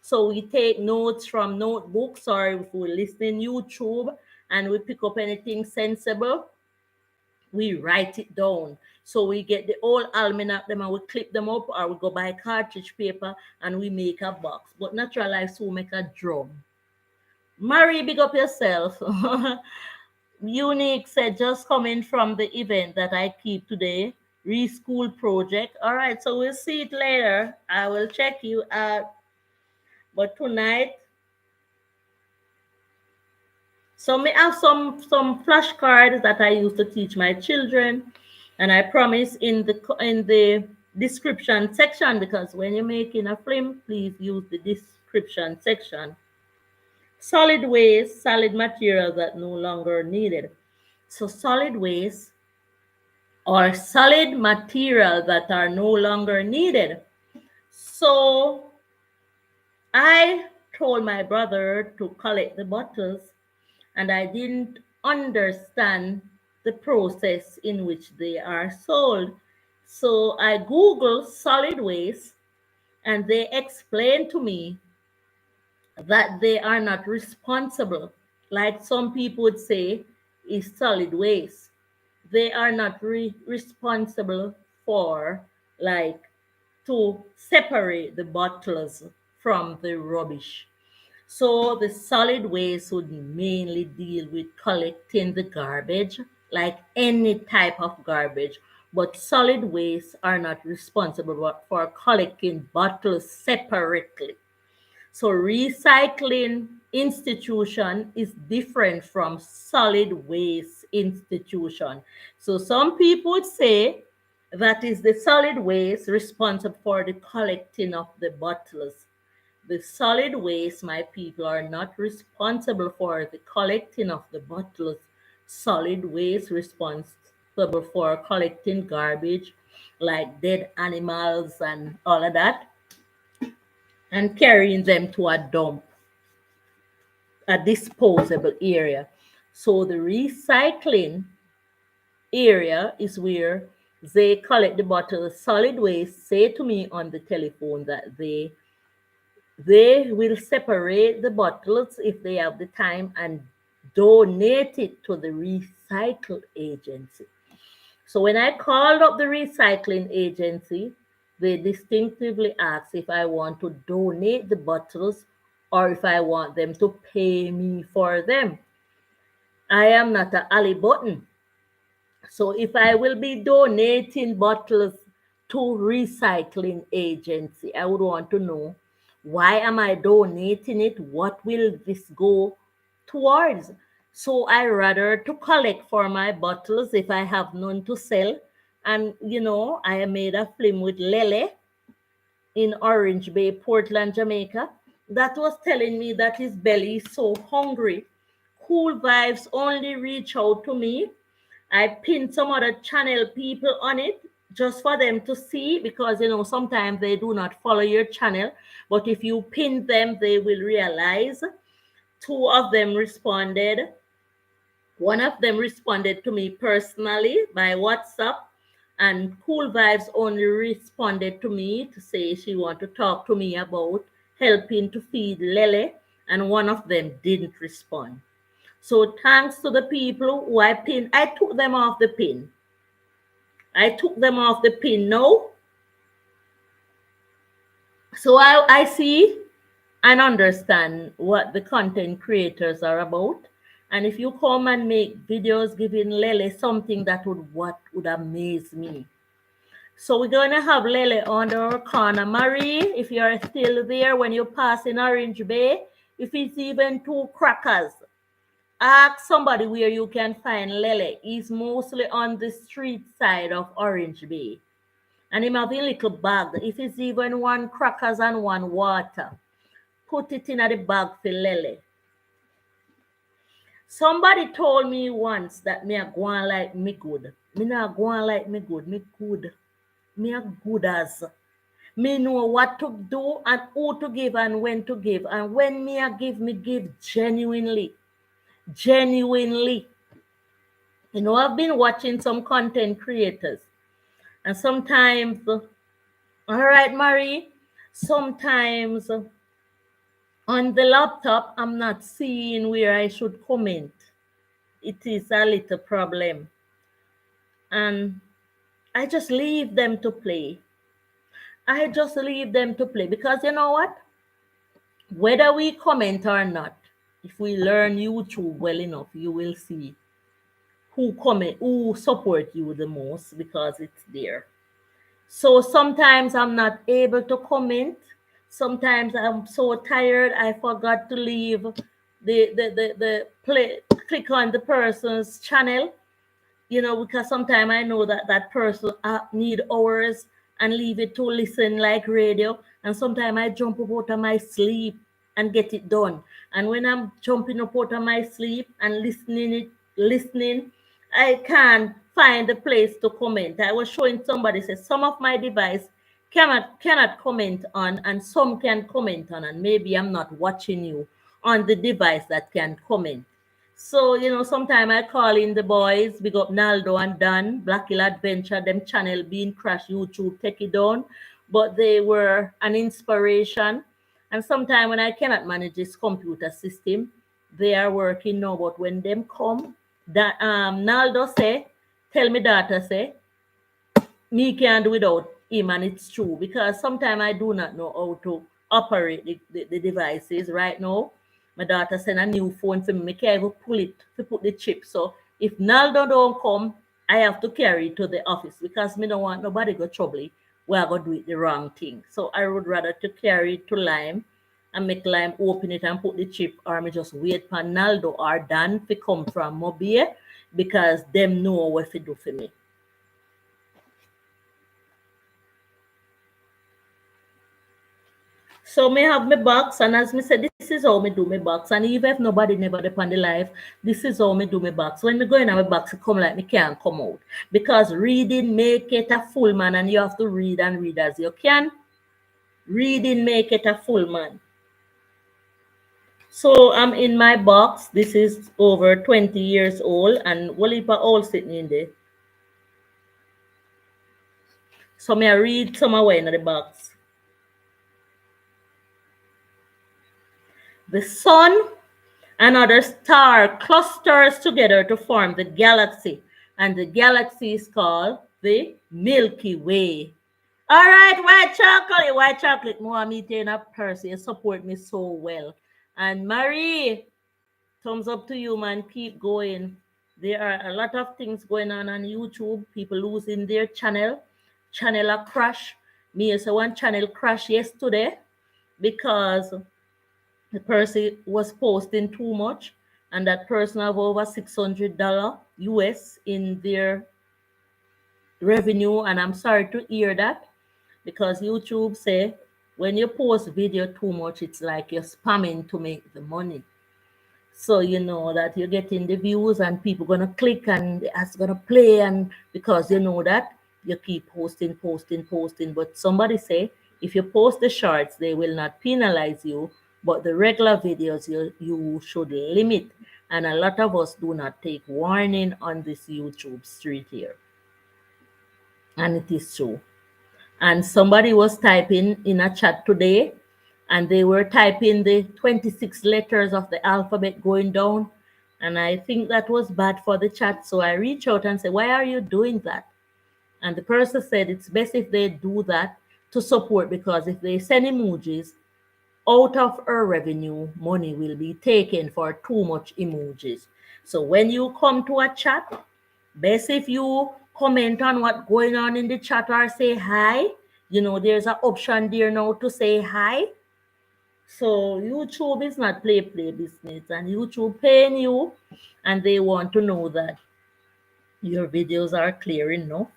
So we take notes from notebooks, or if we listen YouTube and we pick up anything sensible, we write it down. So we get the old almanac them and we clip them up, or we go buy cartridge paper and we make a box. But Natural Life will make a drum. Marie, big up yourself. Unique said, just coming from the event that I keep today, Reschool Project. All right, so we'll see it later. I will check you out. But tonight, so me have some flashcards that I used to teach my children, and I promise in the description section, because when you're making a film, please use the description section. Solid waste, solid materials that no longer needed. So solid waste or solid materials that are no longer needed. So I told my brother to collect the bottles, and I didn't understand the process in which they are sold. So I Googled solid waste, and they explained to me that they are not responsible, like some people would say, is solid waste. They are not responsible for, like, to separate the bottles from the rubbish. So the solid waste would mainly deal with collecting the garbage, like any type of garbage. But solid waste are not responsible for collecting bottles separately. So recycling institution is different from solid waste institution. So some people would say that is the solid waste responsible for the collecting of the bottles. The solid waste, my people, are not responsible for the collecting of the bottles. Solid waste responsible for collecting garbage like dead animals and all of that and carrying them to a dump, a disposable area. So the recycling area is where they collect the bottles. Solid waste say to me on the telephone that they will separate the bottles if they have the time and donate it to the recycle agency. So when I called up the recycling agency, they distinctively asked if I want to donate the bottles or if I want them to pay me for them. I am not a Ali Button. So if I will be donating bottles to recycling agency, I would want to know why am I donating it? What will this go towards? So I rather to collect for my bottles if I have none to sell. And I made a film with Lele in Orange Bay, Portland, Jamaica, that was telling me that his belly is so hungry. Cool Vibes only reach out to me. I pinned some other channel people on it just for them to see because sometimes they do not follow your channel, but if you pin them, they will realize. Two of them responded. One of them responded to me personally by WhatsApp, and Cool Vibes only responded to me to say she want to talk to me about helping to feed Lele, and one of them didn't respond. So thanks to the people who I pinned, I took them off the pin. I took them off the pin now. So I see and understand what the content creators are about. And if you come and make videos giving Lele something that would amaze me. So we're going to have Lele on our corner. Marie, if you're still there when you pass in Orange Bay, if it's even 2 crackers, ask somebody where you can find Lele. He's mostly on the street side of Orange Bay. And him have a little bag. If it's even 1 crackers and 1 water, put it in the bag for Lele. Somebody told me once that me a go on like me good. Me not go on like me good. Me good. Me a good as. Me know what to do and who to give and when to give. And when me a give, me give genuinely. Genuinely. I've been watching some content creators. And sometimes, all right, Marie, sometimes on the laptop, I'm not seeing where I should comment. It is a little problem. And I just leave them to play. I just leave them to play because you know what? Whether we comment or not, if we learn YouTube well enough, you will see who support you the most because it's there. So sometimes I'm not able to comment. Sometimes I'm so tired I forgot to leave the play click on the person's channel, because sometimes I know that that person need hours and leave it to listen like radio. And sometimes I jump up out of my sleep and get it done. And when I'm jumping up out of my sleep and listening, I can't find a place to comment. I was showing somebody says some of my device cannot comment on, and some can comment on, and maybe I'm not watching you on the device that can comment. So, sometimes I call in the boys, big up Naldo and Dan, Black Hill Adventure, them channel being crashed, YouTube, take it down. But they were an inspiration. And sometimes when I cannot manage this computer system, they are working now. But when them come, that Naldo say, tell me daughter say, me can't do without him, and it's true because sometimes I do not know operate the devices right now. My daughter sent a new phone for me. I can't even pull it to put the chip. So if Naldo don't come, I have to carry it to the office because me don't want nobody go trouble. We are gonna do it the wrong thing. So I would rather to carry it to Lime and make Lime open it and put the chip, or me just wait for Naldo or Dan to come from Mobile because them know what to do for me. So me have my box, and as me said, this is how me do my box. And even if nobody never depend the life, this is how me do my box. When me go in my box, it come like me can't come out. Because reading make it a full man, and you have to read and read as you can. Reading make it a full man. So I'm in my box. This is over 20 years old, and Walipa all sitting in there. So me I read somewhere in the box. The sun and other star clusters together to form the galaxy, and the galaxy is called the Milky Way. All right, white chocolate, more meeting a person. You support me so well. And Marie, thumbs up to you, man. Keep going. There are a lot of things going on YouTube. People losing their channel a crash. Me as one channel crash yesterday because the person was posting too much, and that person have over $600 US in their revenue. And I'm sorry to hear that because YouTube say when you post video too much, it's like you're spamming to make the money. So you know that you're getting the views and people gonna click and it's gonna play, and because you know that you keep posting. But somebody say if you post the shorts, they will not penalize you, but the regular videos you should limit. And a lot of us do not take warning on this YouTube street here. And it is true. And somebody was typing in a chat today, and they were typing the 26 letters of the alphabet going down. And I think that was bad for the chat. So I reached out and said, why are you doing that? And the person said it's best if they do that to support, because if they send emojis, out of our revenue, money will be taken for too much emojis. So when you come to a chat, best if you comment on what's going on in the chat or say hi. You know, there's an option there now to say hi. So YouTube is not play business, and YouTube paying you, and they want to know that your videos are clear enough.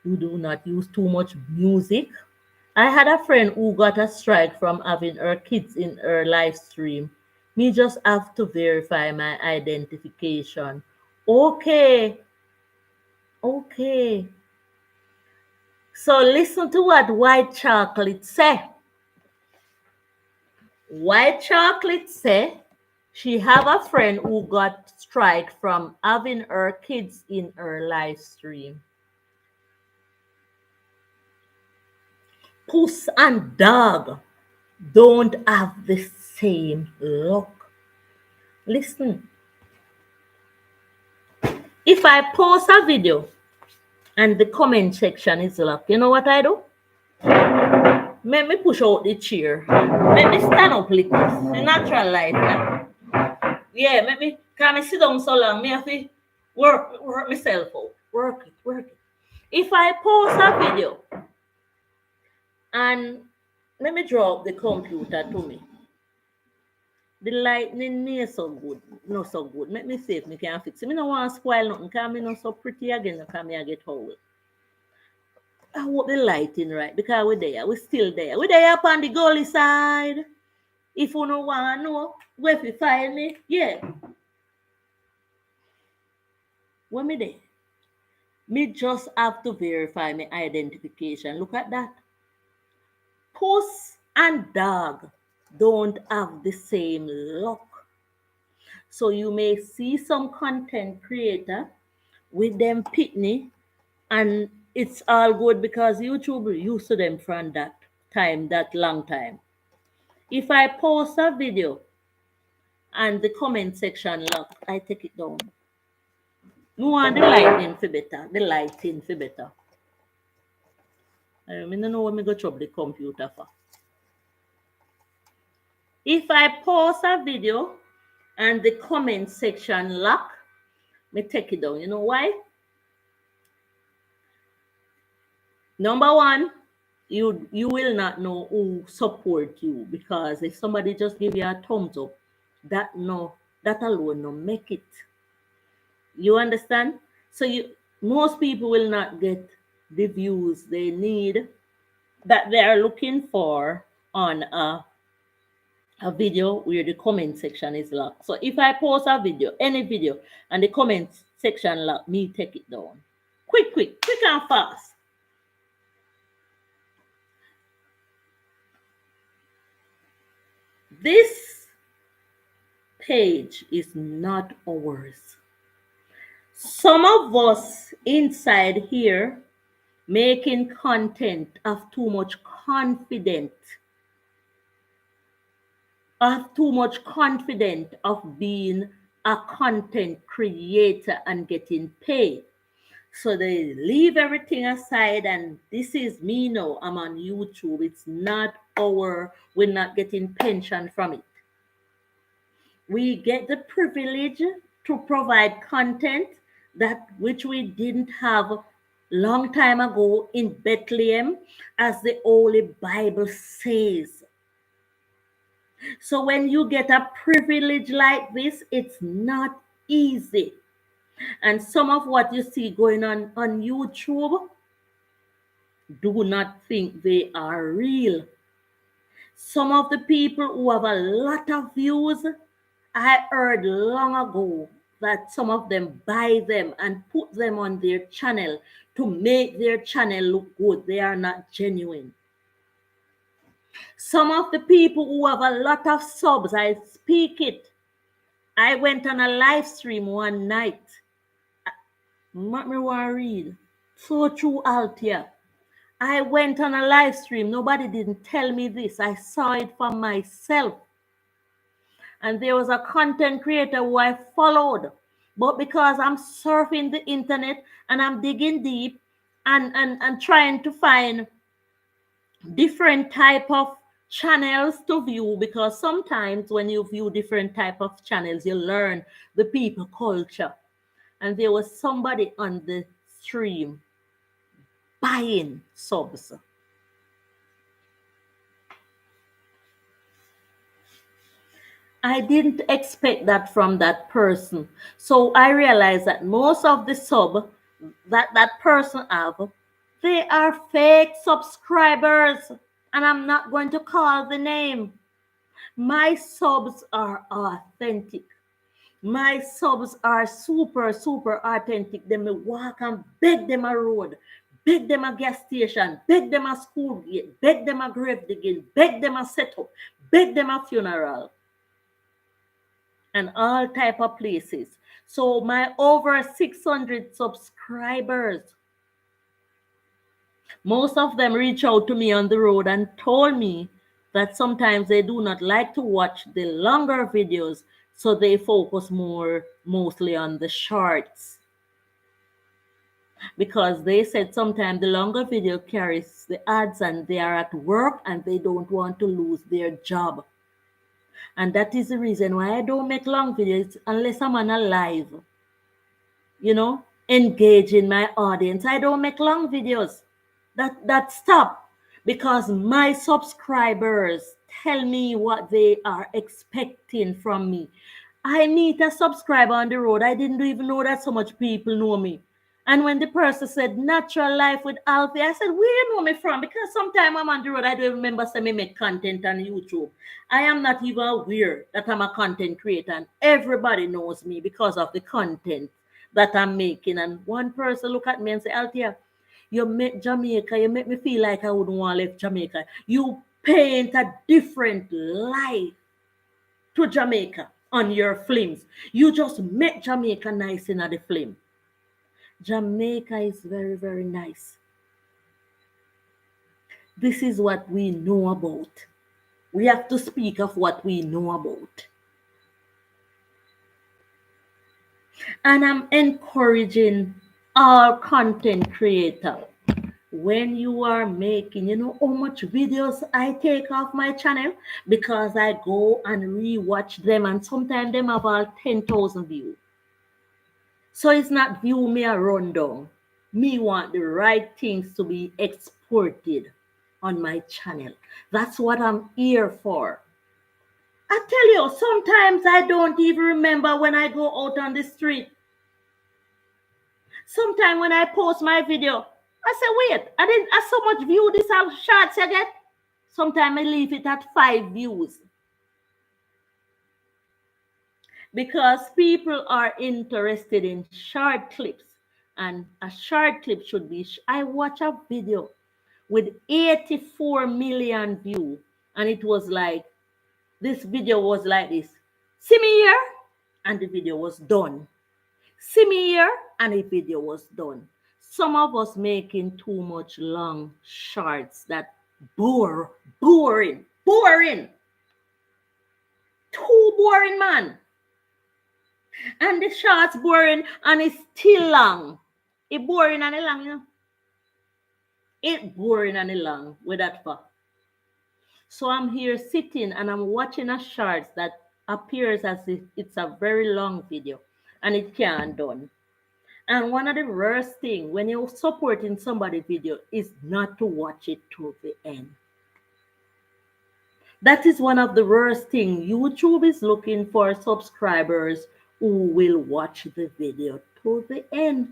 You do not use too much music. I had a friend who got a strike from having her kids in her live stream. Me just have to verify my identification. Okay, okay. So listen to what White Chocolate say. White Chocolate say she have a friend who got strike from having her kids in her live stream. Puss and dog don't have the same luck. Listen, if I post a video and the comment section is locked, you know what I do? Make me push out the chair. Make me stand up like this. The natural life now. Yeah, make me, can I sit down so long? Me have to work myself out. Work it. If I post a video and let me draw up the computer to me. The lightning is so good. Not so good. Let me see if me can fix it. Me no want to spoil nothing because me not so pretty again because me I get old. I hope the lighting right because we're there. We're still there. We're there up on the gully side. If you don't want to know where to find me, yeah. When me there, me just have to verify my identification. Look at that. Puss and dog don't have the same luck. So you may see some content creator with them pitney, and it's all good because YouTube used to them from that time, that long time. If I post a video and the comment section lock, I take it down. No want the lighting for better. The lighting for better. I don't know what me go trouble the computer for. If I post a video and the comment section lock, me take it down. You know why? Number one, you will not know who support you, because if somebody just give you a thumbs up, that alone no make it. You understand? So most people will not get the views they need, that they are looking for on a video where the comment section is locked. So if I post a video, any video, and the comment section locked, me take it down. Quick and fast. This page is not ours. Some of us inside here making content of too much confident, of being a content creator and getting paid. So they leave everything aside, and this is me now. I'm on YouTube. It's not we're not getting pension from it. We get the privilege to provide content that which we didn't have long time ago in Bethlehem, as the Holy Bible says. So when you get a privilege like this, it's not easy. And some of what you see going on YouTube, do not think they are real. Some of the people who have a lot of views, I heard long ago that some of them buy them and put them on their channel to make their channel look good. They are not genuine. Some of the people who have a lot of subs, I speak it. I went on a live stream one night. Let me read. So true, Altia. I went on a live stream. Nobody didn't tell me this. I saw it for myself. And there was a content creator who I followed. But because I'm surfing the internet and I'm digging deep and trying to find different type of channels to view, because sometimes when you view different type of channels, you learn the people culture. And there was somebody on the stream buying subs. I didn't expect that from that person. So I realized that most of the sub that person have, they are fake subscribers. And I'm not going to call the name. My subs are authentic. My subs are super authentic. They may walk and beg them a road, beg them a gas station, beg them a school gate, beg them a grave digging, beg them a setup, beg them a funeral, and all type of places. So my over 600 subscribers, most of them reach out to me on the road and told me that sometimes they do not like to watch the longer videos, so they focus mostly on the shorts, because they said sometimes the longer video carries the ads and they are at work and they don't want to lose their job. And that is the reason why I don't make long videos unless I'm on a live, engaging my audience. I don't make long videos. That stop, because my subscribers tell me what they are expecting from me. I meet a subscriber on the road. I didn't even know that so much people know me. And when the person said natural life with Alfie, I said, where you know me from? Because sometimes I'm on the road, I don't remember saying me make content on YouTube. I am not even aware that I'm a content creator, and everybody knows me because of the content that I'm making. And one person look at me and say, Althea, you make Jamaica, you make me feel like I wouldn't want to leave Jamaica. You paint a different light to Jamaica on your films. You just make Jamaica nice in the film. Jamaica is very, very nice. This is what we know about. We have to speak of what we know about. And I'm encouraging all content creators, when you are making, you know how much videos I take off my channel? Because I go and rewatch them, and sometimes them have all 10,000 views. So it's not view me a rundown. Me want the right things to be exported on my channel. That's what I'm here for. I tell you, sometimes I don't even remember when I go out on the street. Sometimes when I post my video, I say, wait, I so much view this shots I get. Sometimes I leave it at 5 views. Because people are interested in short clips. And a short clip should be, I watch a video with 84 million views. And it was like, this video was like this. See me here? And the video was done. See me here? And the video was done. Some of us making too much long shorts that boring. Too boring, man. And the shorts boring and it's still long. It boring and it long, you know. It boring and it long with that for. So I'm here sitting and I'm watching a shorts that appears as if it's a very long video and it can't done. And one of the worst things when you're supporting somebody's video is not to watch it to the end. That is one of the worst things. YouTube is looking for subscribers who will watch the video to the end.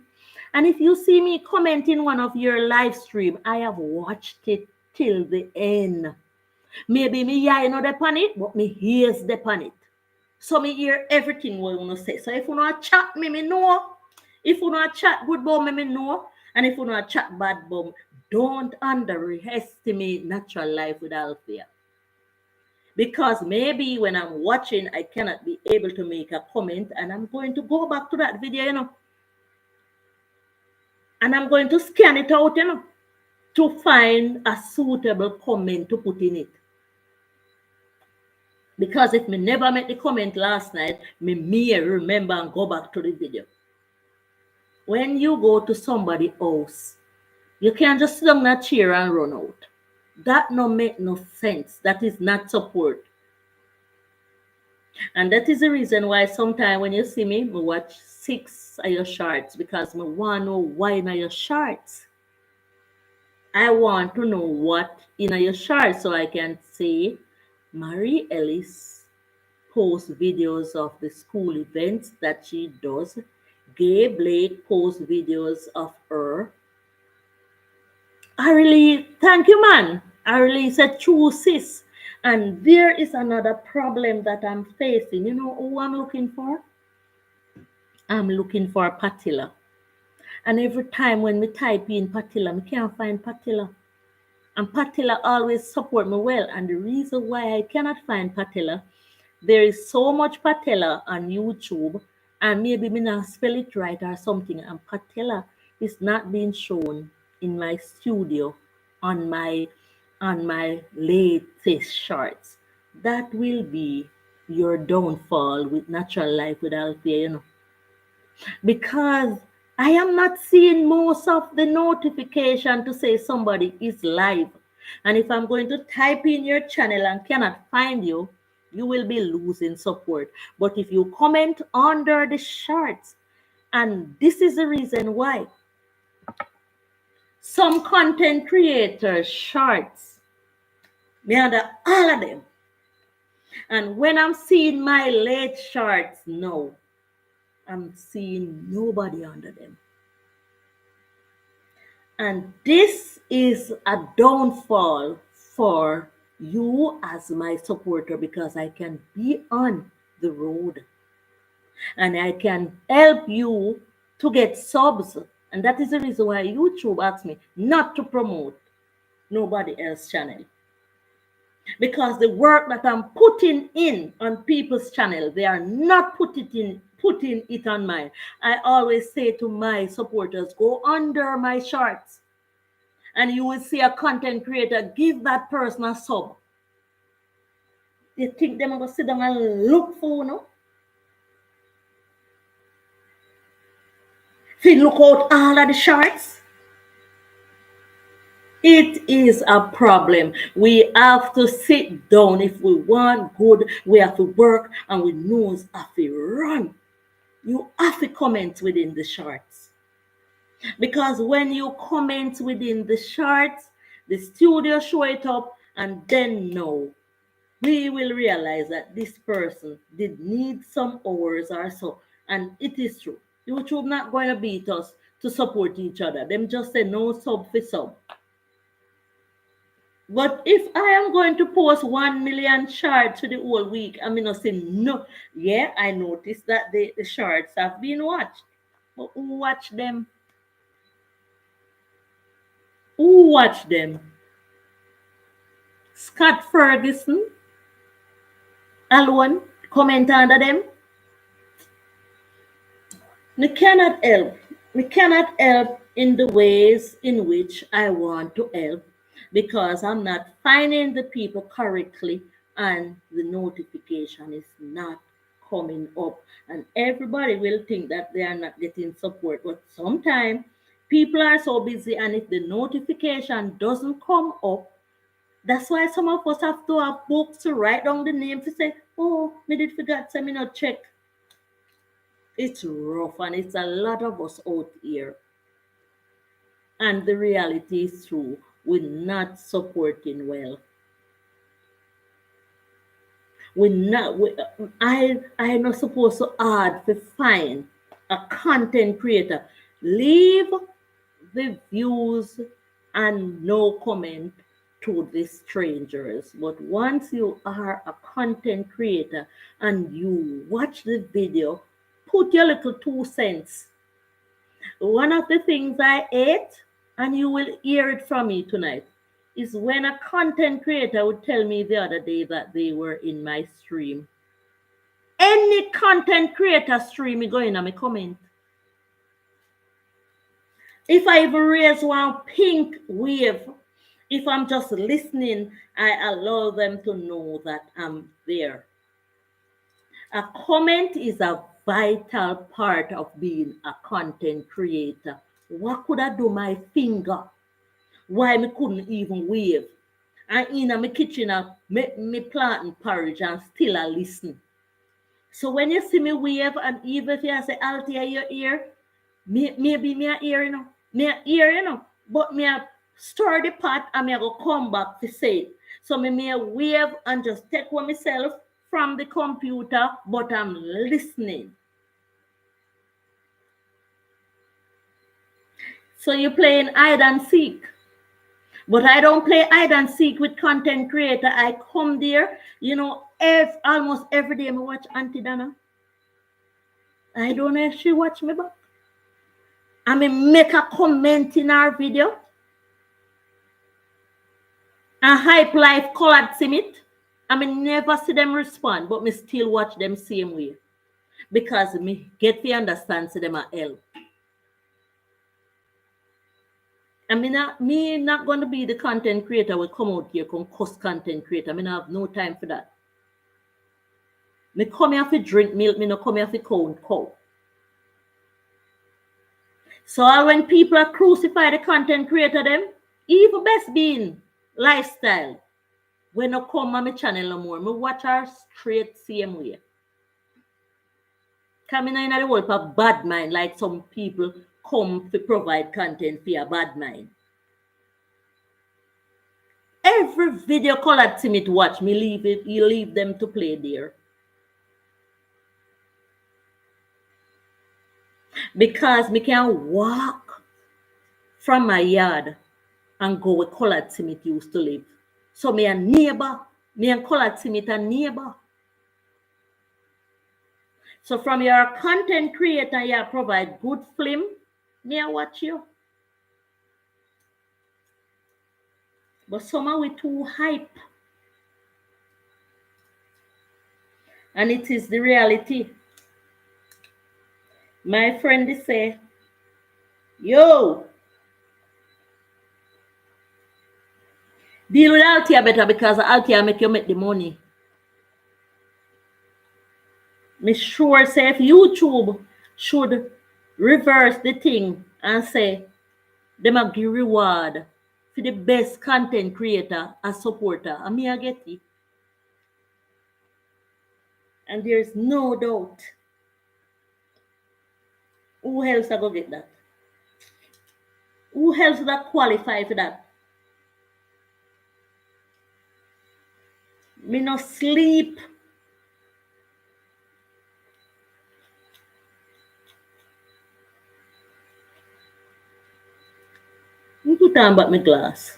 And if you see me commenting one of your live stream, I have watched it till the end. Maybe me eye not upon it, but me ears upon it. So me hear everything what you want to say. So if you not chat me know. If you not chat good about me know. And if you not chat bad about me, don't underestimate natural life with Althea. Because maybe when I'm watching, I cannot be able to make a comment, and I'm going to go back to that video, you know. And I'm going to scan it out, you know, to find a suitable comment to put in it. Because if me never make the comment last night, me may remember and go back to the video. When you go to somebody's house, you can't just sit down in a chair and run out. That no make no sense. That is not support. And that is the reason why sometimes when you see me, I watch 6 of your shorts because I want to know why in your shorts. I want to know what in your shorts so I can say, Marie Ellis posts videos of the school events that she does. Gay Blake posts videos of her. I really, thank you, man. I really said true sis. And there is another problem that I'm facing. You know who I'm looking for? I'm looking for Patilla. And every time when we type in Patilla, I can't find Patilla. And Patilla always support me well. And the reason why I cannot find Patilla, there is so much Patilla on YouTube, and maybe me not spell it right or something. And Patilla is not being shown in my studio on my latest shorts. That will be your downfall with natural life with Althea, you know. Because I am not seeing most of the notification to say somebody is live. And if I'm going to type in your channel and cannot find you, you will be losing support. But if you comment under the shorts, and this is the reason why some content creators shorts, me under all of them. And when I'm seeing my late shorts now, I'm seeing nobody under them. And this is a downfall for you as my supporter because I can be on the road and I can help you to get subs. And that is the reason why YouTube asked me not to promote nobody else's channel. Because the work that I'm putting in on people's channel, they are not putting it on mine. I always say to my supporters, go under my shorts and you will see a content creator give that person a sub. You think they're going to sit down and look for, no? If you look out all of the shorts, It is a problem. We have to sit down. If we want good, we have to work and we know have to run. You have to comment within the shorts. Because when you comment within the shorts, the studio show it up and then no. We will realize that this person did need some hours or so. And it is true. YouTube not going to beat us to support each other. Them just say no sub for sub. But if I am going to post 1 million shorts for the whole week, I mean, not say no. Yeah, I noticed that the shorts have been watched. But who watch them? Who watch them? Scott Ferguson alone comment under them. We cannot help. We cannot help in the ways in which I want to help because I'm not finding the people correctly and the notification is not coming up. And everybody will think that they are not getting support. But sometimes people are so busy, and if the notification doesn't come up, that's why some of us have to have books to write down the name to say, oh, me did forget, so me not check. It's rough and it's a lot of us out here. And the reality is true. We're not supporting well. We're not I'm not supposed to add to find a content creator. Leave the views and no comment to the strangers. But once you are a content creator and you watch the video, put your little 2 cents. One of the things I ate, and you will hear it from me tonight, is when a content creator would tell me the other day that they were in my stream. Any content creator stream, me go in and me comment. If I even raise one pink wave, if I'm just listening, I allow them to know that I'm there. A comment is a vital part of being a content creator. What could I do my finger? Why me couldn't even wave? And in my kitchen, me planting porridge and still I listen. So when you see me wave, and even if you say, Althea, your ear, maybe me a ear, me a ear, but me a stir the pot and me a go come back to say it. So me may wave and just take one myself from the computer, but I'm listening. So you're playing hide and seek. But I don't play hide and seek with content creator. I come there, almost every day I watch Auntie Dana. I don't know if she watch me back. I mean, make a comment in our video. And Hype Life colored sim it. I mean, never see them respond, but me still watch them same way. Because me get to understand see them a help. I mean, me not going to be the content creator will come out here, come cuss content creator. I mean, I have no time for that. Me come here to drink milk, me no come here to count cow. So when people are crucify the content creator them, even best being lifestyle, when I come on my channel no more, me watch her straight same way. Coming in the world of bad mind, like some people come to provide content for a bad mind. Every video colored to me to watch, me leave it, you leave them to play there. Because me can walk from my yard and go where colored Timmy used to live. So me a neighbor, me and colored Timmy a neighbor. So from your content creator, you provide good film, me I watch you. But somehow we too hype. And it is the reality. My friend is say, yo, deal with Althea better because Althea make you make the money. Me sure say if YouTube should reverse the thing and say them a give reward for the best content creator and supporter. And me I get it. And there's no doubt. Who else I go get that? Who else that qualify for that? Me no sleep. Me put on back my glass.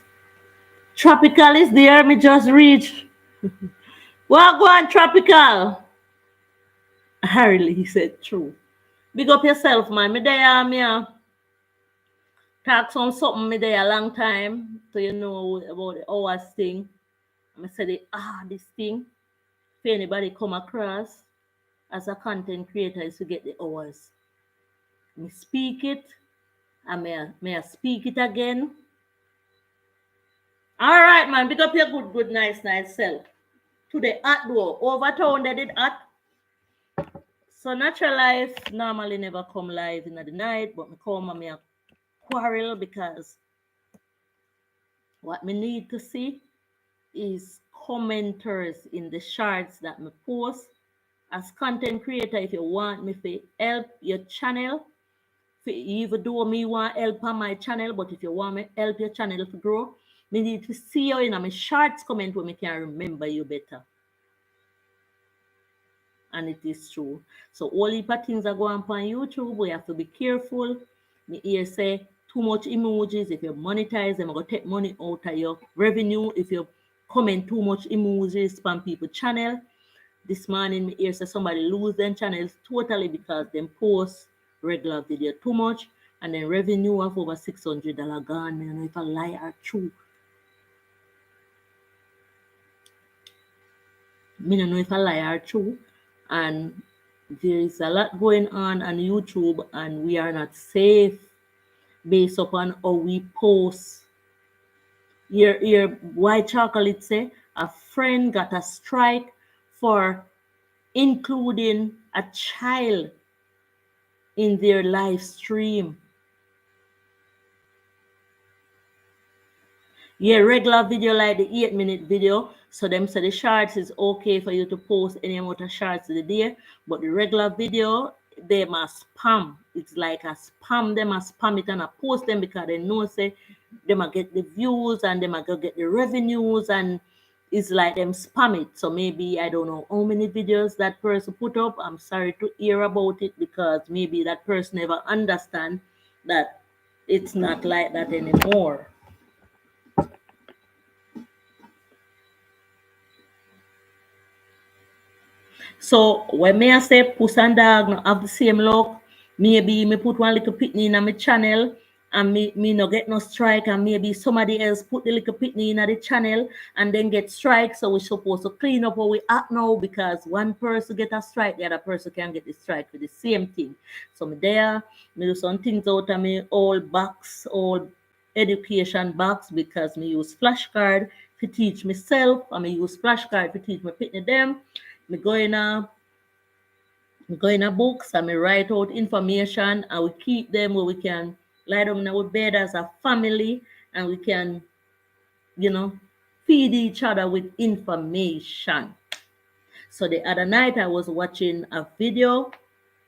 Tropical is there, me just reach. What go on, Tropical? Harley, he said, true. Big up yourself, man. Me there, me talk some something me there a long time. So you know about the hours thing. I said, this thing, if anybody come across as a content creator is to get the hours. Me speak it, and may I speak it again. All right, man. Big up your good, nice self. Today, at door. Overtown, they did at. So natural life normally never come live in the night, but me come and me a quarrel because what me need to see is commenters in the charts that me post. As content creator, if you want me to help your channel, even though me want help on my channel, but if you want me help your channel to grow, me need to see you in my shorts comment where me can remember you better. And it is true. So all heap of things are going on YouTube. We have to be careful. Me here say too much emojis. If you monetize them, I'm gonna take money out of your revenue. If you comment too much emojis on people's channel. This morning me here say somebody lose their channels totally because them post regular video too much and then revenue of over $600 gone. I don't know if I lie or true. Me don't know if I lie or true. And there is a lot going on YouTube and we are not safe based upon how we post. Here White Chocolate say a friend got a strike for including a child in their live stream. Yeah, regular video like the 8-minute video. So them say the shorts is okay for you to post any amount of shorts in the day, but the regular video, they must spam. It's like a spam. They must spam it and I post them because they know say they might get the views and they might get the revenues and it's like them spam it. So maybe I don't know how many videos that person put up. I'm sorry to hear about it because maybe that person never understand that it's not like that anymore. So when me I say puss and dog no have the same look, maybe me put one little pitney in my channel and me no get no strike and maybe somebody else put the little pitney in the channel and then get strike. So we're supposed to clean up what we act now because one person get a strike, the other person can get the strike for the same thing. So me there, me do some things out of me all box, all education box because me use flashcard to teach myself and me use flashcard to teach my pitney them. Me go in a books and me write out information and we keep them where we can lie down in our bed as a family and we can, feed each other with information. So the other night I was watching a video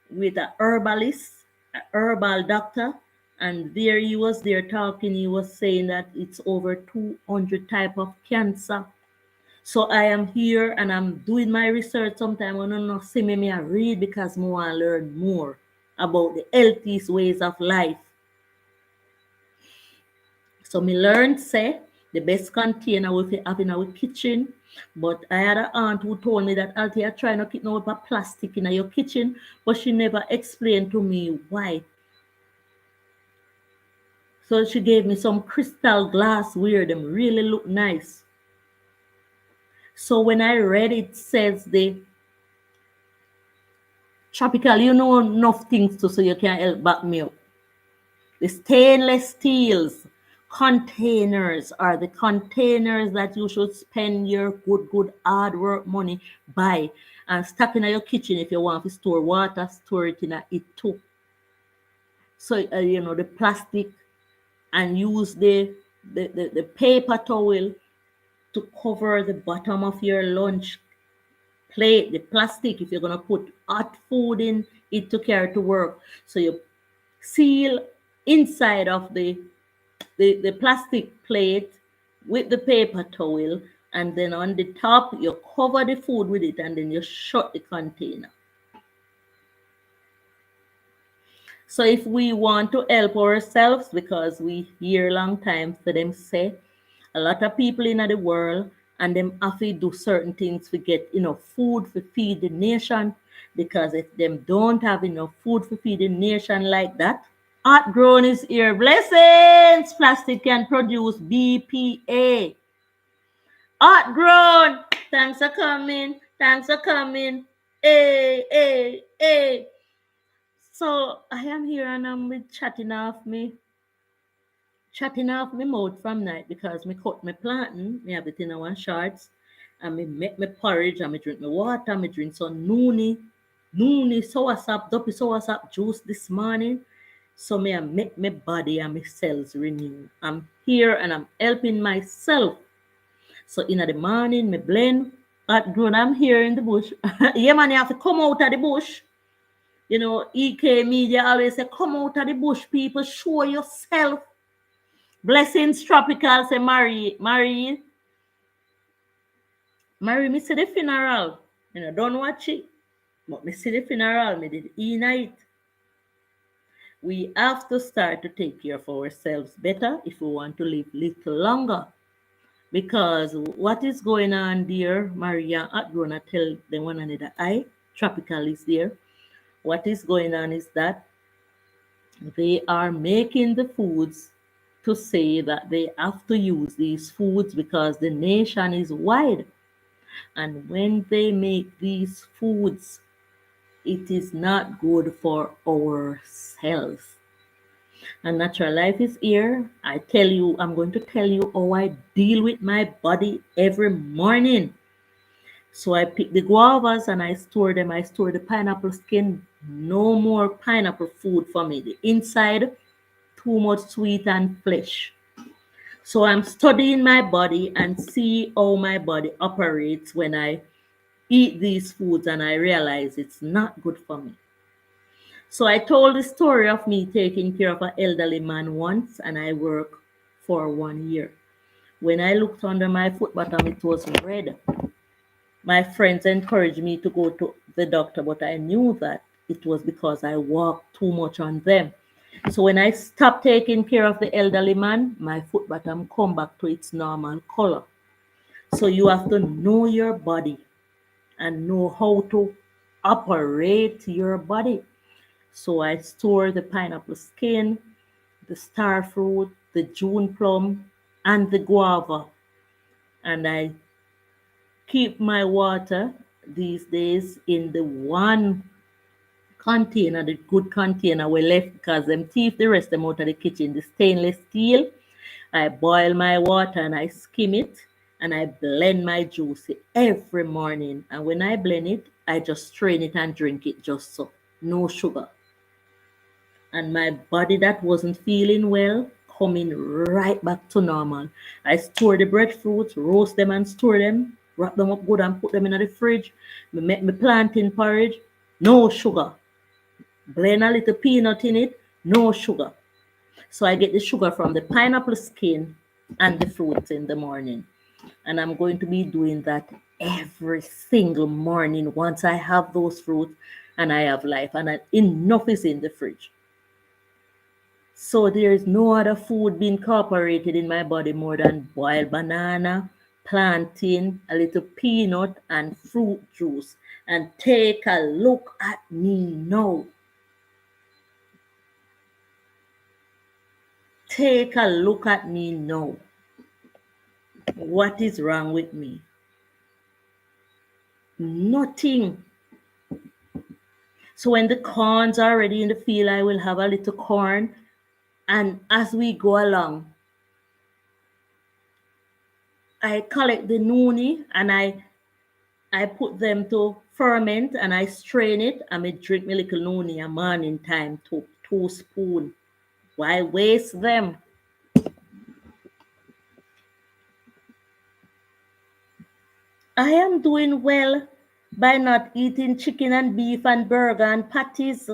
with a herbalist, a herbal doctor, and there he was there talking. He was saying that it's over 200 type of cancer. So I am here and I'm doing my research. Sometimes when I don't see me, I read because I want to learn more about the healthiest ways of life. So me learned say the best container we have in our kitchen. But I had an aunt who told me that Althea try not keep no plastic in your kitchen, but she never explained to me why. So she gave me some crystal glassware. Them really look nice. So when I read it says the Tropical, you know enough things to so you can help back me up. The stainless steels containers are the containers that you should spend your good hard work money buy and stack in your kitchen if you want to store water, store it in it too. So the plastic and use the the paper towel to cover the bottom of your lunch plate, the plastic, if you're going to put hot food in it to carry to work. So you seal inside of the plastic plate with the paper towel, and then on the top you cover the food with it, and then you shut the container. So if we want to help ourselves, because we hear long time for them say, a lot of people in the world and them have to do certain things to get enough food to feed the nation. Because if them don't have enough food to feed the nation like that, art grown is here. Blessings! Plastic can produce BPA. Art grown! Thanks for coming. Thanks for coming. Hey, hey, hey. So I am here and I'm chatting off me mouth from night because me cut my plantain, me have it in one shorts, and me make my porridge and me drink my water, me drink some noonie soursop, duppy soursop juice this morning. So me I make my body and my cells renew. I'm here and I'm helping myself. So in the morning, me blend. At grown, I'm here in the bush. Yeah, man, you have to come out of the bush. You know, EK Media always say, come out of the bush, people, show yourself. Blessings Tropical say, Marie, me see the funeral. You know, don't watch it. But me see the funeral, me did night. We have to start to take care of ourselves better if we want to live little longer. Because what is going on there, Maria, I'm gonna tell them one another, Tropical is there. What is going on is that they are making the foods to say that they have to use these foods because the nation is wide. And when they make these foods, it is not good for ourselves. And Natural Life is here. I'm going to tell you how I deal with my body every morning. So I pick the guavas and I store them. I store the pineapple skin. No more pineapple food for me. The inside, too much sweet and flesh. So I'm studying my body and see how my body operates when I eat these foods, and I realize it's not good for me. So I told the story of me taking care of an elderly man once, and I worked for 1 year. When I looked under my foot bottom, it was red. My friends encouraged me to go to the doctor, but I knew that it was because I walked too much on them. So when I stopped taking care of the elderly man, my foot bottom come back to its normal color. So you have to know your body and know how to operate your body. So I store the pineapple skin, the star fruit, the June plum, and the guava. And I keep my water these days in the one container, the good container we left because them thief the rest them out of the kitchen, the stainless steel. I boil my water and I skim it and I blend my juice every morning. And when I blend it, I just strain it and drink it just so. No sugar. And my body that wasn't feeling well coming right back to normal. I store the breadfruits, roast them and store them, wrap them up good and put them in the fridge. Me make me plantain porridge, no sugar. Blend a little peanut in it, no sugar. So I get the sugar from the pineapple skin and the fruits in the morning. And I'm going to be doing that every single morning once I have those fruits and I have life. And enough is in the fridge. So there is no other food being incorporated in my body more than boiled banana, plantain, a little peanut, and fruit juice. And take a look at me now. Take a look at me now. What is wrong with me? Nothing. So when the corns are ready in the field, I will have a little corn. And as we go along, I collect the noonie and I put them to ferment and I strain it and I drink my little noonie a morning time, two spoon. Why waste them? I am doing well by not eating chicken and beef and burger and patties.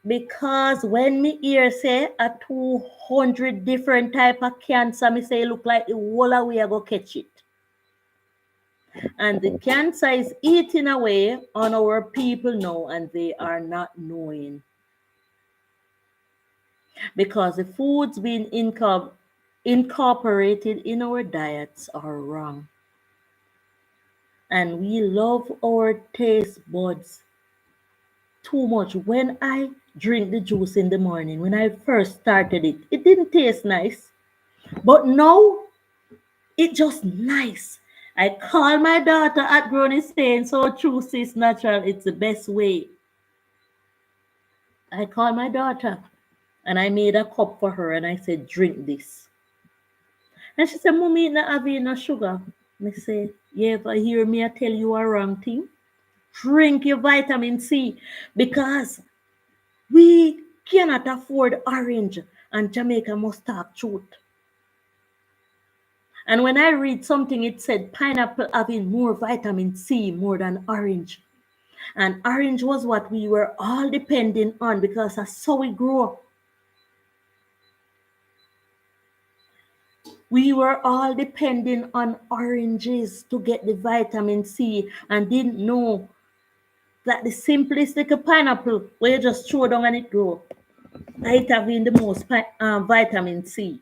Because when me hear say a 200 different type of cancer, me say look like the whole of we are go catch it. And the cancer is eating away on our people now, and they are not knowing. Because the foods being incorporated in our diets are wrong. And we love our taste buds too much. When I drink the juice in the morning, when I first started it, it didn't taste nice. But now it just nice. I call my daughter at Brownie saying, so true, sis, natural, it's the best way. I called my daughter and I made a cup for her and I said, drink this. And she said, Mommy, it not having no sugar. I say, you ever hear me I tell you a wrong thing? Drink your vitamin C because we cannot afford orange and Jamaica must talk truth. And when I read something, it said pineapple having more vitamin C more than orange. And orange was what we were all depending on because that's how we grew up. We were all depending on oranges to get the vitamin C and didn't know that the simplest like a pineapple where you just throw down and it grow, it having the most vitamin C.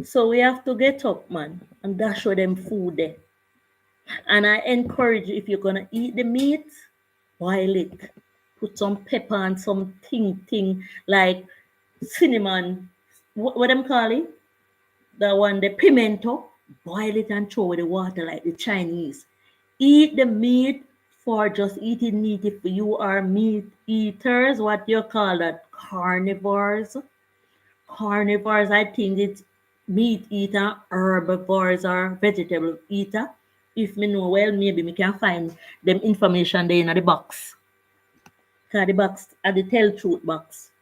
So we have to get up, man, and dash with them food there. And I encourage you, if you're gonna eat the meat, boil it. Put some pepper and some thing like cinnamon. What them call it? The one, the pimento. Boil it and throw with the water like the Chinese. Eat the meat for just eating meat. If you are meat eaters, what you call that? Carnivores. Carnivores, I think it's meat eater, herbivores, or vegetable eater. If me know well, maybe me can find them information there in the box. Cause the box at the tell truth box.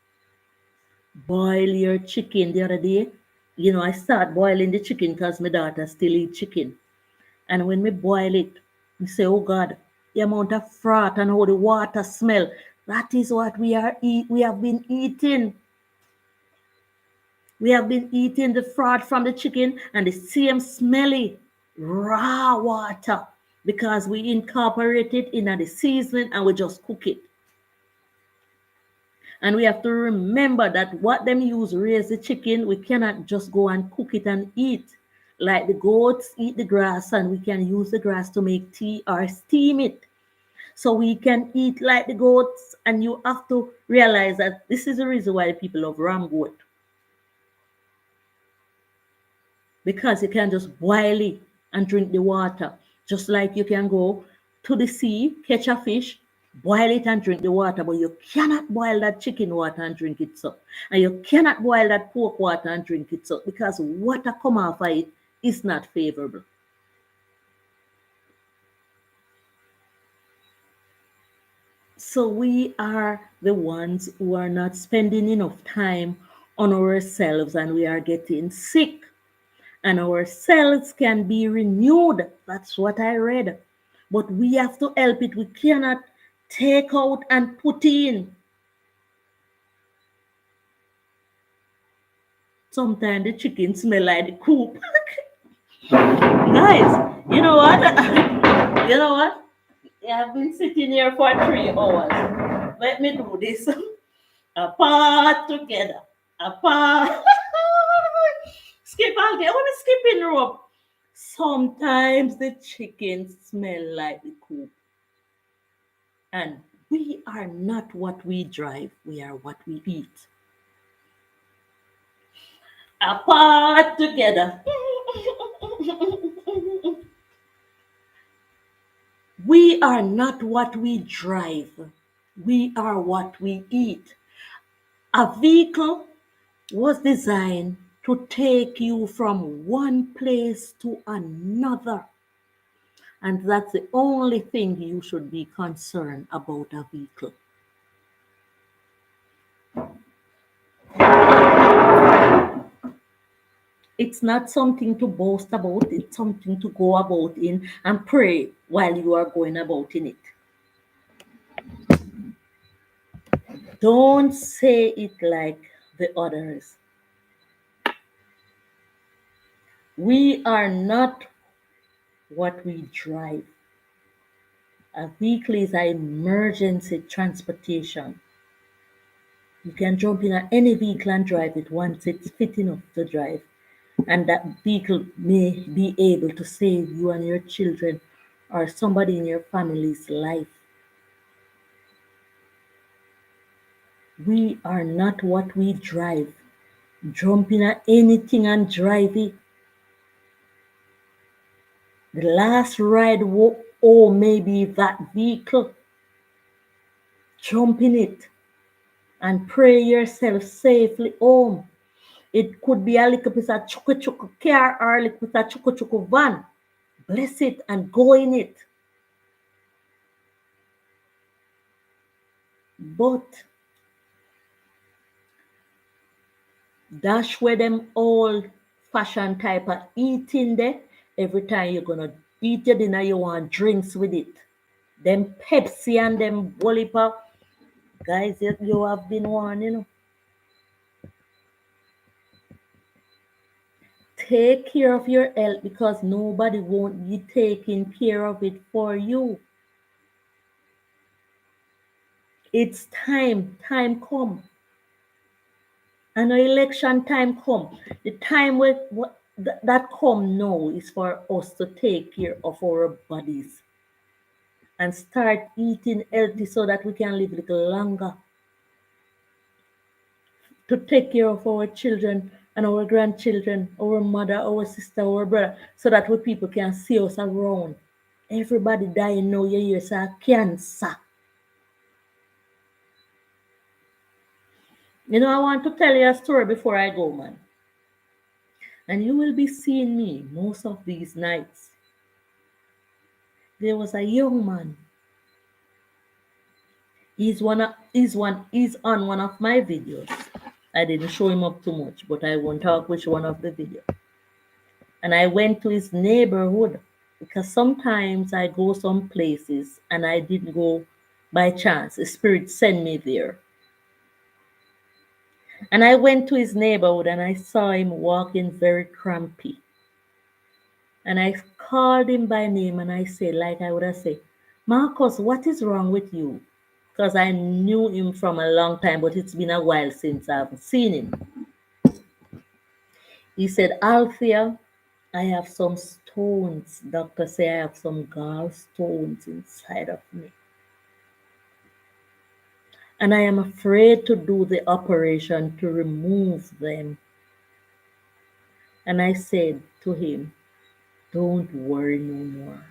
Boil your chicken the other day. I start boiling the chicken because my daughter still eat chicken. And when me boil it, me say, oh God, the amount of froth and how the water smell. That is what we have been eating. We have been eating the froth from the chicken and the same smelly raw water because we incorporate it in the seasoning and we just cook it. And we have to remember that what them use raise the chicken, we cannot just go and cook it and eat. Like the goats eat the grass and we can use the grass to make tea or steam it. So we can eat like the goats, and you have to realize that this is the reason why people love ram goat. Because you can just boil it and drink the water. Just like you can go to the sea, catch a fish, boil it and drink the water, but you cannot boil that chicken water and drink it so. And you cannot boil that pork water and drink it so because water come off of it is not favorable. So we are the ones who are not spending enough time on ourselves and we are getting sick. And our cells can be renewed. That's what I read. But we have to help it. We cannot take out and put in. Sometimes the chicken smell like the coop. Guys, you know what? You know what? I've been sitting here for 3 hours. Let me do this. Apart together. Apart. Skip out there. I want to skip in rope. Sometimes the chicken smell like the coop. And we are not what we drive. We are what we eat. Apart together. We are not what we drive. We are what we eat. A vehicle was designed to take you from one place to another. And that's the only thing you should be concerned about a vehicle. It's not something to boast about, it's something to go about in and pray while you are going about in it. Don't say it like the others. We are not what we drive. A vehicle is an emergency transportation. You can jump in any vehicle and drive it once it's fit enough to drive. And that vehicle may be able to save you and your children or somebody in your family's life. We are not what we drive. Jump in anything and drive it. The last ride home may be that vehicle. Jump in it and pray yourself safely home. It could be a little piece of chuku chuku car or a little piece of chuku chuku van. Bless it and go in it. But dash where them old fashioned type of eating there. Every time you're gonna eat your dinner, you want drinks with it. Them Pepsi and them Wolipa. Guys, you have been warned, Take care of your health because nobody won't be taking care of it for you. It's time come. And the election time come. The time that come now is for us to take care of our bodies and start eating healthy so that we can live a little longer. To take care of our children and our grandchildren, our mother, our sister, our brother, so that we people can see us around. Everybody dying now, you hear say cancer. I want to tell you a story before I go, man. And you will be seeing me most of these nights. There was a young man. He's on one of my videos. I didn't show him up too much, but I won't talk which one of the video. And I went to his neighborhood because sometimes I go some places and I didn't go by chance. The spirit sent me there. And I went to his neighborhood and I saw him walking very crampy. And I called him by name and I said, like I would have said, Marcus, what is wrong with you? Because I knew him from a long time, but it's been a while since I've seen him. He said, Althea, I have some stones. Doctor say I have some gallstones inside of me. And I am afraid to do the operation to remove them. And I said to him, don't worry no more.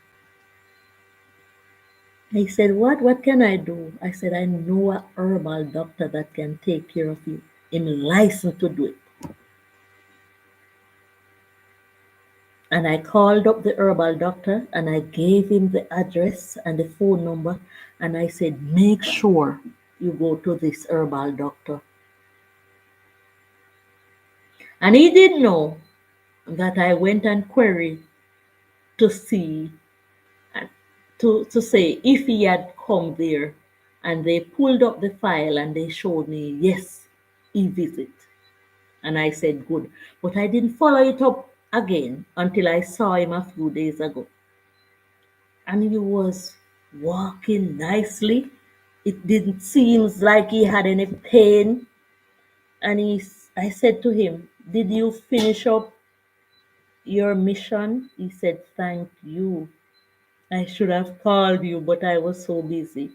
He said, what can I do? I said, I know a herbal doctor that can take care of you. I'm licensed to do it. And I called up the herbal doctor and I gave him the address and the phone number. And I said, make sure you go to this herbal doctor. And he didn't know that I went and queried to see, to say if he had come there. And they pulled up the file and they showed me, yes, he visited. And I said, good. But I didn't follow it up again until I saw him a few days ago. And he was walking nicely. It didn't seem like he had any pain. And I said to him, did you finish up your mission? He said, thank you. I should have called you, but I was so busy.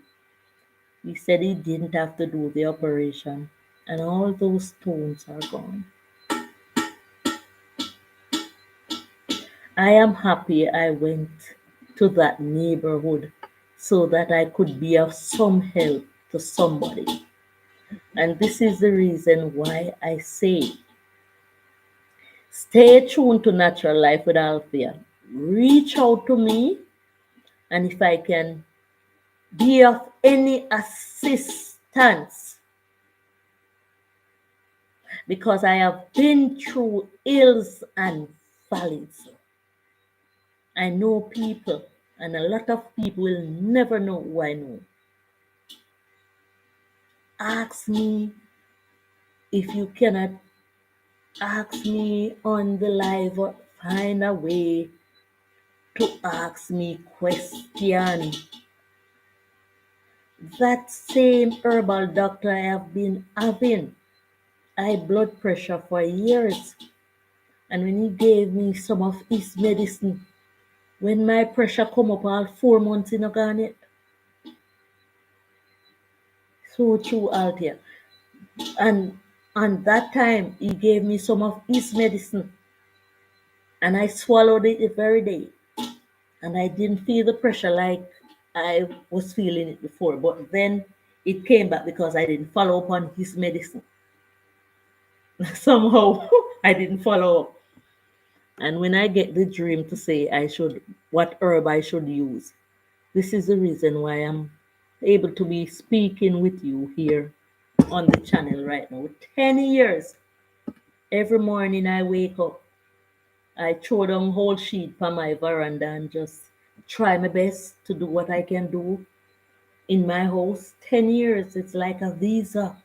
He said he didn't have to do the operation. And all those stones are gone. I am happy I went to that neighborhood so that I could be of some help to somebody. And this is the reason why I say stay tuned to Natural Life with Althea. Reach out to me, and if I can be of any assistance, because I have been through hills and valleys. I know people, and a lot of people will never know who I know. Ask me if you cannot ask me on the live, or find a way to ask me question. That same herbal doctor I have been having high blood pressure for years, and when he gave me some of his medicine, when my pressure come up all 4 months in a garnet, so true out here. And that time he gave me some of his medicine, and I swallowed it the very day, and I didn't feel the pressure like I was feeling it before. But then it came back because I didn't follow up on his medicine. Somehow I didn't follow up. And when I get the dream to say what herb I should use, this is the reason why I'm able to be speaking with you here on the channel right now. 10 years. Every morning I wake up, I throw down whole sheet for my veranda and just try my best to do what I can do in my house. 10 years, it's like a visa.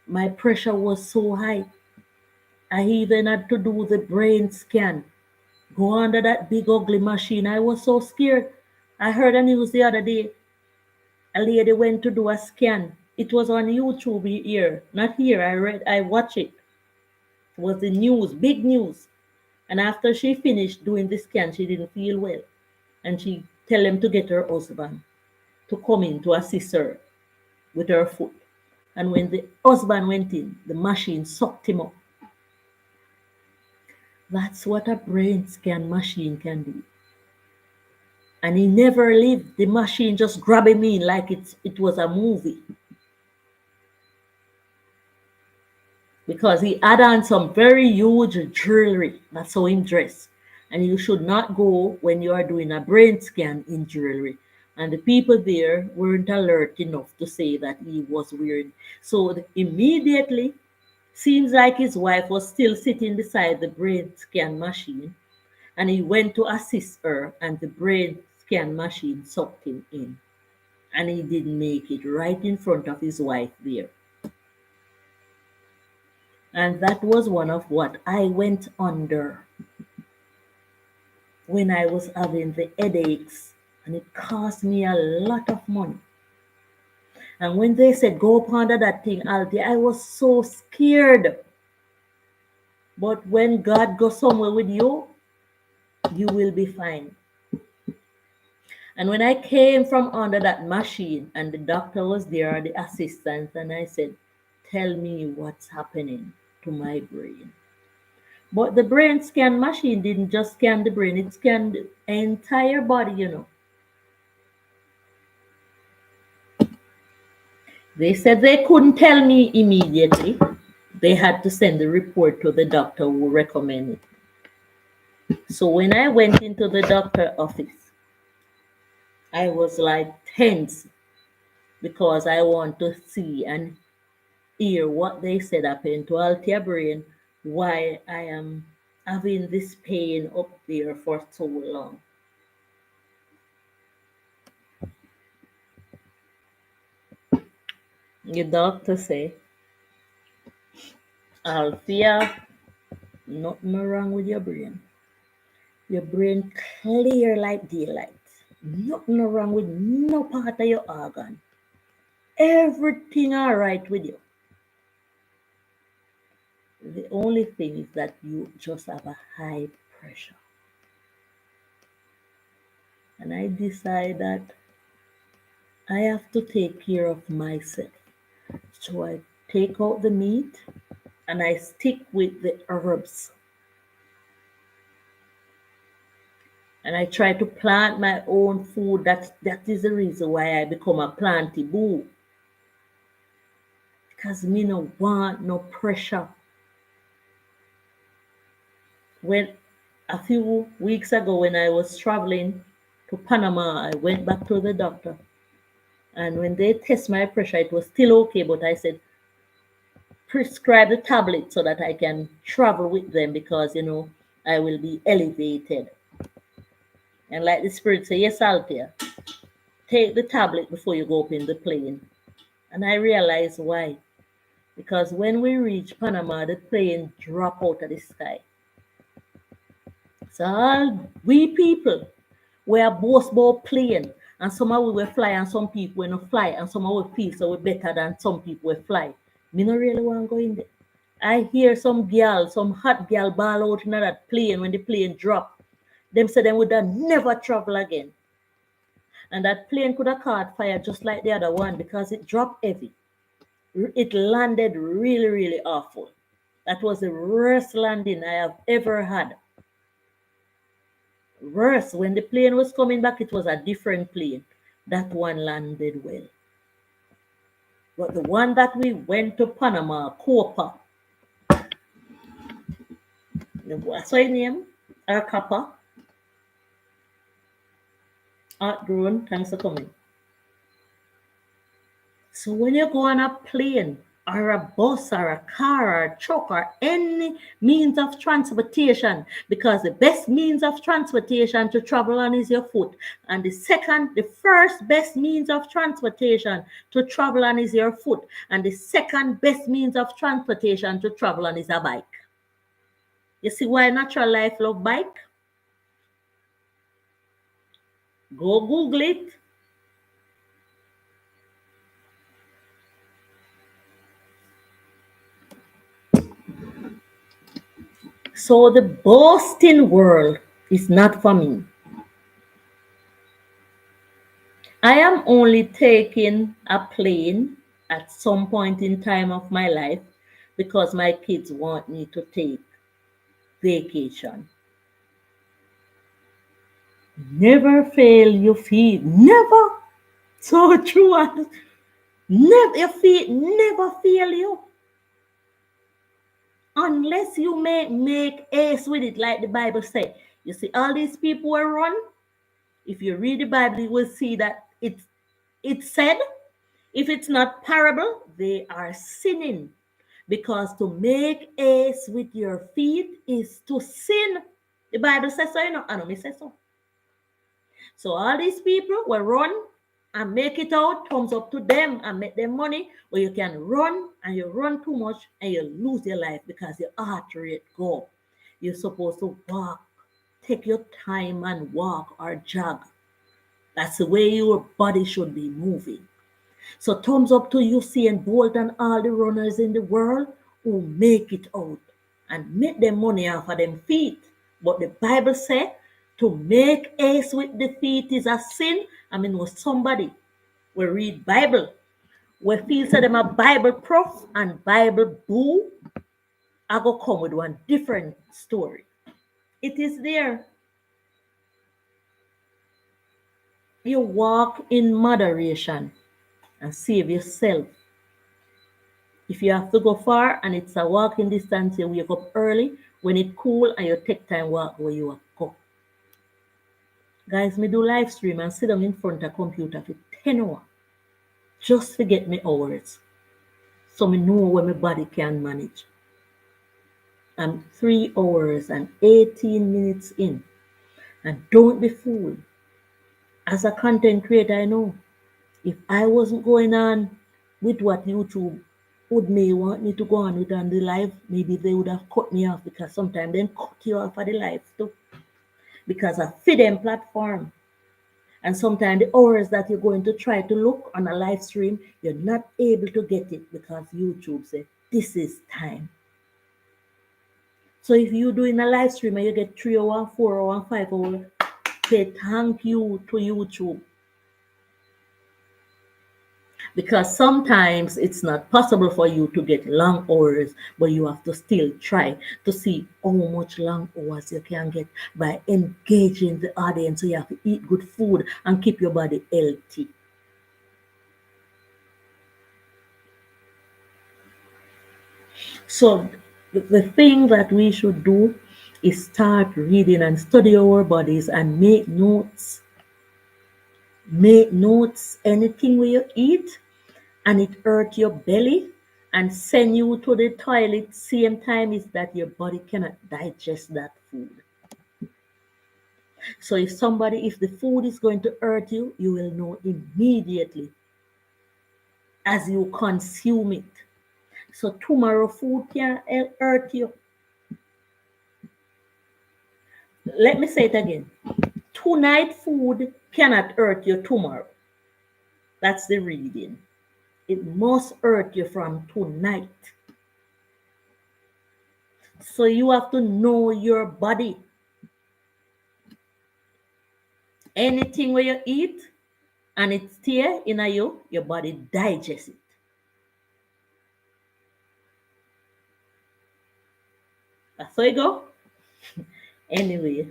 My pressure was so high. I even had to do the brain scan. Go under that big ugly machine. I was so scared. I heard a news the other day. A lady went to do a scan. It was on YouTube here. Not here. I watched it. It was the news, big news. And after she finished doing the scan, she didn't feel well. And she tell him to get her husband to come in to assist her with her foot. And when the husband went in, the machine sucked him up. That's what a brain scan machine can do. And he never lived. The machine just grabbed him in like it was a movie. Because he had on some very huge jewelry. That's how he dressed. And you should not go when you are doing a brain scan in jewelry. And the people there weren't alert enough to say that he was wearing. So immediately, seems like his wife was still sitting beside the brain scan machine. And he went to assist her, and the brain scan machine sucked him in. And he didn't make it right in front of his wife there. And that was one of what I went under when I was having the headaches, and it cost me a lot of money. And when they said go up under that thing, Alti, I was so scared. But when God goes somewhere with you, you will be fine. And when I came from under that machine and the doctor was there, the assistant, and I said, tell me what's happening to my brain. But the brain scan machine didn't just scan the brain, it scanned the entire body. They said they couldn't tell me immediately. They had to send the report to the doctor who recommended it. So when I went into the doctor office, I was like tense because I want to see and hear what they said happened to Althea brain, why I am having this pain up there for so long. The doctor say, Althea, nothing wrong with your brain. Your brain clear like daylight. Nothing wrong with no part of your organ. Everything all right with you. The only thing is that you just have a high pressure. And I decide that I have to take care of myself. So I take out the meat and I stick with the herbs. And I try to plant my own food. That is the reason why I become a planty boo. Because me no want no pressure. When a few weeks ago when I was traveling to Panama, I went back to the doctor. And when they test my pressure, it was still okay. But I said, prescribe the tablet so that I can travel with them because, I will be elevated. And like the Spirit say, yes, Althea, take the tablet before you go up in the plane. And I realized why. Because when we reach Panama, the plane dropped out of the sky. So all we people were both about plane. And somehow we will fly and some people will not fly. And somehow we feel so we're better than some people will fly. Me not really want to go in there. I hear some girl, some hot girl ball out in that plane when the plane drop. Them said they would have never travel again. And that plane could have caught fire just like the other one because it dropped heavy. It landed really, really awful. That was the worst landing I have ever had. Worse, when the plane was coming back, it was a different plane. That one landed well. But the one that we went to Panama, Copa, what's her name? Kappa. Outgrown, thanks for coming. So when you go on a plane or a bus or a car or a truck or any means of transportation, because the best means of transportation to travel on is your foot. And the first best means of transportation to travel on is your foot. And the second best means of transportation to travel on is a bike. You see why Natural Life love bike? Go Google it. So the boasting world is not for me. I am only taking a plane at some point in time of my life because my kids want me to take vacation. Never fail your feet. Never. So true. Never, your feet never fail you. Unless you make ace with it, like the Bible said. You see, all these people who run, if you read the Bible, you will see that it said, if it's not parable, they are sinning. Because to make ace with your feet is to sin. The Bible says so, I know me say so. So all these people will run and make it out, thumbs up to them and make them money, or you can run and you run too much and you lose your life because your heart rate go up. You're supposed to walk. Take your time and walk or jog. That's the way your body should be moving. So thumbs up to Usain Bolt and all the runners in the world who make it out and make them money off of them feet. But the Bible says to make ace with the feet is a sin. I mean, with somebody will read Bible, we feel say them a Bible prof and Bible boo, I go come with one different story. It is there. You walk in moderation and save yourself. If you have to go far and it's a walking distance, you wake up early when it's cool and you take time walk where you go. Guys, me do live stream and sit down in front of computer for 10 hours. Just forget me hours. So me know where my body can manage. I'm 3 hours and 18 minutes in. And don't be fooled. As a content creator, I know if I wasn't going on with what YouTube would may want me to go on with on the live, maybe they would have cut me off because sometimes they cut you off of the live too. Because I feed them platform. And sometimes the hours that you're going to try to look on a live stream, you're not able to get it because YouTube said, this is time. So if you're doing a live stream and you get 3 hours, 4 hours, 5 hours, say thank you to YouTube. Because sometimes it's not possible for you to get long hours, but you have to still try to see how much long hours you can get by engaging the audience. So you have to eat good food and keep your body healthy. So the thing that we should do is start reading and study our bodies and make notes. Make notes. Anything where you eat and it hurt your belly, and send you to the toilet same time is that your body cannot digest that food. So if the food is going to hurt you, you will know immediately as you consume it. So tomorrow food can hurt you. Let me say it again. Tonight food cannot hurt you tomorrow. That's the reading. It must hurt you from tonight. So you have to know your body. Anything where you eat and it stay in you, your body digests it. That's how you go. Anyway,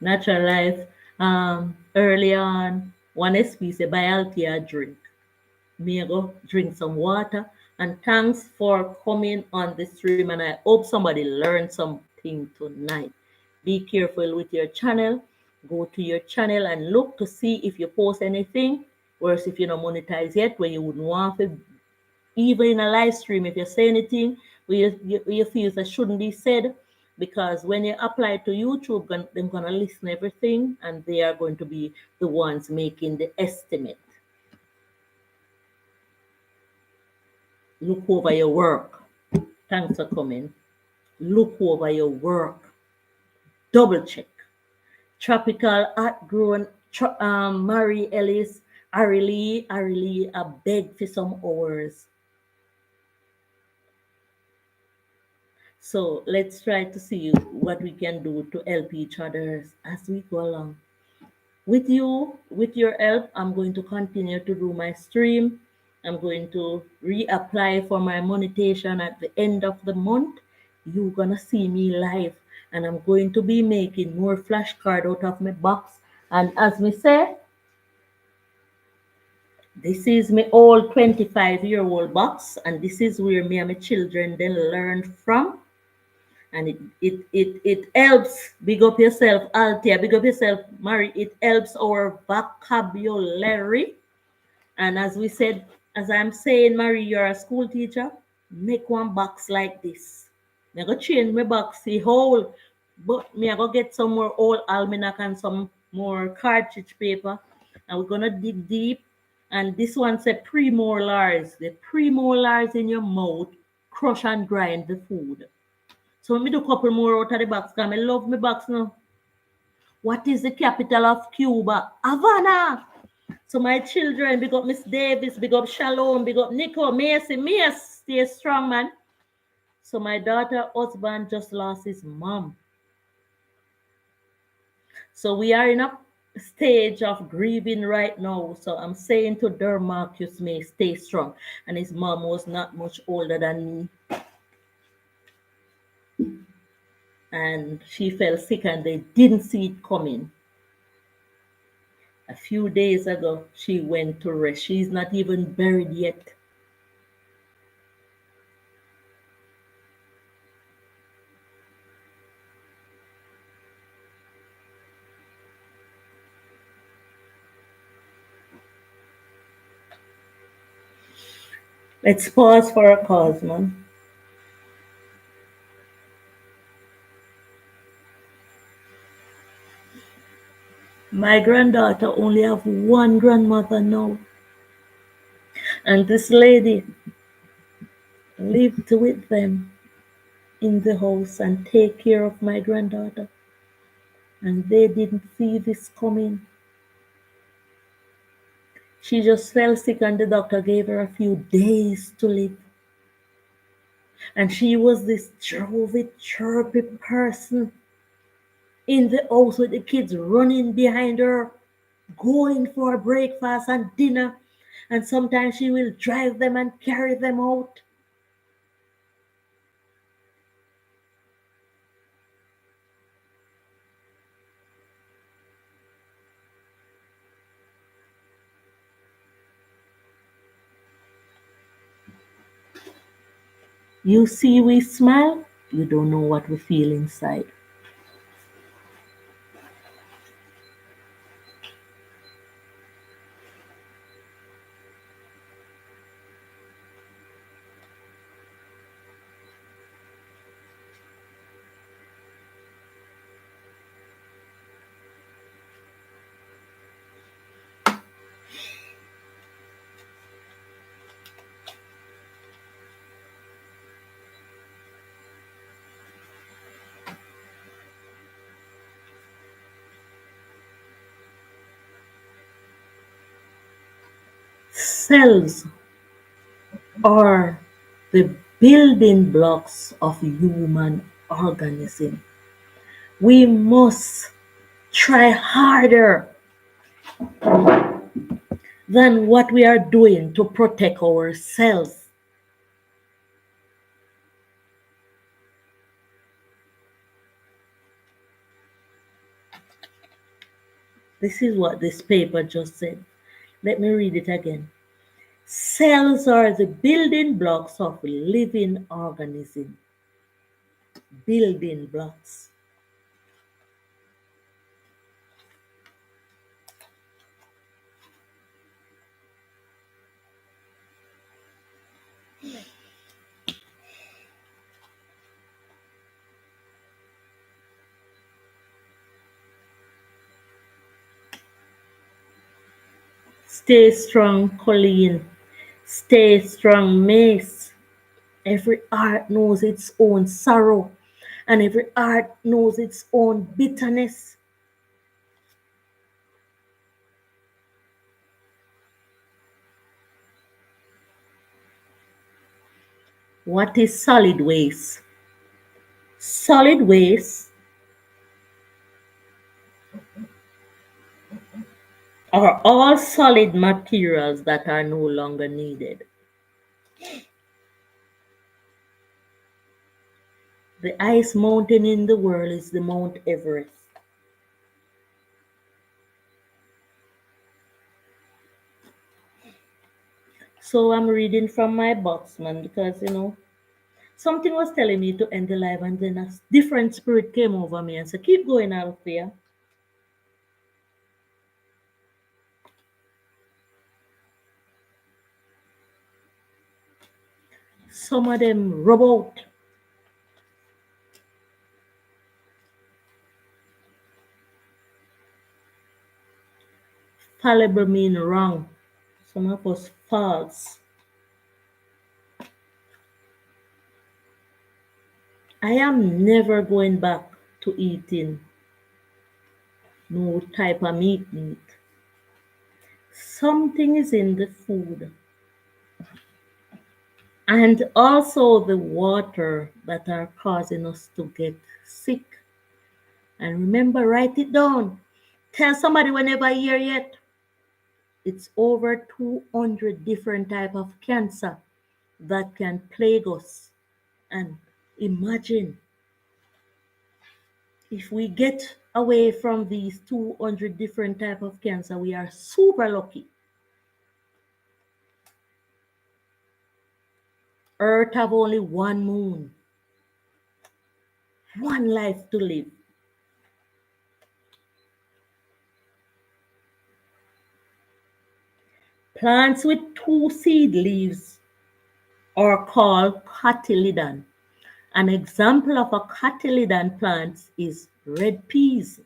natural life. Early on, one SP say buy Althea drink. Me I go drink some water. And thanks for coming on the stream. And I hope somebody learned something tonight. Be careful with your channel. Go to your channel and look to see if you post anything. Whereas if you're not monetized yet, when you wouldn't want to, even in a live stream, if you say anything where you feel that shouldn't be said, because when you apply to YouTube, they're gonna listen everything, and they are going to be the ones making the estimate. Look over your work. Thanks for coming. Look over your work. Double check. Tropical outgrown Mary Ellis Arilee I beg for some hours. So let's try to see what we can do to help each other as we go along. With your help, I'm going to continue to do my stream. I'm going to reapply for my monetization at the end of the month. You're gonna see me live, and I'm going to be making more flashcard out of my box. And as me say, this is my old 25-year-old box, and this is where me and my children then learned from. And it helps. Big up yourself, Althea. Big up yourself, Mary. It helps our vocabulary. And as we said, as I'm saying, Mary, you're a school teacher. Make one box like this. I go change my box, the whole, but me I go get some more old almanac and some more cartridge paper. And we're gonna dig deep. And this one said premolars. The premolars in your mouth crush and grind the food. So let me do a couple more out of the box because I love my box now. What is the capital of Cuba? Havana. So my children, big up Miss Davis, big up Shalom, big up Nico, Macy, stay strong, man. So my daughter husband just lost his mom. So we are in a stage of grieving right now. So I'm saying to Dermarcus may stay strong. And his mom was not much older than me. And she fell sick and they didn't see it coming. A few days ago, she went to rest. She's not even buried yet. Let's pause for a cause, man. My granddaughter only have one grandmother now. And this lady lived with them in the house and take care of my granddaughter. And they didn't see this coming. She just fell sick and the doctor gave her a few days to live. And she was this jolly, chirpy person in the house with the kids running behind her, going for breakfast and dinner. And sometimes she will drive them and carry them out. You see, we smile, you don't know what we feel inside. Cells are the building blocks of human organism. We must try harder than what we are doing to protect ourselves. This is what this paper just said. Let me read it again. Cells are the building blocks of living organism. Building blocks. Stay strong, Colleen. Stay strong, Mace. Every art knows its own sorrow, and every art knows its own bitterness. What is solid waste? Solid waste are all solid materials that are no longer needed. The ice mountain in the world is the Mount Everest. So I'm reading from my boxman because something was telling me to end the life, and then a different spirit came over me and said, "Keep going, Althea." Some of them rub out. Fallible mean wrong. Some of us false. I am never going back to eating no type of meat. Something is in the food. And also the water that are causing us to get sick. And remember, write it down. Tell somebody whenever you hear it. It's over 200 different type of cancer that can plague us. And imagine if we get away from these 200 different type of cancer, we are super lucky. Earth have only one moon, one life to live. Plants with two seed leaves are called cotyledon. An example of a cotyledon plant is red peas.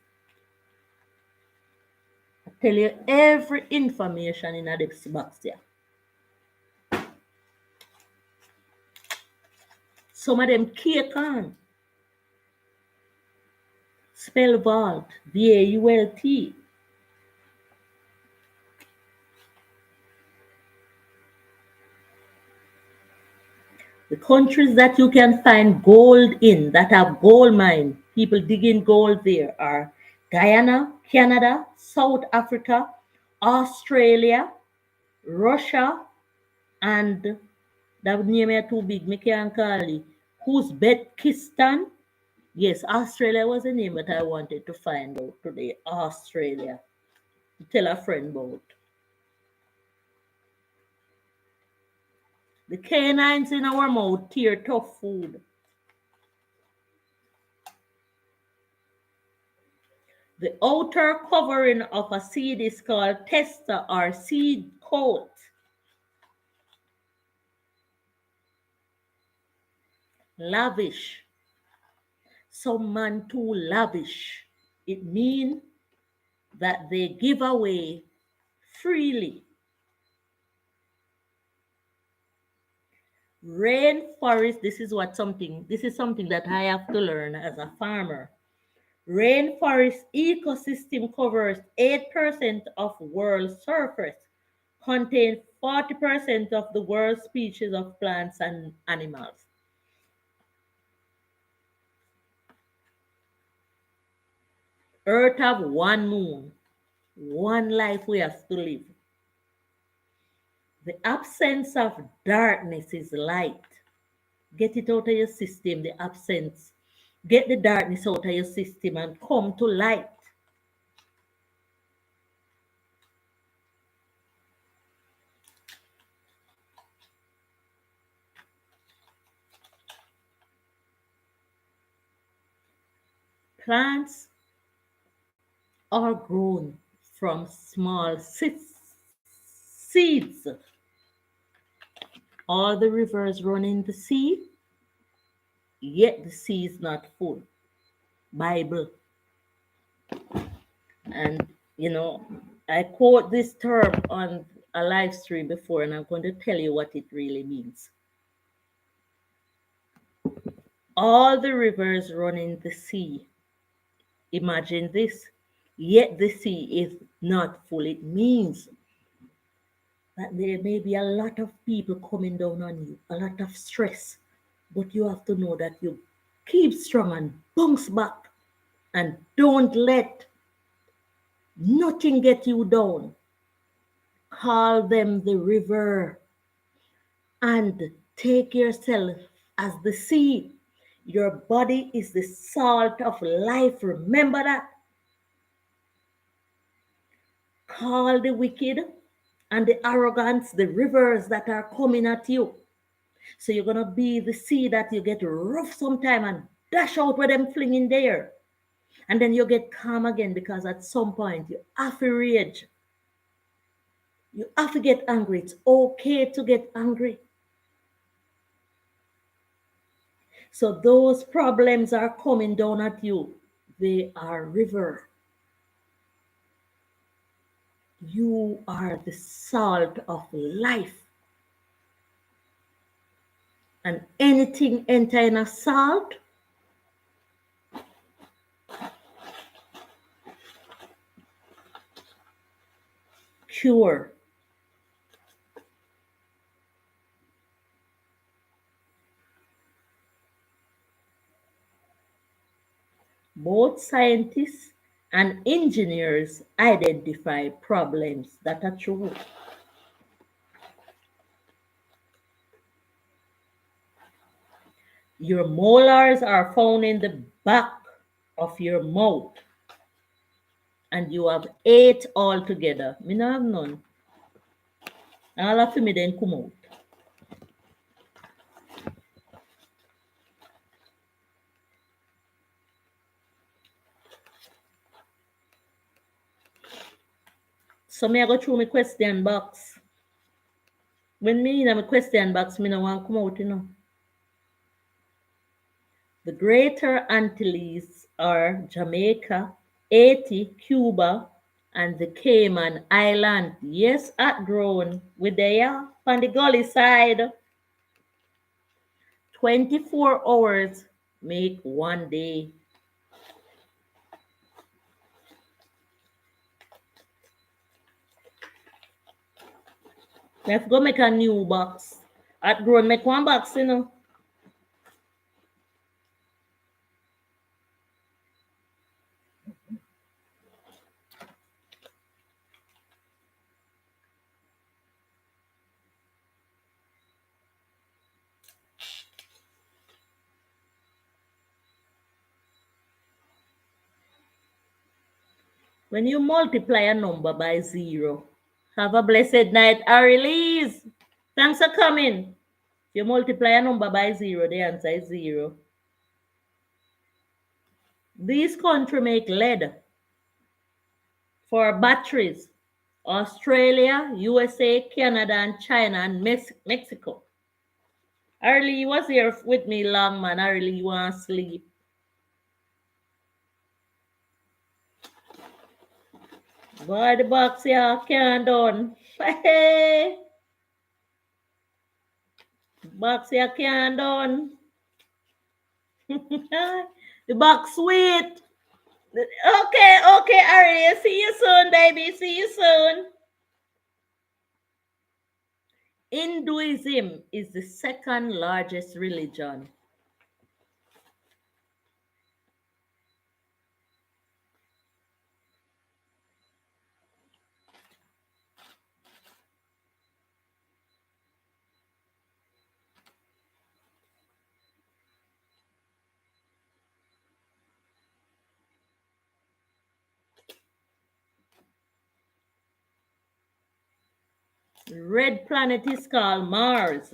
I tell you every information in this box there. Some of them cake on. Spell vault, VAULT. The countries that you can find gold in, that have gold mine, people digging gold there, are Guyana, Canada, South Africa, Australia, Russia, and that name is too big, me can't call it. Uzbekistan. Yes, Australia was the name that I wanted to find out today. Australia. Tell a friend about. The canines in our mouth tear tough food. The outer covering of a seed is called testa or seed coat. Lavish. Some man too lavish. It means that they give away freely. Rainforest, this is something that I have to learn as a farmer. Rainforest ecosystem covers 8% of world surface, contain 40% of the world's species of plants and animals. Earth have one moon, one life we have to live. The absence of darkness is light. Get it out of your system, the absence. Get the darkness out of your system and come to light. Plants are grown from small seeds. All the rivers run in the sea, yet the sea is not full. Bible. And I quote this term on a live stream before, and I'm going to tell you what it really means. All the rivers run in the sea. Imagine this. Yet the sea is not full. It means that there may be a lot of people coming down on you, a lot of stress, but you have to know that you keep strong and bounce back and don't let nothing get you down. Call them the river and take yourself as the sea. Your body is the salt of life. Remember that. Call the wicked and the arrogance the rivers that are coming at you. So you're going to be the sea that you get rough sometime and dash out with them flinging there. And then you get calm again, because at some point you have to rage. You have to get angry. It's okay to get angry. So those problems are coming down at you. They are river. You are the salt of life. And anything enter in a salt, cure. Both scientists and engineers identify problems that are true. Your molars are found in the back of your mouth, and you have 8 altogether. Me no have none. All of me then come out. So me I go through my question box. When me in my question box, me no want come out, The Greater Antilles are Jamaica, Haiti, Cuba, and the Cayman Island. Yes, at grown with there on the gully side. 24 hours make one day. Let's go make a new box. At grown make one box, When you multiply a number by 0, have a blessed night. I release. Thanks for coming. If you multiply a number by 0, the answer is 0. These countries make lead for batteries. Australia, USA, Canada, and China, and Mexico. Early was here with me long, man. Early want to sleep. Boy, the box here can't done. Hey. Box here can't done. The box sweet. Okay, Ari. See you soon, baby. See you soon. Hinduism is the second largest religion. The red planet is called Mars.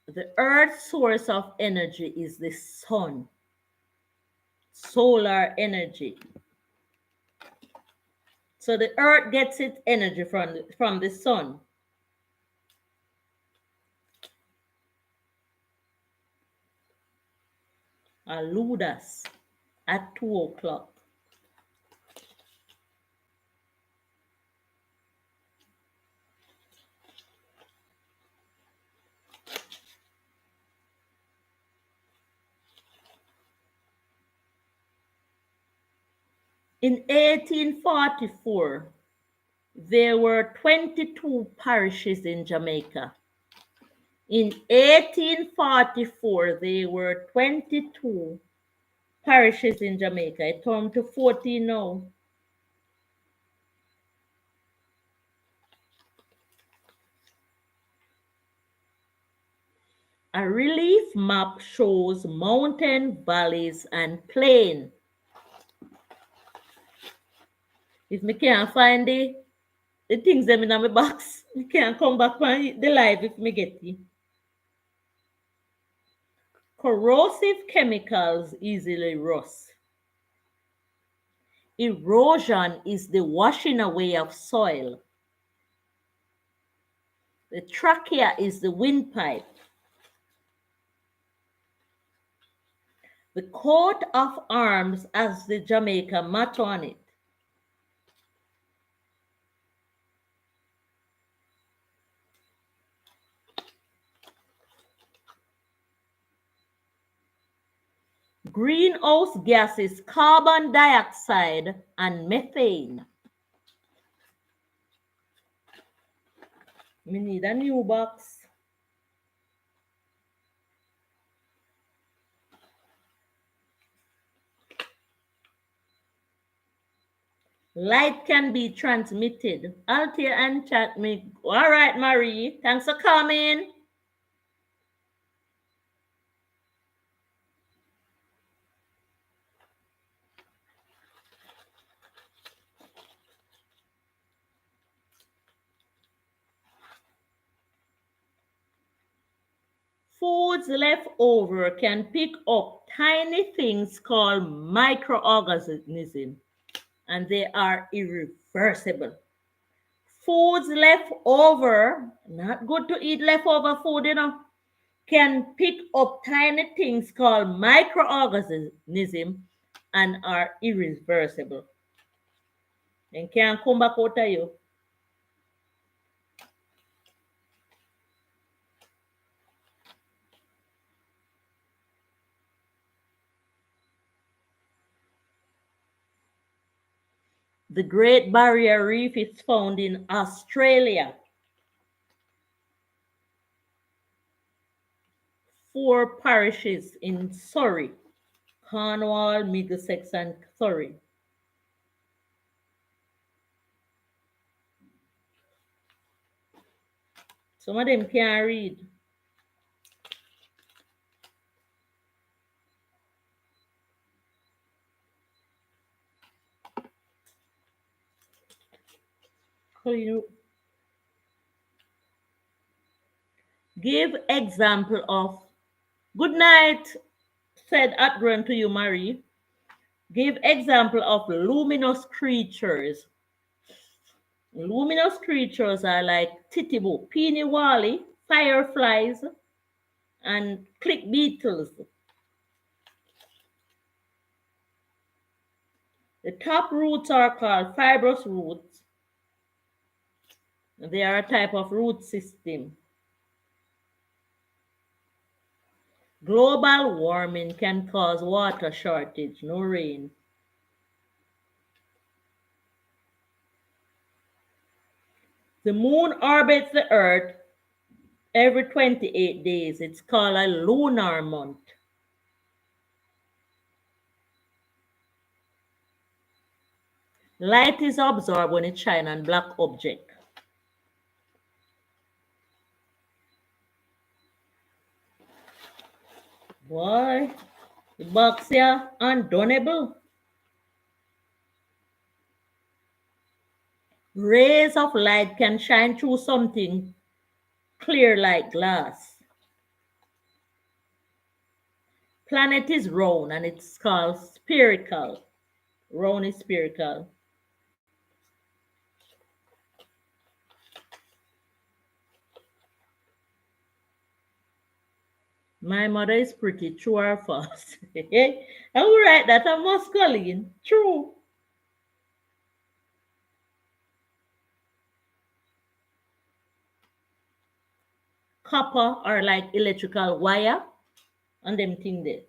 The Earth's source of energy is the sun, solar energy. So the Earth gets its energy from the sun. Aludas at 2 o'clock. In 1844, there were 22 parishes in Jamaica. In 1844, there were 22 parishes in Jamaica. It turned to 14 now. A relief map shows mountain, valleys, and plain. If me can't find the things them in my box, me can't come back on the live if me get it. Corrosive chemicals easily rust. Erosion is the washing away of soil. The trachea is the windpipe. The coat of arms has the Jamaica motto on it. Greenhouse gases, carbon dioxide and methane. We need a new box. Light can be transmitted. Altair and chat me. All right, Marie. Thanks for coming. Foods left over can pick up tiny things called microorganisms, and they are irreversible. Foods left over, not good to eat leftover food, can pick up tiny things called microorganisms and are irreversible. And can come back out of you. The Great Barrier Reef is found in Australia. 4 parishes in Surrey, Cornwall, Middlesex, and Surrey. Some of them can't read. Give example of good night, said Atgren to you, Marie. Give example of luminous creatures. Luminous creatures are like titibo, peony wally, fireflies, and click beetles. The top roots are called fibrous roots. They are a type of root system. Global warming can cause water shortage, no rain. The moon orbits the earth every 28 days. It's called a lunar month. Light is absorbed when it shines on black object. Boy, the box here undonable. Rays of light can shine through something clear like glass. Planet is round and it's called spherical. Round is spherical. My mother is pretty, true or false? I will write that on masculine. True. Copper are like electrical wire and them thing there.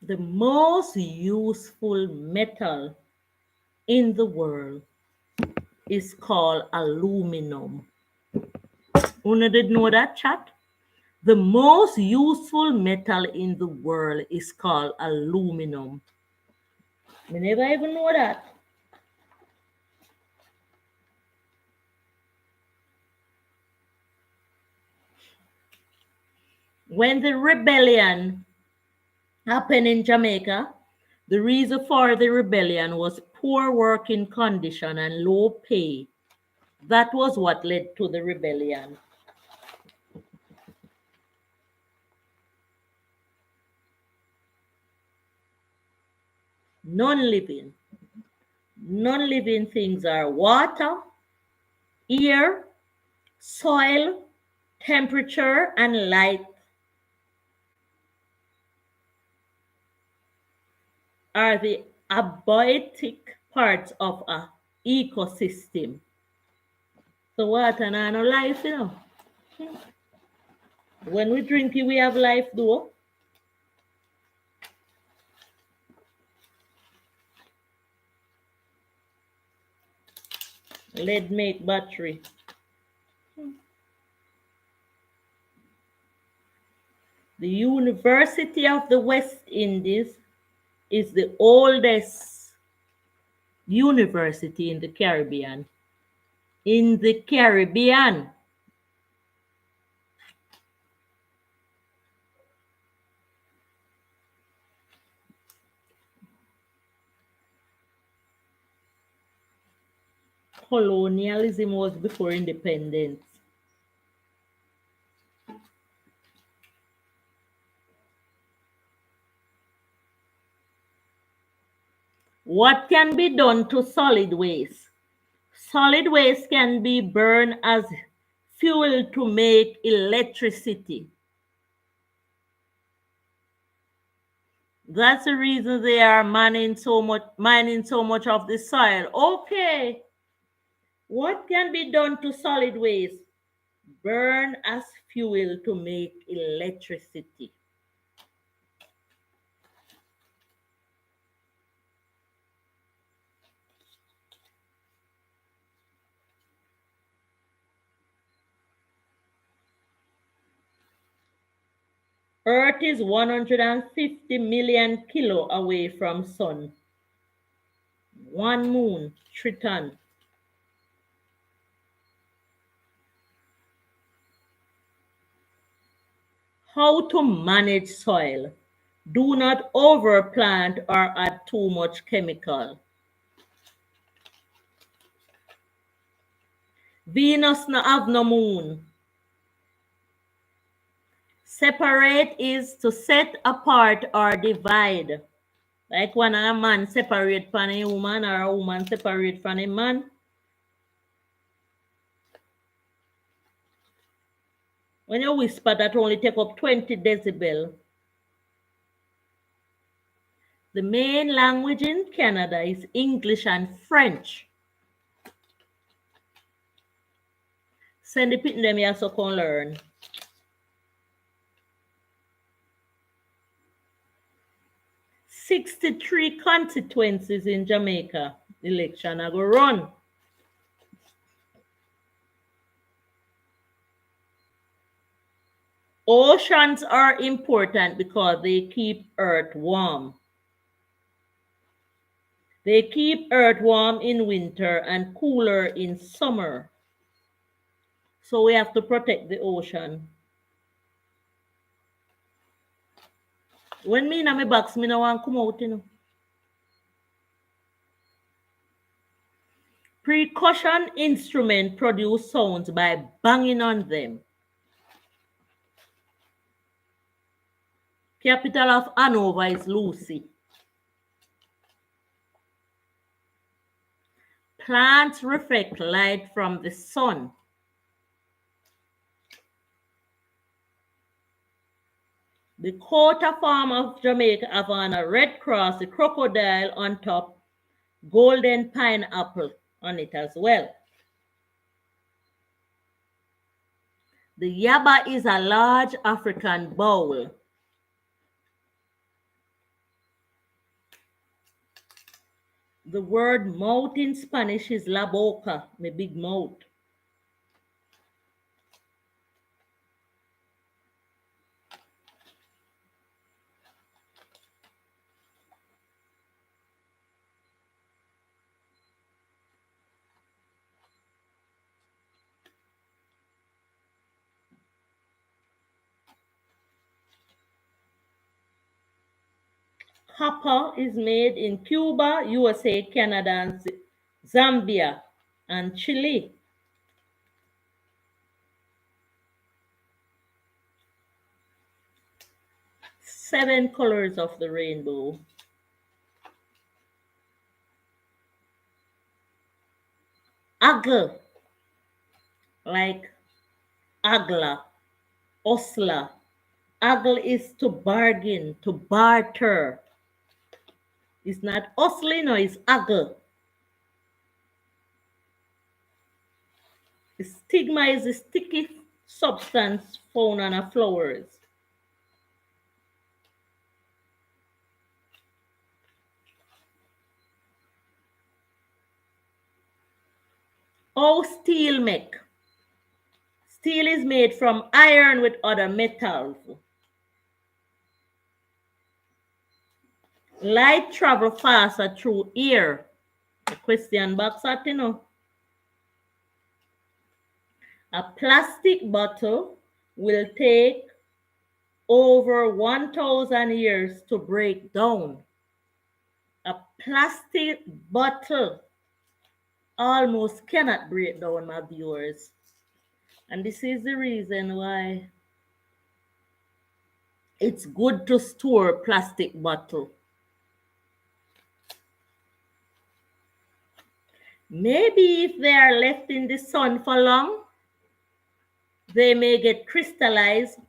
The most useful metal in the world is called aluminum. Una did know that, chat? The most useful metal in the world is called aluminum. We never even know that. When the rebellion happened in Jamaica, the reason for the rebellion was poor working condition and low pay. That was what led to the rebellion. Non-living. Non-living things are water, air, soil, temperature, and light are the abiotic parts of a ecosystem. So water na no life, you know. When we drink it, we have life though. Lead make battery. The University of the West Indies is the oldest university in the Caribbean. In the Caribbean. Colonialism was before independence. What can be done to solid waste? Solid waste can be burned as fuel to make electricity. That's the reason they are mining so much of the soil. Okay. What can be done to solid waste? Burn as fuel to make electricity. Earth is 150 million kilo away from sun. One moon, Triton. How to manage soil. Do not overplant or add too much chemical. Venus no have no moon. Separate is to set apart or divide. Like when a man separate from a woman or a woman separate from a man. When you whisper, that only take up 20 decibel. The main language in Canada is English and French. Send the people them here so can learn. 63 constituencies in Jamaica. Election I go run. Oceans are important because they keep Earth warm. They keep Earth warm in winter and cooler in summer. So we have to protect the ocean. When me in my box, me no want come out, Percussion instruments produce sounds by banging on them. Capital of Hanover is Lucy. Plants reflect light from the sun. The coat of arms of Jamaica have on a red cross, the crocodile on top, golden pineapple on it as well. The yaba is a large African bowl. The word mouth in Spanish is la boca, my big mouth. Hapa is made in Cuba, USA, Canada, and Zambia, and Chile. Seven colors of the rainbow. Agle, like agla, osla. Agle is to bargain, to barter. It's not hustling, no, it's agle. The stigma is a sticky substance found on our flowers. How steel make? Steel is made from iron with other metals. Light travel faster through air. The question box at A plastic bottle will take over 1,000 years to break down. A plastic bottle almost cannot break down, my viewers. And this is the reason why it's good to store plastic bottle. Maybe if they are left in the sun for long, they may get crystallized.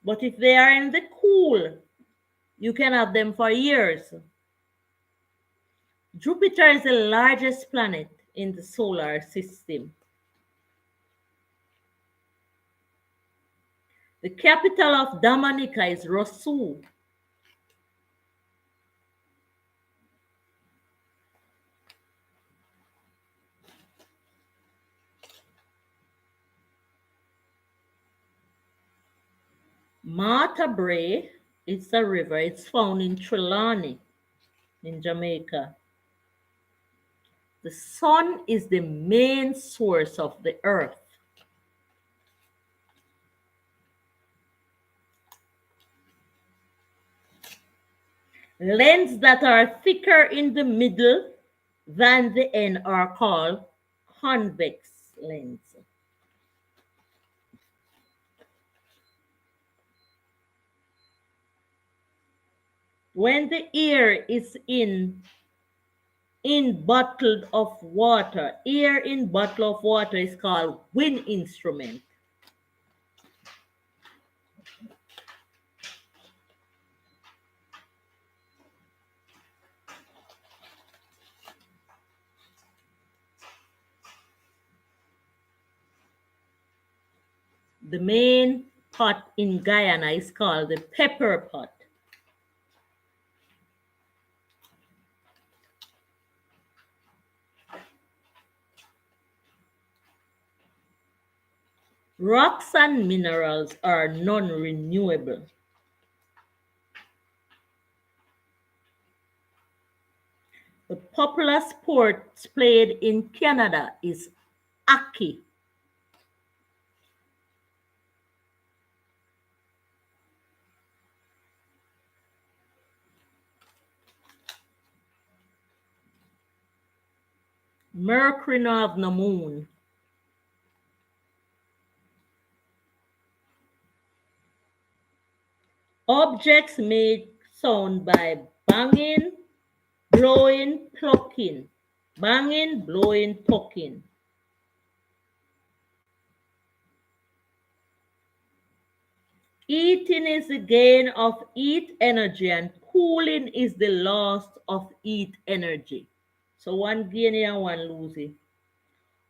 But if they are in the cool, you can have them for years. Jupiter is the largest planet in the solar system. The capital of Dominica is Roseau. Martha Brae is a river. It's found in Trelawney in Jamaica. The sun is the main source of the earth. Lenses that are thicker in the middle than the end are called convex lens. When the air is in bottle of water, air in bottle of water is called wind instrument. The main pot in Guyana is called the pepper pot. Rocks and minerals are non-renewable. The popular sport played in Canada is hockey. Mercury no have no moon. Objects make sound by banging, blowing, plucking. Banging, blowing, plucking. Eating is the gain of heat energy and cooling is the loss of heat energy. So one gain and one lose it.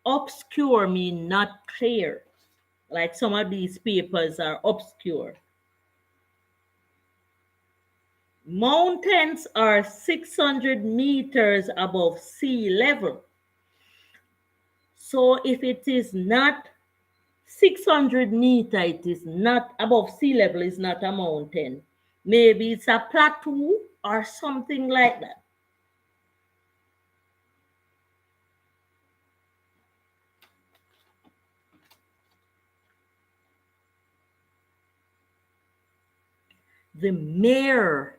Obscure mean not clear. Like some of these papers are obscure. Mountains are 600 meters above sea level. So if it is not 600 meter, it is not above sea level, it's not a mountain. Maybe it's a plateau or something like that. The mayor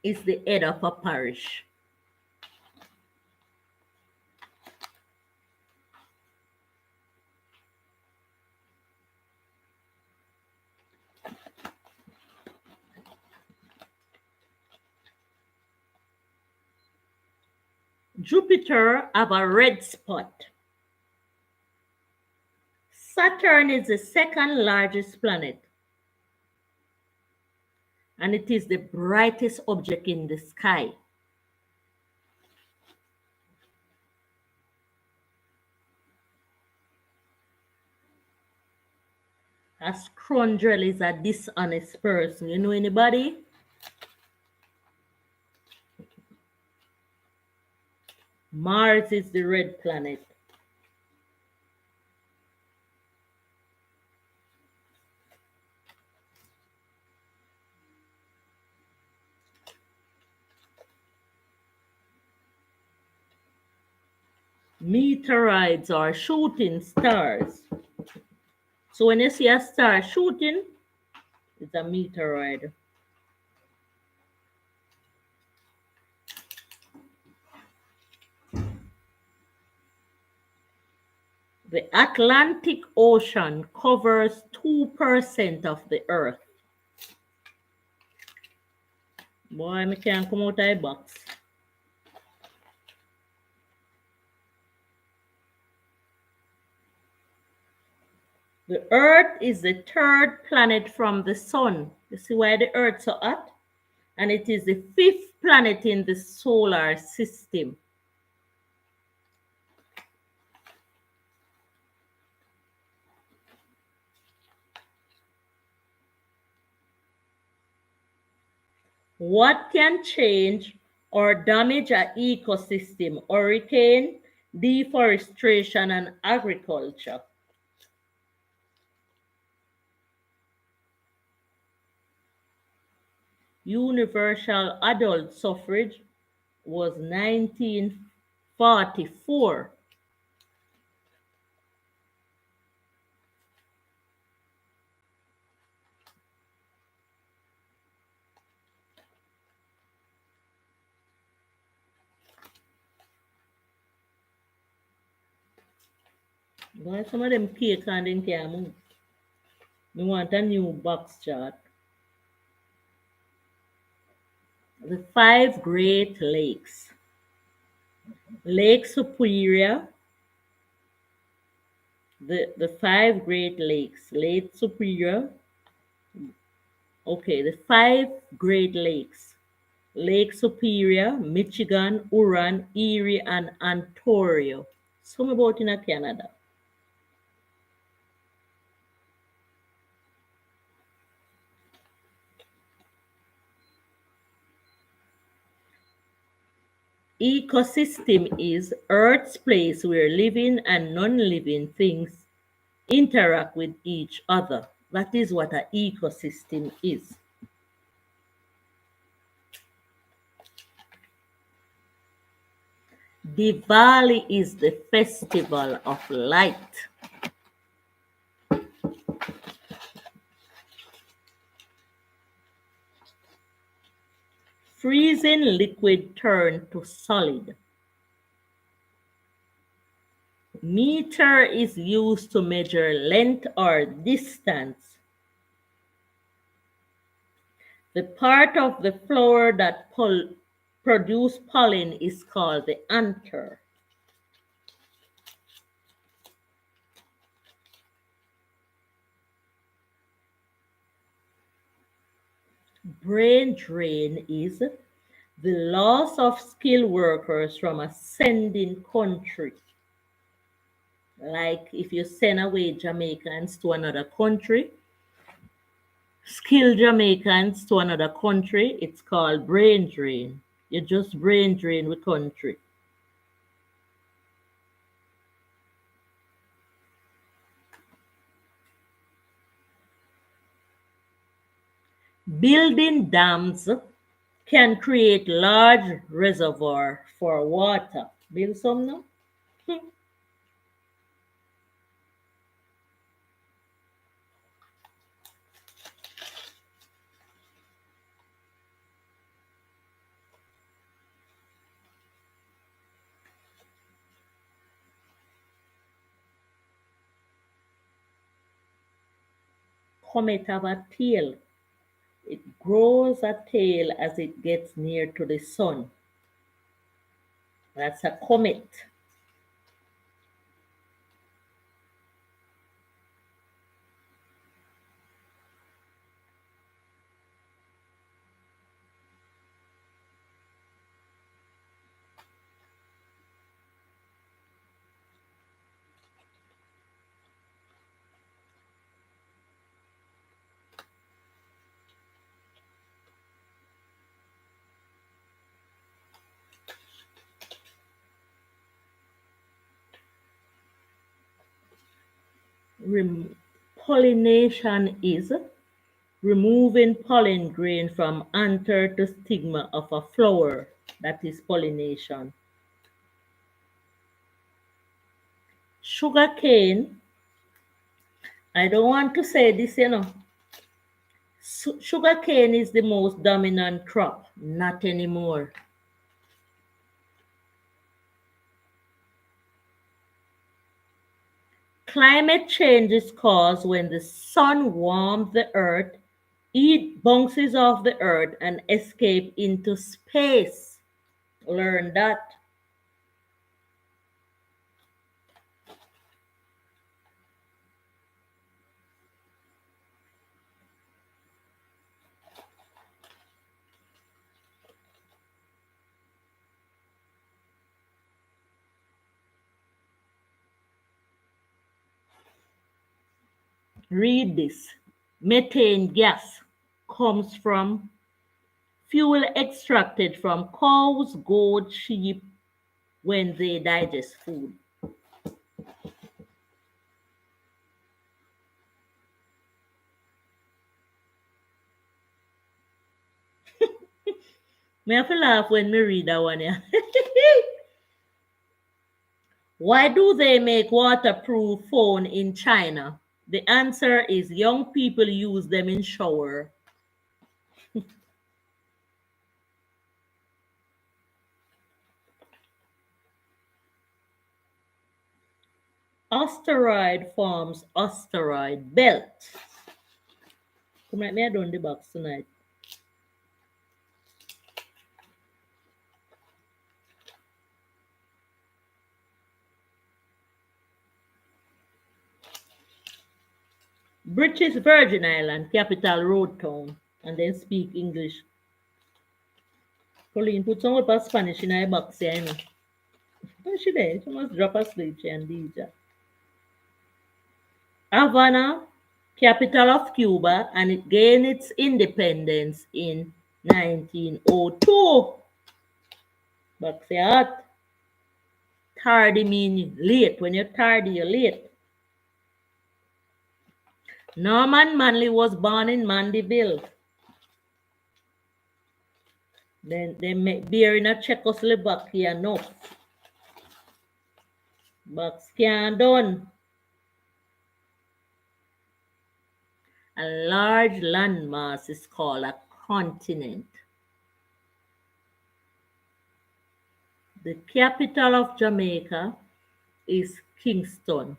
is the head of a parish. Jupiter have a red spot. Saturn is the second largest planet and it is the brightest object in the sky. A scoundrel is a dishonest person. You know anybody? Mars is the red planet. Meteorites are shooting stars. So when you see a star shooting, it's a meteoroid. The Atlantic Ocean covers 2% of the Earth. Boy, I can't come out of the box. The Earth is the third planet from the Sun. You see why the Earth so hot? And it is the fifth planet in the solar system. What can change or damage an ecosystem? Hurricane, deforestation, and agriculture. Universal adult suffrage was 1944. Why some of them cake and then can't move? We want a new box chart. The five Great Lakes. Lake Superior, the five Great Lakes. Lake Superior. Okay, the five Great Lakes. Lake Superior, Michigan, Huron, Erie, and Ontario. Some about in Canada. Ecosystem is Earth's place where living and non-living things interact with each other. That is what an ecosystem is. Diwali is the festival of light. Freezing liquid turned to solid. Meter is used to measure length or distance. The part of the flower that produces pollen is called the anther. Brain drain is the loss of skilled workers from a sending country. Like if you send away Jamaicans to another country, skilled Jamaicans to another country, it's called brain drain. You just brain drain the country. Building dams can create large reservoir for water. Build some now? Comet have a tail. It grows a tail as it gets near to the sun. That's a comet. Pollination is removing pollen grain from anther to stigma of a flower. That is pollination. Sugar cane, I don't want to say this. Sugar cane is the most dominant crop. Not anymore. Climate change is caused when the sun warms the earth, heat bounces off the earth and escape into space. Learn that. Read this. Methane gas comes from fuel extracted from cows, goats, sheep when they digest food. Me have to laugh when me read that one. Yeah. Why do they make waterproof phone in China? The answer is young people use them in shower. Asteroid forms asteroid belt. Come let me I done the box tonight. British Virgin Island, capital Road Town, and then speak English. Colleen, put some of Spanish in her box here, you know. Where she there? She must drop asleep, she and DJ. Havana, capital of Cuba, and it gained its independence in 1902. But say what? Tardy mean late. When you're tardy, you're late. Norman Manley was born in Mandeville. Then they bear in a Czechoslovakia, no. Box can done. A large landmass is called a continent. The capital of Jamaica is Kingston,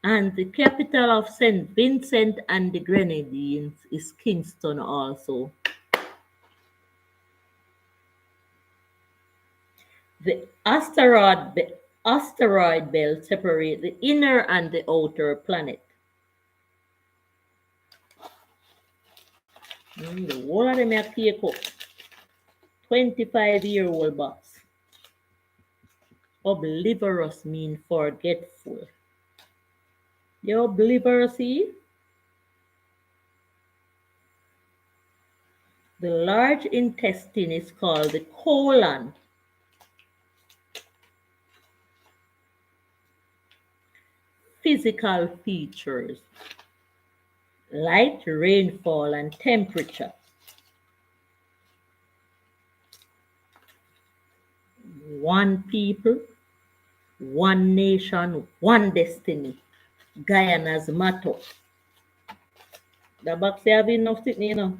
and the capital of St. Vincent and the Grenadines is Kingston also. The asteroid belt separates the inner and the outer planet. The whole of them are cake up. 25-year-old box. Oblivious mean forgetful. You oblivious, see? The large intestine is called the colon. Physical features: light rainfall and temperature. One people, one nation, one destiny. Guyana's motto. The box have enough sitting, you know.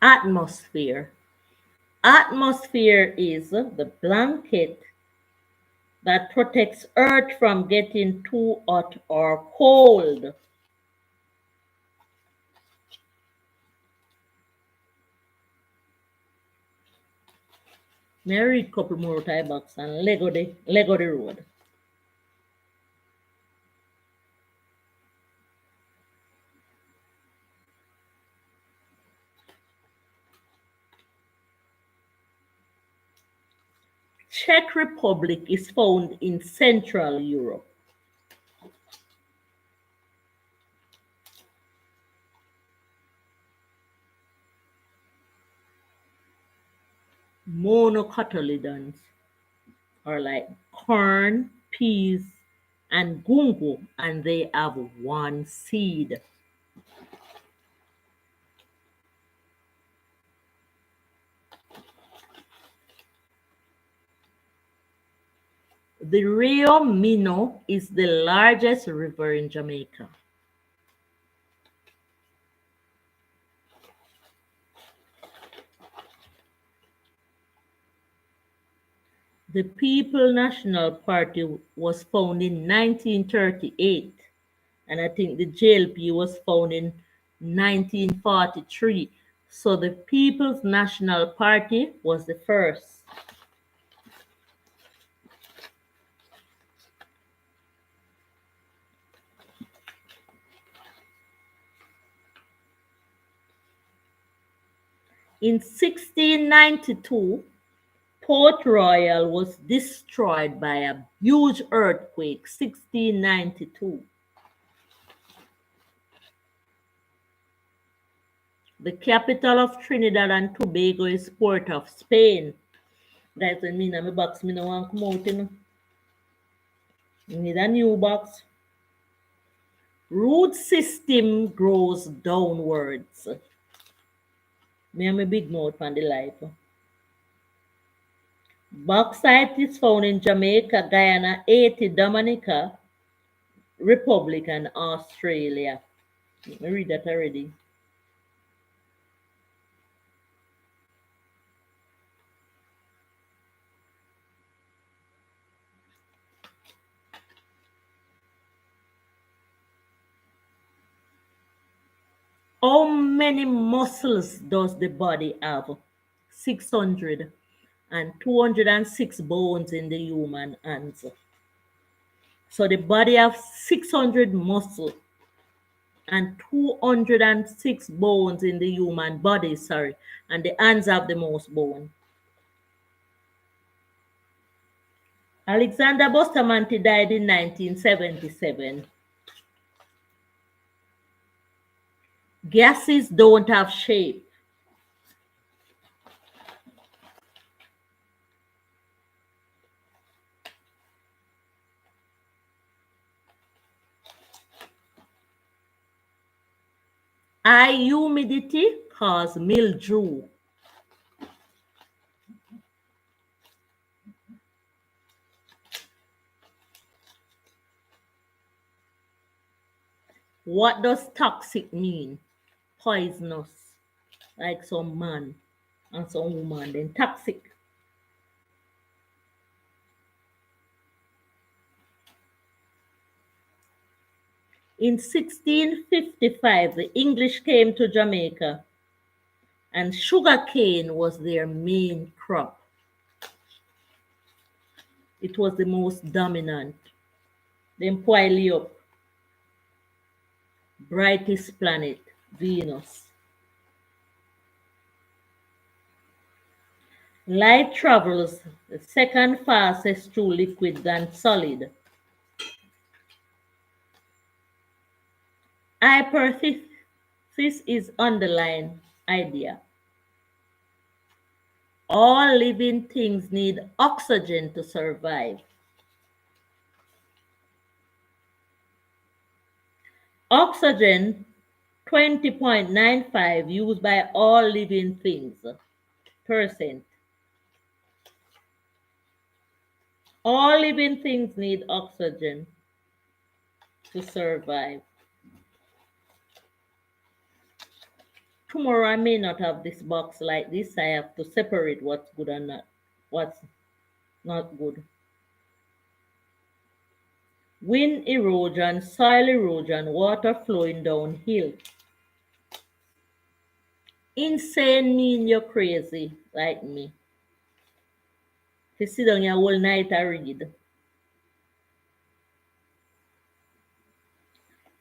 Atmosphere. Atmosphere is the blanket that protects Earth from getting too hot or cold. May I read a couple more tie box and Lego the road. Czech Republic is found in Central Europe. Monocotyledons are like corn, peas, and gungo, and they have one seed. The Rio Minho is the largest river in Jamaica. The People National Party was founded in 1938, and I think the JLP was founded in 1943. So the People's National Party was the first. In 1692, Port Royal was destroyed by a huge earthquake. 1692. The capital of Trinidad and Tobago is Port of Spain. Guys, when me in my box, me no want come out, you know. You need a new box. Root system grows downwards. Me and my big note on the life. Bauxite is found in Jamaica, Guyana, Haiti, Dominica Republic, and Australia. Let me read that already. How many muscles does the body have? 600, and 206 bones in the human hands. So the body have 600 muscles and 206 bones in the human body, sorry, and the hands have the most bone. Alexander Bustamante died in 1977. Gases don't have shape. High humidity cause mildew. What does toxic mean? Poisonous, like some man and some woman, then toxic. In 1655, the English came to Jamaica and sugar cane was their main crop. It was the most dominant. Then Poile up, brightest planet, Venus. Light travels the second fastest through liquid than solid. Hypothesis is underlying idea. All living things need oxygen to survive. Oxygen 20.95 used by all living things percent. All living things need oxygen to survive. Tomorrow I may not have this box like this. I have to separate what's good and what's not good. Wind erosion, soil erosion, water flowing downhill. Insane mean you're crazy like me. If you sit down your whole night I read.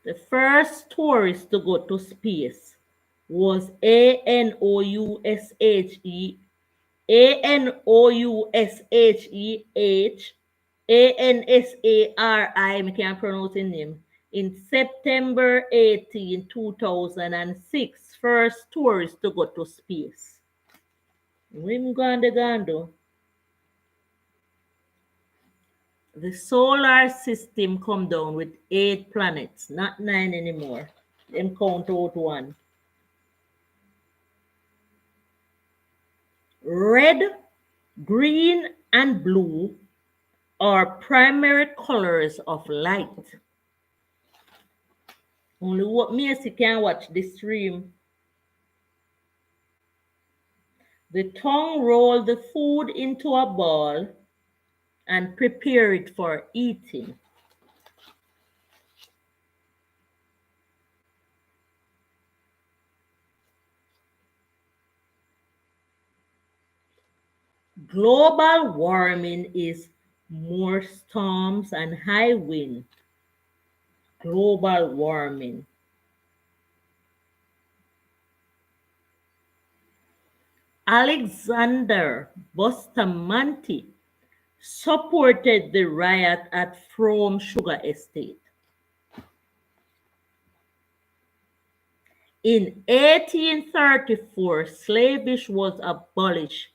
The first tourist to go to space was Anoussheh, I can't pronounce his name, in September 18, 2006. First tourist to go to space. Wim Gando. The solar system come down with 8 planets, not 9 anymore. Them count out 1. Red, green, and blue are primary colors of light. Only what Macy can watch the stream. The tongue roll the food into a ball and prepare it for eating. Global warming is more storms and high wind. Global warming. Alexander Bustamante supported the riot at Frome Sugar Estate. In 1834, slavery was abolished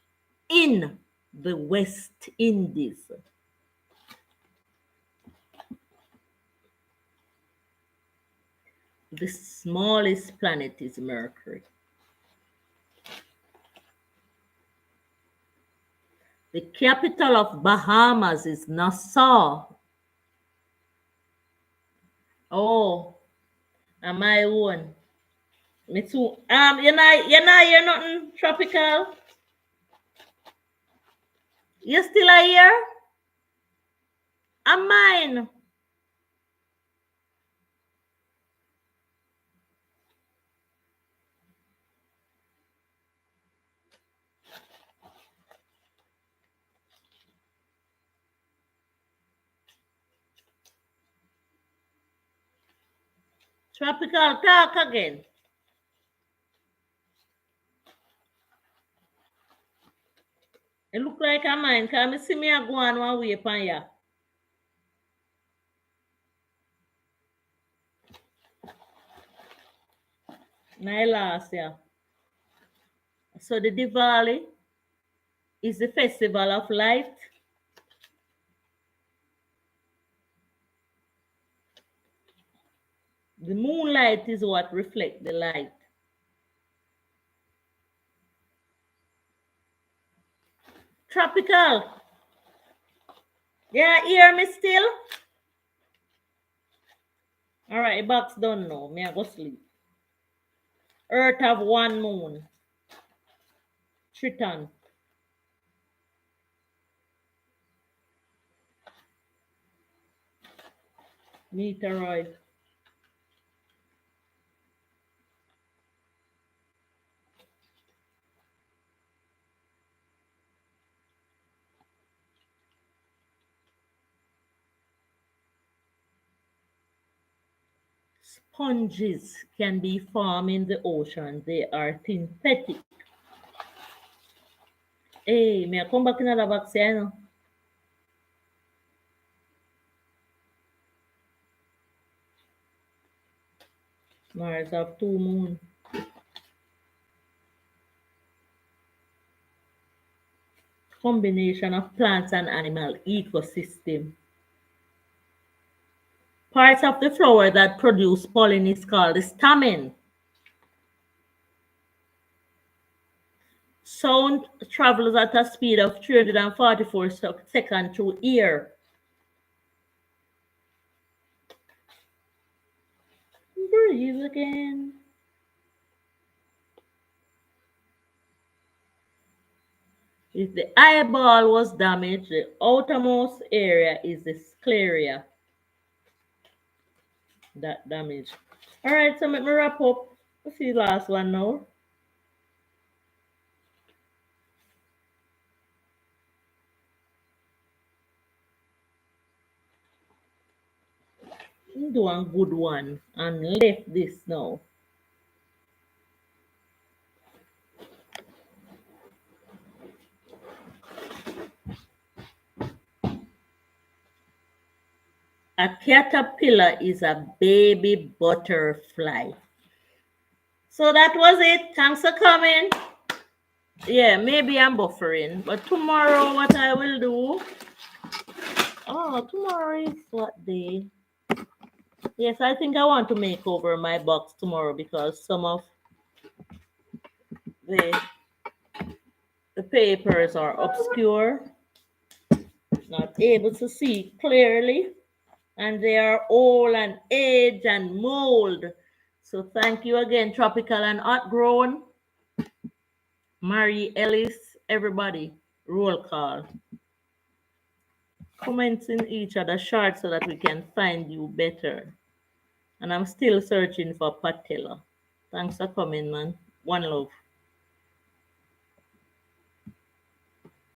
in the West Indies. The smallest planet is Mercury. The capital of Bahamas is Nassau. Oh, am I one? Me too. You're hear nothing tropical? You still are here? I'm mine. Tropical, talk again. It look like a mine. Can me see me a go on one way upon ya? Night last year. So the Diwali is the festival of light. The moonlight is what reflects the light. Tropical. Yeah, hear me still? All right, box done now. Me I go sleep. Earth have one moon. Triton. Meteoroid. Sponges can be formed in the ocean. They are synthetic. Hey, me I come back in the box here now. Mars have two moon. Combination of plants and animal ecosystem. Parts of the flower that produce pollen is called the stamen. Sound travels at a speed of 344 seconds through air. Breathe again. If the eyeball was damaged, the outermost area is the sclera that damaged. All right, so let me wrap up. Let's see the last one now. Do one good one and left this now. A caterpillar is a baby butterfly. So that was it. Thanks for coming. Yeah, maybe I'm buffering, but tomorrow what I will do. Oh, tomorrow is what day? Yes, I think I want to make over my box tomorrow because some of the the papers are obscure, not able to see clearly, and they are old and aged and mold. So thank you again, Tropical and Outgrown, Mary Ellis, everybody. Roll call. Comments in each other short so that we can find you better. And I'm still searching for Patella. Thanks for coming, man. One love.